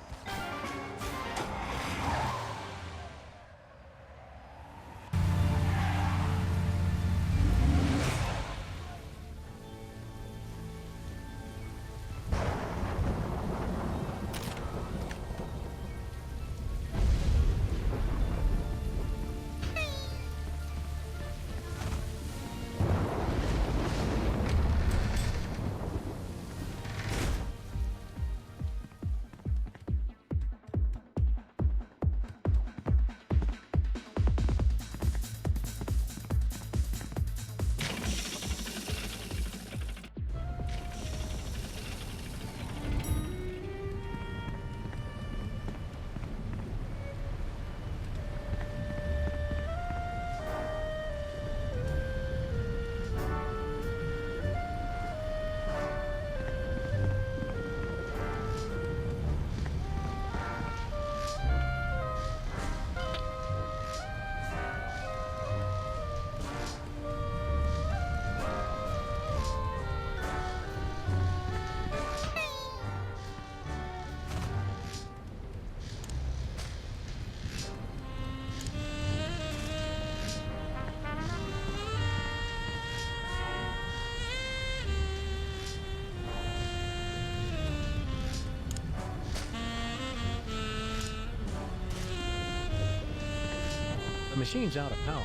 The machine's out of power.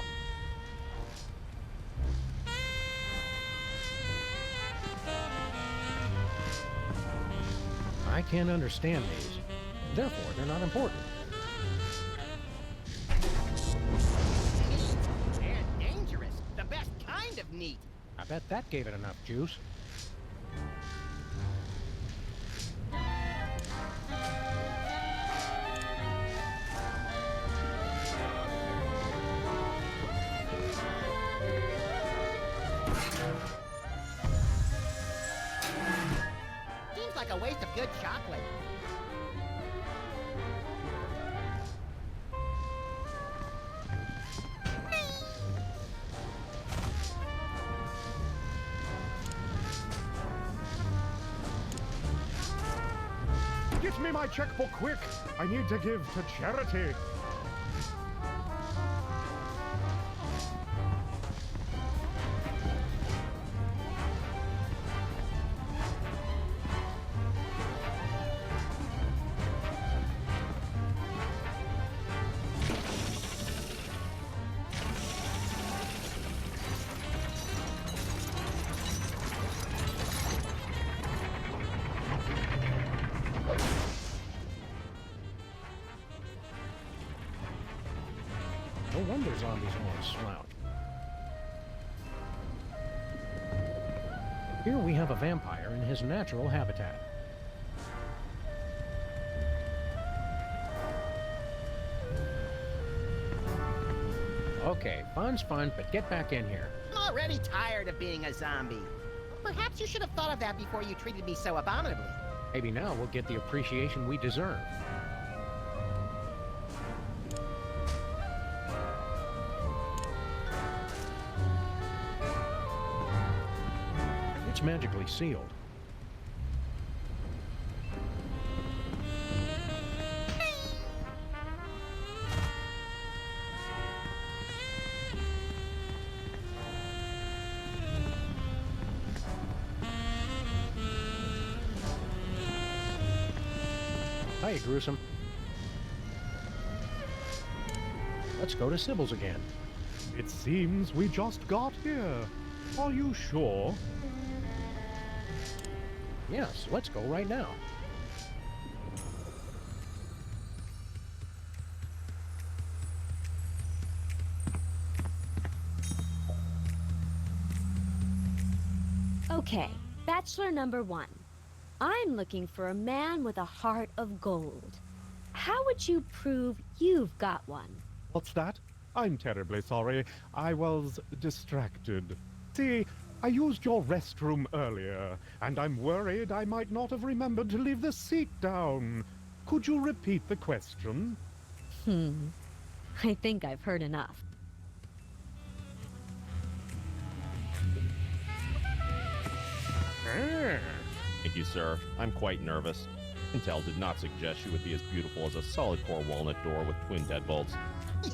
I can't understand these. Therefore, they're not important. And dangerous. The best kind of neat. I bet that gave it enough juice. Seems like a waste of good chocolate. Get me my checkbook quick. I need to give to charity. No wonder zombies won't slouch. Here we have a vampire in his natural habitat. Okay, fun's fun, but get back in here. I'm already tired of being a zombie. Perhaps you should have thought of that before you treated me so abominably. Maybe now we'll get the appreciation we deserve. It's magically sealed. Hi, Gruesome. Let's go to Sybil's again. It seems we just got here. Are you sure? Yes, let's go right now. Okay, bachelor number 1. I'm looking for a man with a heart of gold. How would you prove you've got one? What's that? I'm terribly sorry. I was distracted. See, I used your restroom earlier, and I'm worried I might not have remembered to leave the seat down. Could you repeat the question? I think I've heard enough. Thank you, sir. I'm quite nervous. Intel did not suggest she would be as beautiful as a solid core walnut door with twin deadbolts.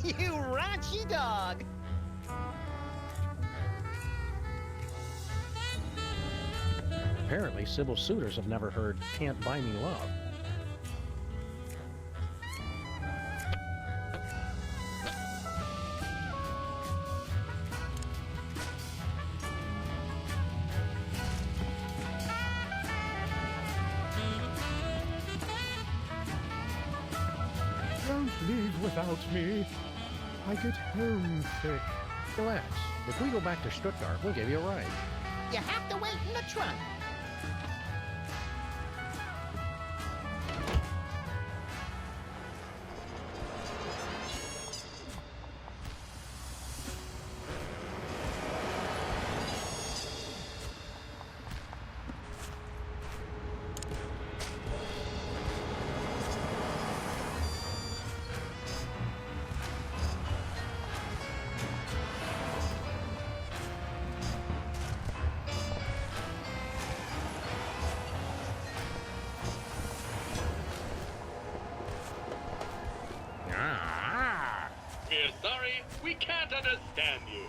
You raunchy dog! Apparently, Sybil's suitors have never heard "Can't Buy Me Love." Don't leave without me. I get homesick. Relax. If we go back to Stuttgart, we'll give you a ride. You have to wait in the trunk. We're sorry, we can't understand you.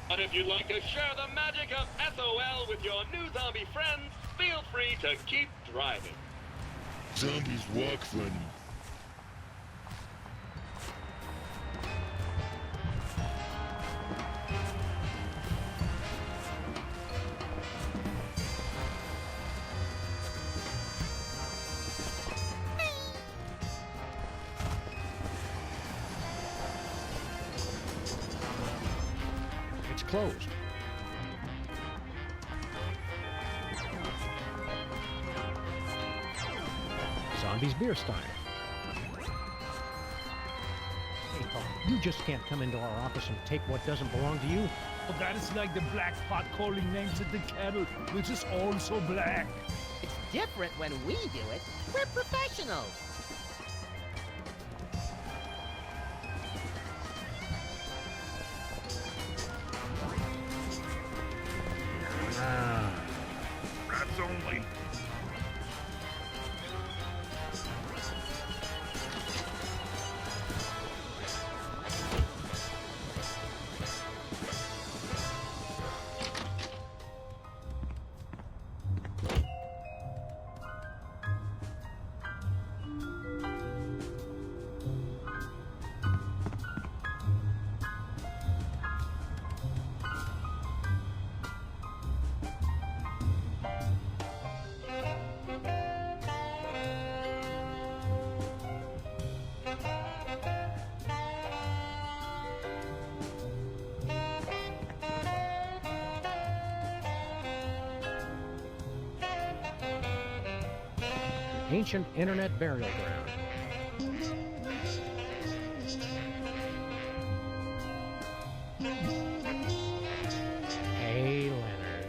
But if you'd like to share the magic of SOL with your new zombie friends, feel free to keep driving. Zombies walk funny. It's closed. Zombies beer style. Hey, Paul, you just can't come into our office and take what doesn't belong to you. Well, that is like the black pot calling names at the kettle, which is also black. It's different when we do it. We're professionals. Rats only. Ancient internet burial ground. Hey, Leonard.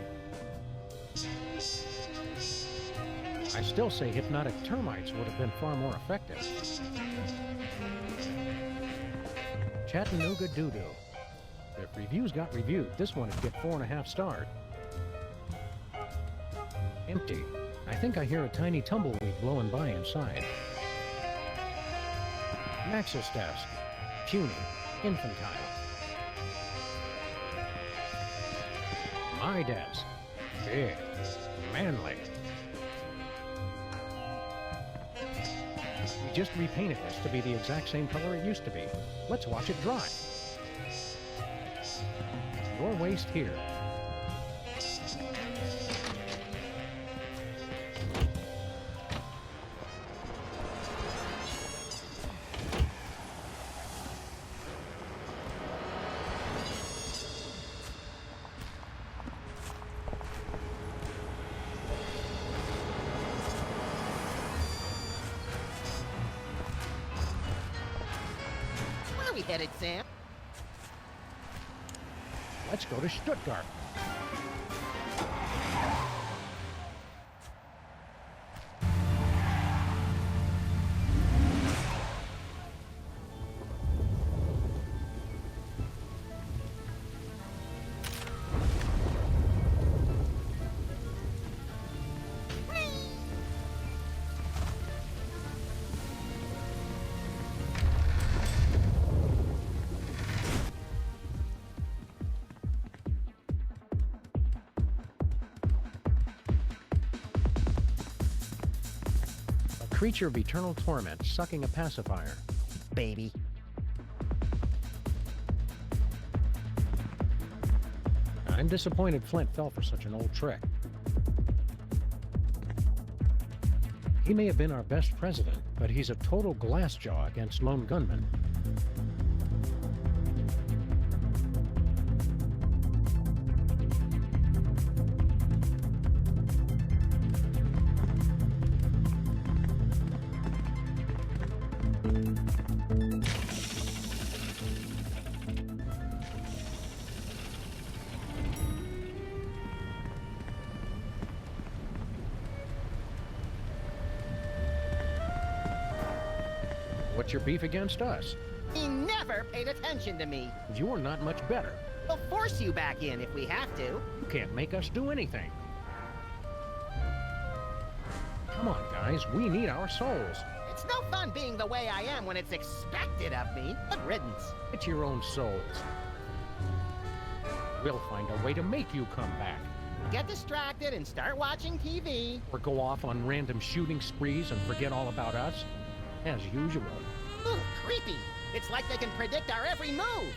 I still say hypnotic termites would have been far more effective. Chattanooga Doo-Doo. If reviews got reviewed, this one would get 4.5 stars. Empty. I think I hear a tiny tumbleweed blowing by inside. Max's desk. Puny. Infantile. My desk. Big. Manly. We just repainted this to be the exact same color it used to be. Let's watch it dry. Your waste here. Where are we headed, Sam? Let's go to Stuttgart. Creature of eternal torment, sucking a pacifier. Baby. I'm disappointed Flint fell for such an old trick. He may have been our best president, but he's a total glassjaw against lone gunmen. What's your beef against us? He never paid attention to me. You're not much better. We'll force you back in if we have to. You can't make us do anything. Come on, guys, we need our souls. It's no fun being the way I am when it's expected of me. Good riddance. It's your own souls. We'll find a way to make you come back. Get distracted and start watching TV. Or go off on random shooting sprees and forget all about us. As usual. Ooh, creepy. It's like they can predict our every move.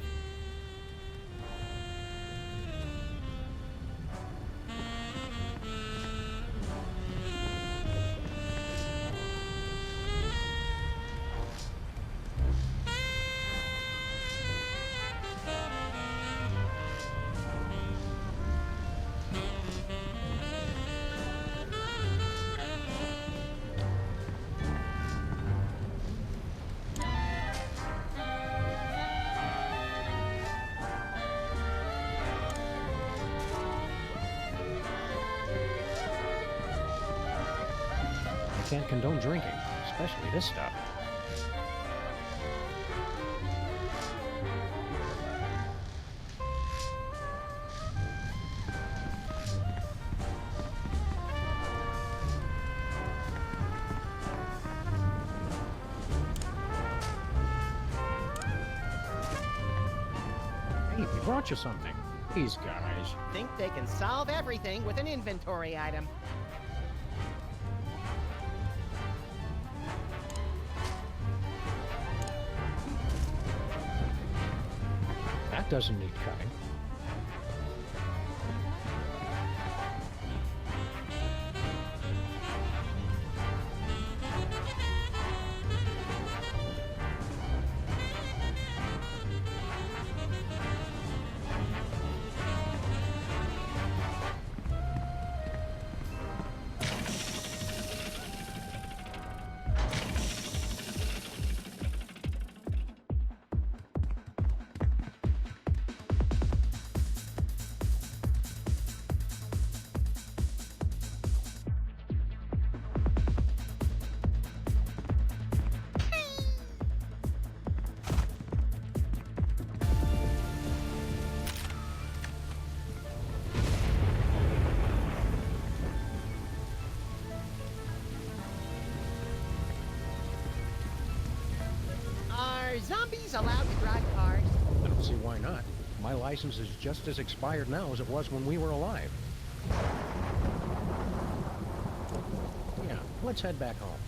Can't condone drinking, especially this stuff. Hey, we brought you something. These guys think they can solve everything with an inventory item. That doesn't need cutting. zombies allowed to drive cars? I don't see why not. My license is just as expired now as it was when we were alive. Yeah, let's head back home.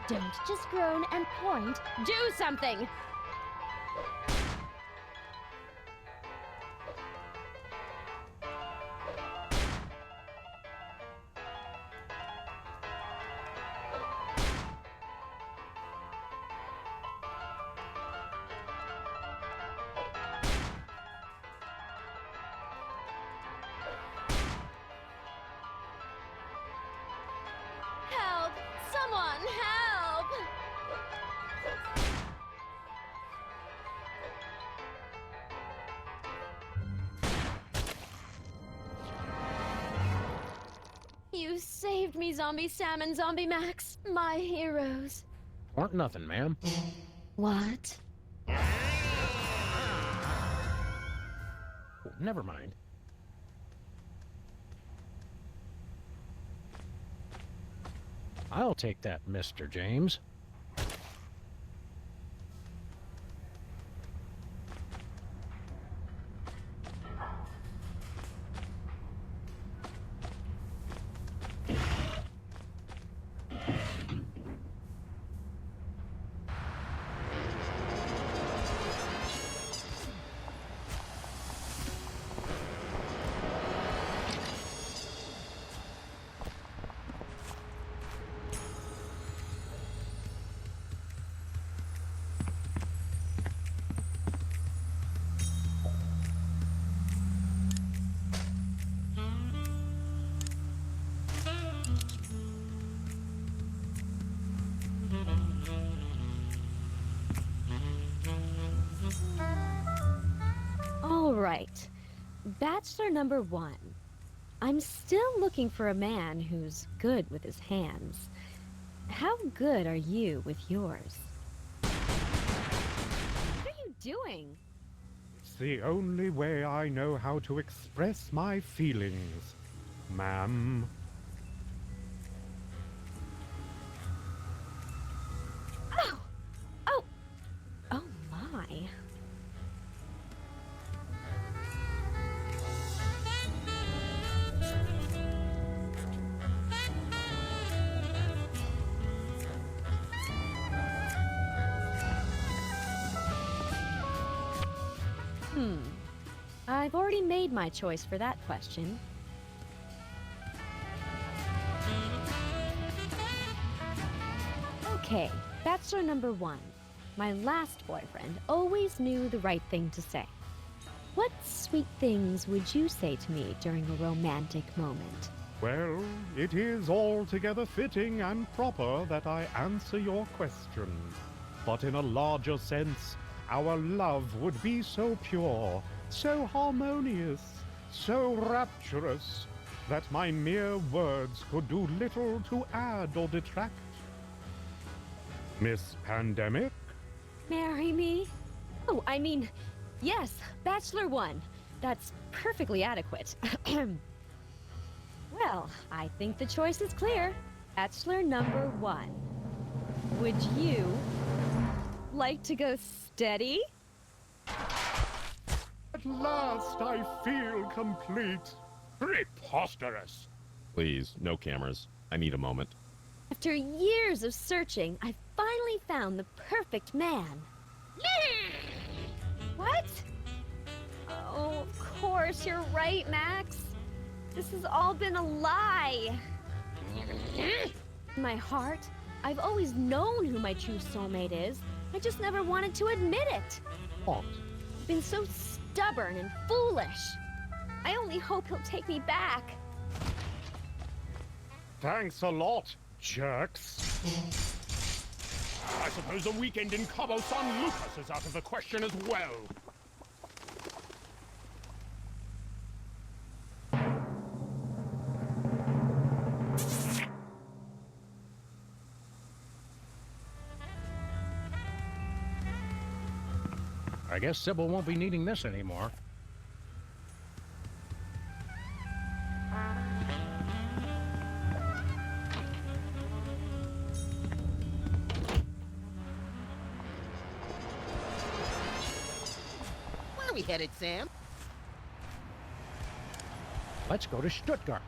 Don't just groan and point. Do something! Help! Someone help! You saved me, Zombie Sam and Zombie Max, my heroes. Weren't nothing, ma'am. What? Oh, never mind. I'll take that, Mr. James. All right. Bachelor number 1. I'm still looking for a man who's good with his hands. How good are you with yours? What are you doing? It's the only way I know how to express my feelings, ma'am. Oh! Oh! Oh my. I've already made my choice for that question. Okay, Bachelor number 1. My last boyfriend always knew the right thing to say. What sweet things would you say to me during a romantic moment? Well, it is altogether fitting and proper that I answer your question. But in a larger sense, our love would be so pure, so harmonious, so rapturous, that my mere words could do little to add or detract. Miss Pandemic? Marry me? Oh, I mean, yes, Bachelor 1. That's perfectly adequate. Well, I think the choice is clear. Bachelor number 1. Would you like to go steady? At last I feel complete. Preposterous! Please, no cameras. I need a moment. After years of searching, I finally found the perfect man. What? Oh, of course, you're right, Max. This has all been a lie. In my heart, I've always known who my true soulmate is. I just never wanted to admit it. What? Been so stubborn and foolish. I only hope he'll take me back. Thanks a lot, jerks. I suppose a weekend in Cabo San Lucas is out of the question as well. I guess Sybil won't be needing this anymore. Where are we headed, Sam? Let's go to Stuttgart.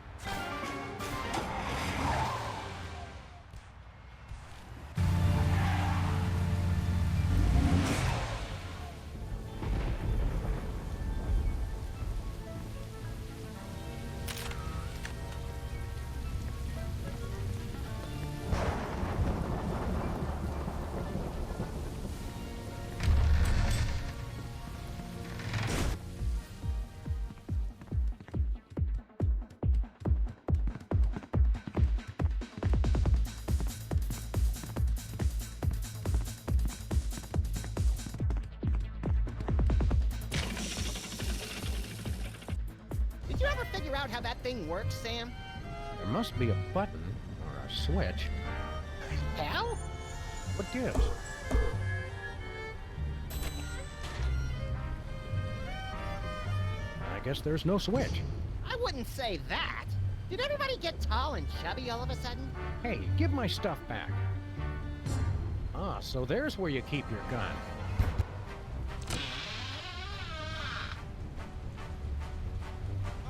Did you ever figure out how that thing works, Sam? There must be a button or a switch. Hell? What gives? I guess there's no switch. I wouldn't say that. Did everybody get tall and chubby all of a sudden? Hey, give my stuff back. Ah, so there's where you keep your gun.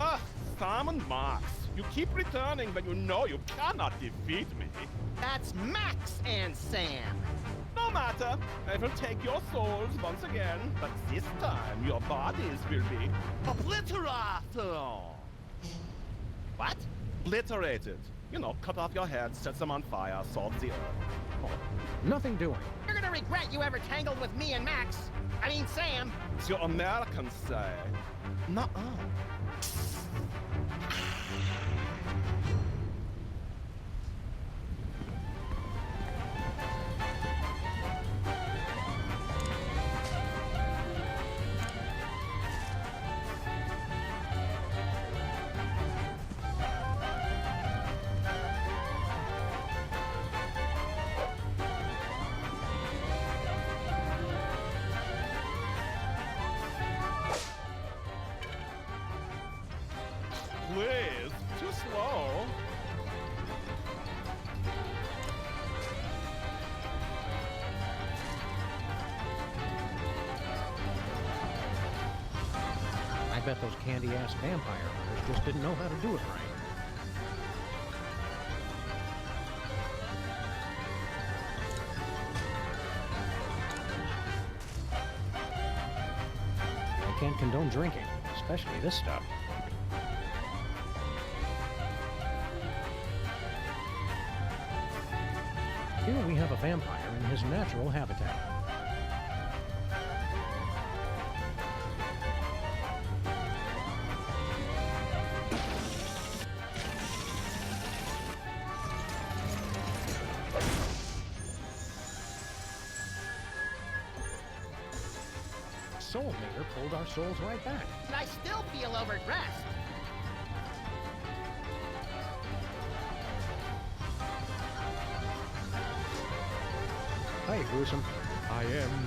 Ah, Sam and Max. You keep returning when you know you cannot defeat me. That's Max and Sam. No matter. I will take your souls once again, but this time your bodies will be obliterated. What? Obliterated. You know, cut off your head, set them on fire, salt the earth. Oh, nothing doing. You're gonna regret you ever tangled with me and Max. I mean, Sam. It's your Americans say. Nuh-uh. Please, too slow. I bet those candy-ass vampire hunters just didn't know how to do it right. I can't condone drinking, especially this stuff. Here we have a vampire in his natural habitat. Soul Meter pulled our souls right back. And I still feel overdressed. Hey, Gruesome. I am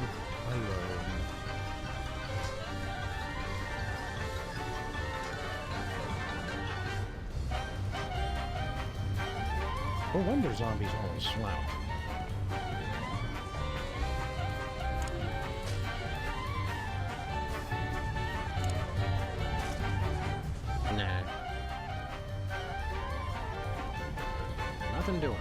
alone. No wonder zombies always slouch. Nah. Nothing doing.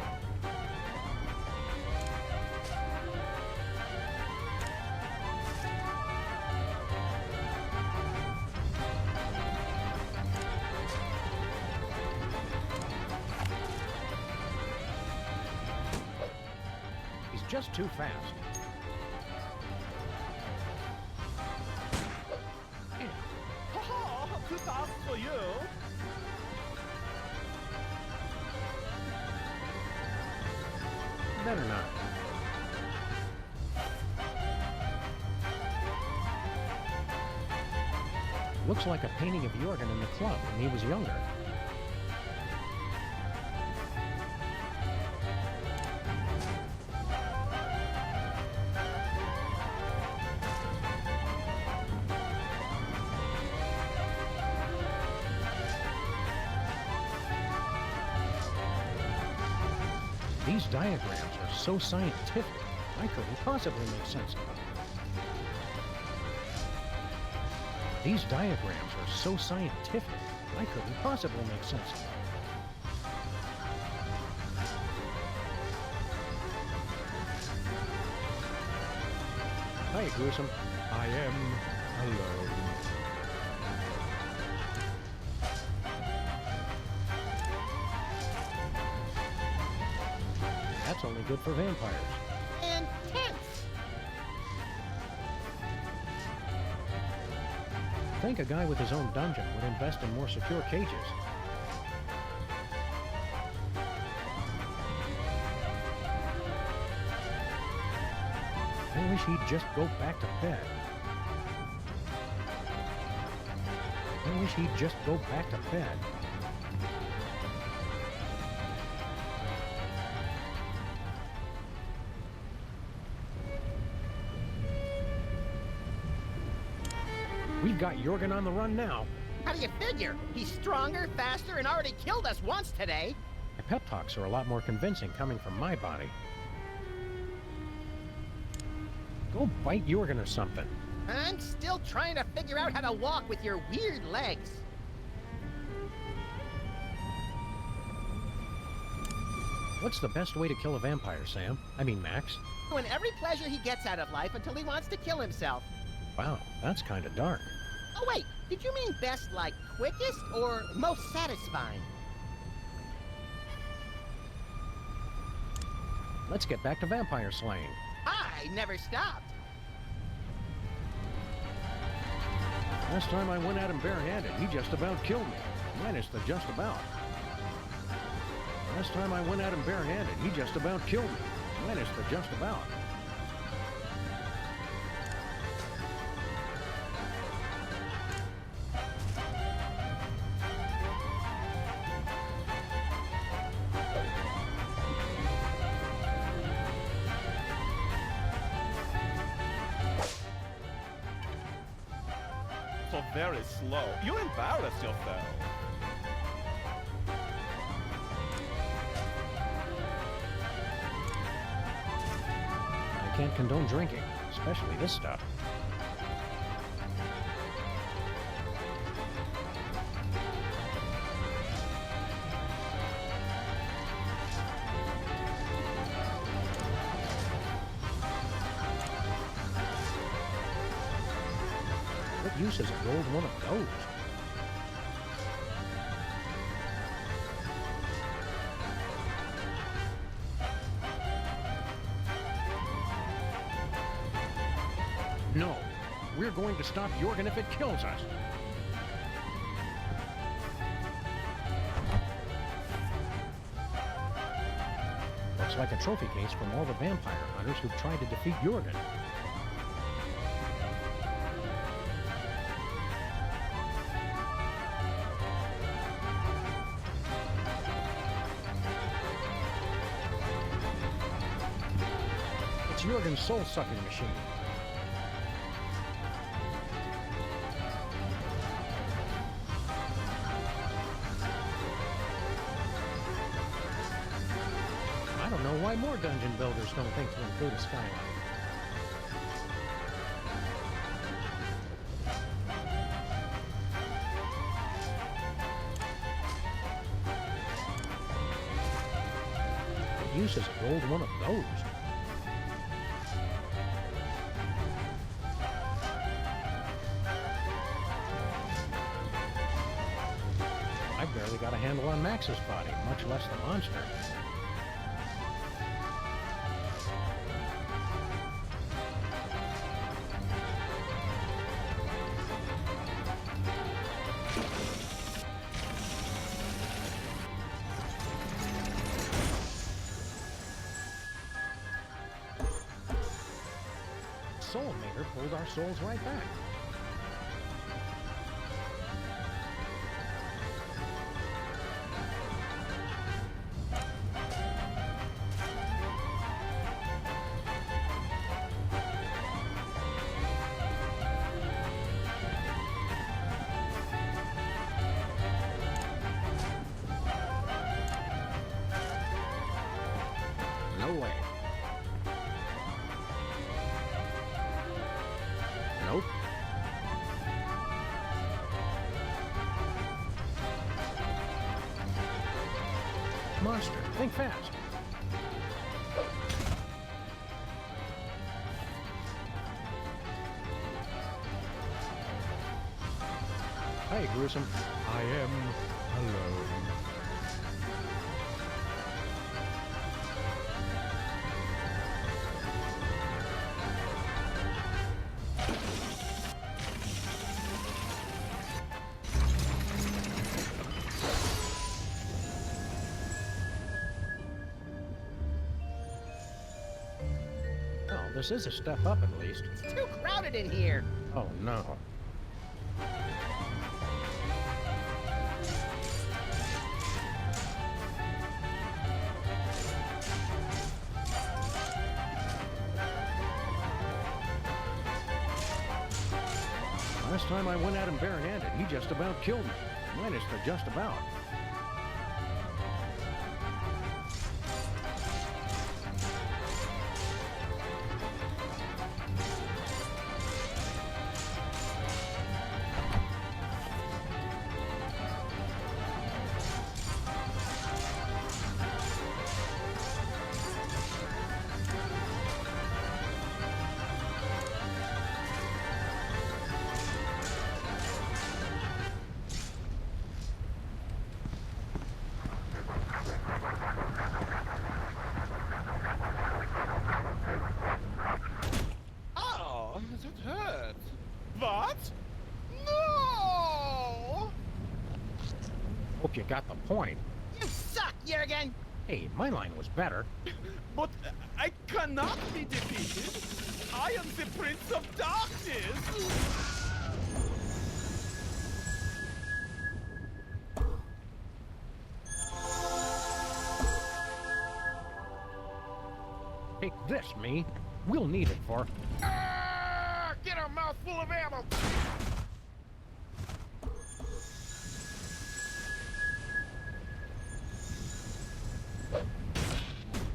He's just too fast. two tasks for you. Better not. Looks like a painting of Jorgen in the club when he was younger. These diagrams are so scientific, I couldn't possibly make sense of them. These diagrams are so scientific, I couldn't possibly make sense of them. Hi, Gruesome. I am alone. That's only good for vampires. Intense! Think a guy with his own dungeon would invest in more secure cages. I wish he'd just go back to bed. I wish he'd just go back to bed. We've got Jorgen on the run now. How do you figure? He's stronger, faster, and already killed us once today. My pep talks are a lot more convincing coming from my body. Go bite Jorgen or something. I'm still trying to figure out how to walk with your weird legs. What's the best way to kill a vampire, Sam? I mean, Max? Doing every pleasure he gets out of life until he wants to kill himself. Wow, that's kind of dark. Oh wait, did you mean best like quickest or most satisfying? Let's get back to vampire slaying. I never stopped. Last time I went at him barehanded, he just about killed me. Minus the just about. Last time I went at him barehanded, he just about killed me. Minus the just about. So very slow. You embarrass yourself. I can't condone drinking, especially this stuff. What use is a gold one of those? No, we're going to stop Jorgen if it kills us. Looks like a trophy case from all the vampire hunters who've tried to defeat Jorgen. It's Jorgen's soul-sucking machine. I don't know why more dungeon builders don't think to include a skyline. What use is a gold one of those? I've barely got a handle on Max's body, much less the monster. soul meter pulled our souls right back. No way. Nope. Monster, think fast. Hey, Gruesome. I am alone. Well, this is a step up at least. It's too crowded in here. Oh, no. Last time I went at him barehanded, he just about killed me. Minus the just about. Oh, that hurt. What? No! Hope you got the point. You suck, Jurgen! Hey, my line was better. But I cannot be defeated. I am the Prince of Darkness. Take this, me. We'll need it for... Ah, get a mouthful of ammo!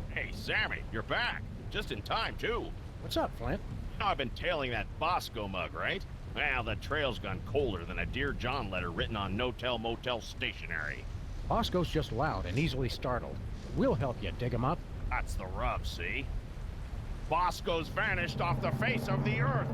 Hey, Sammy, you're back. Just in time, too. What's up, Flint? I've been tailing that Bosco mug, right? Well, the trail's gone colder than a Dear John letter written on no-tell motel stationery. Bosco's just loud and easily startled. We'll help you dig him up. That's the rub, see? Bosco's vanished off the face of the earth.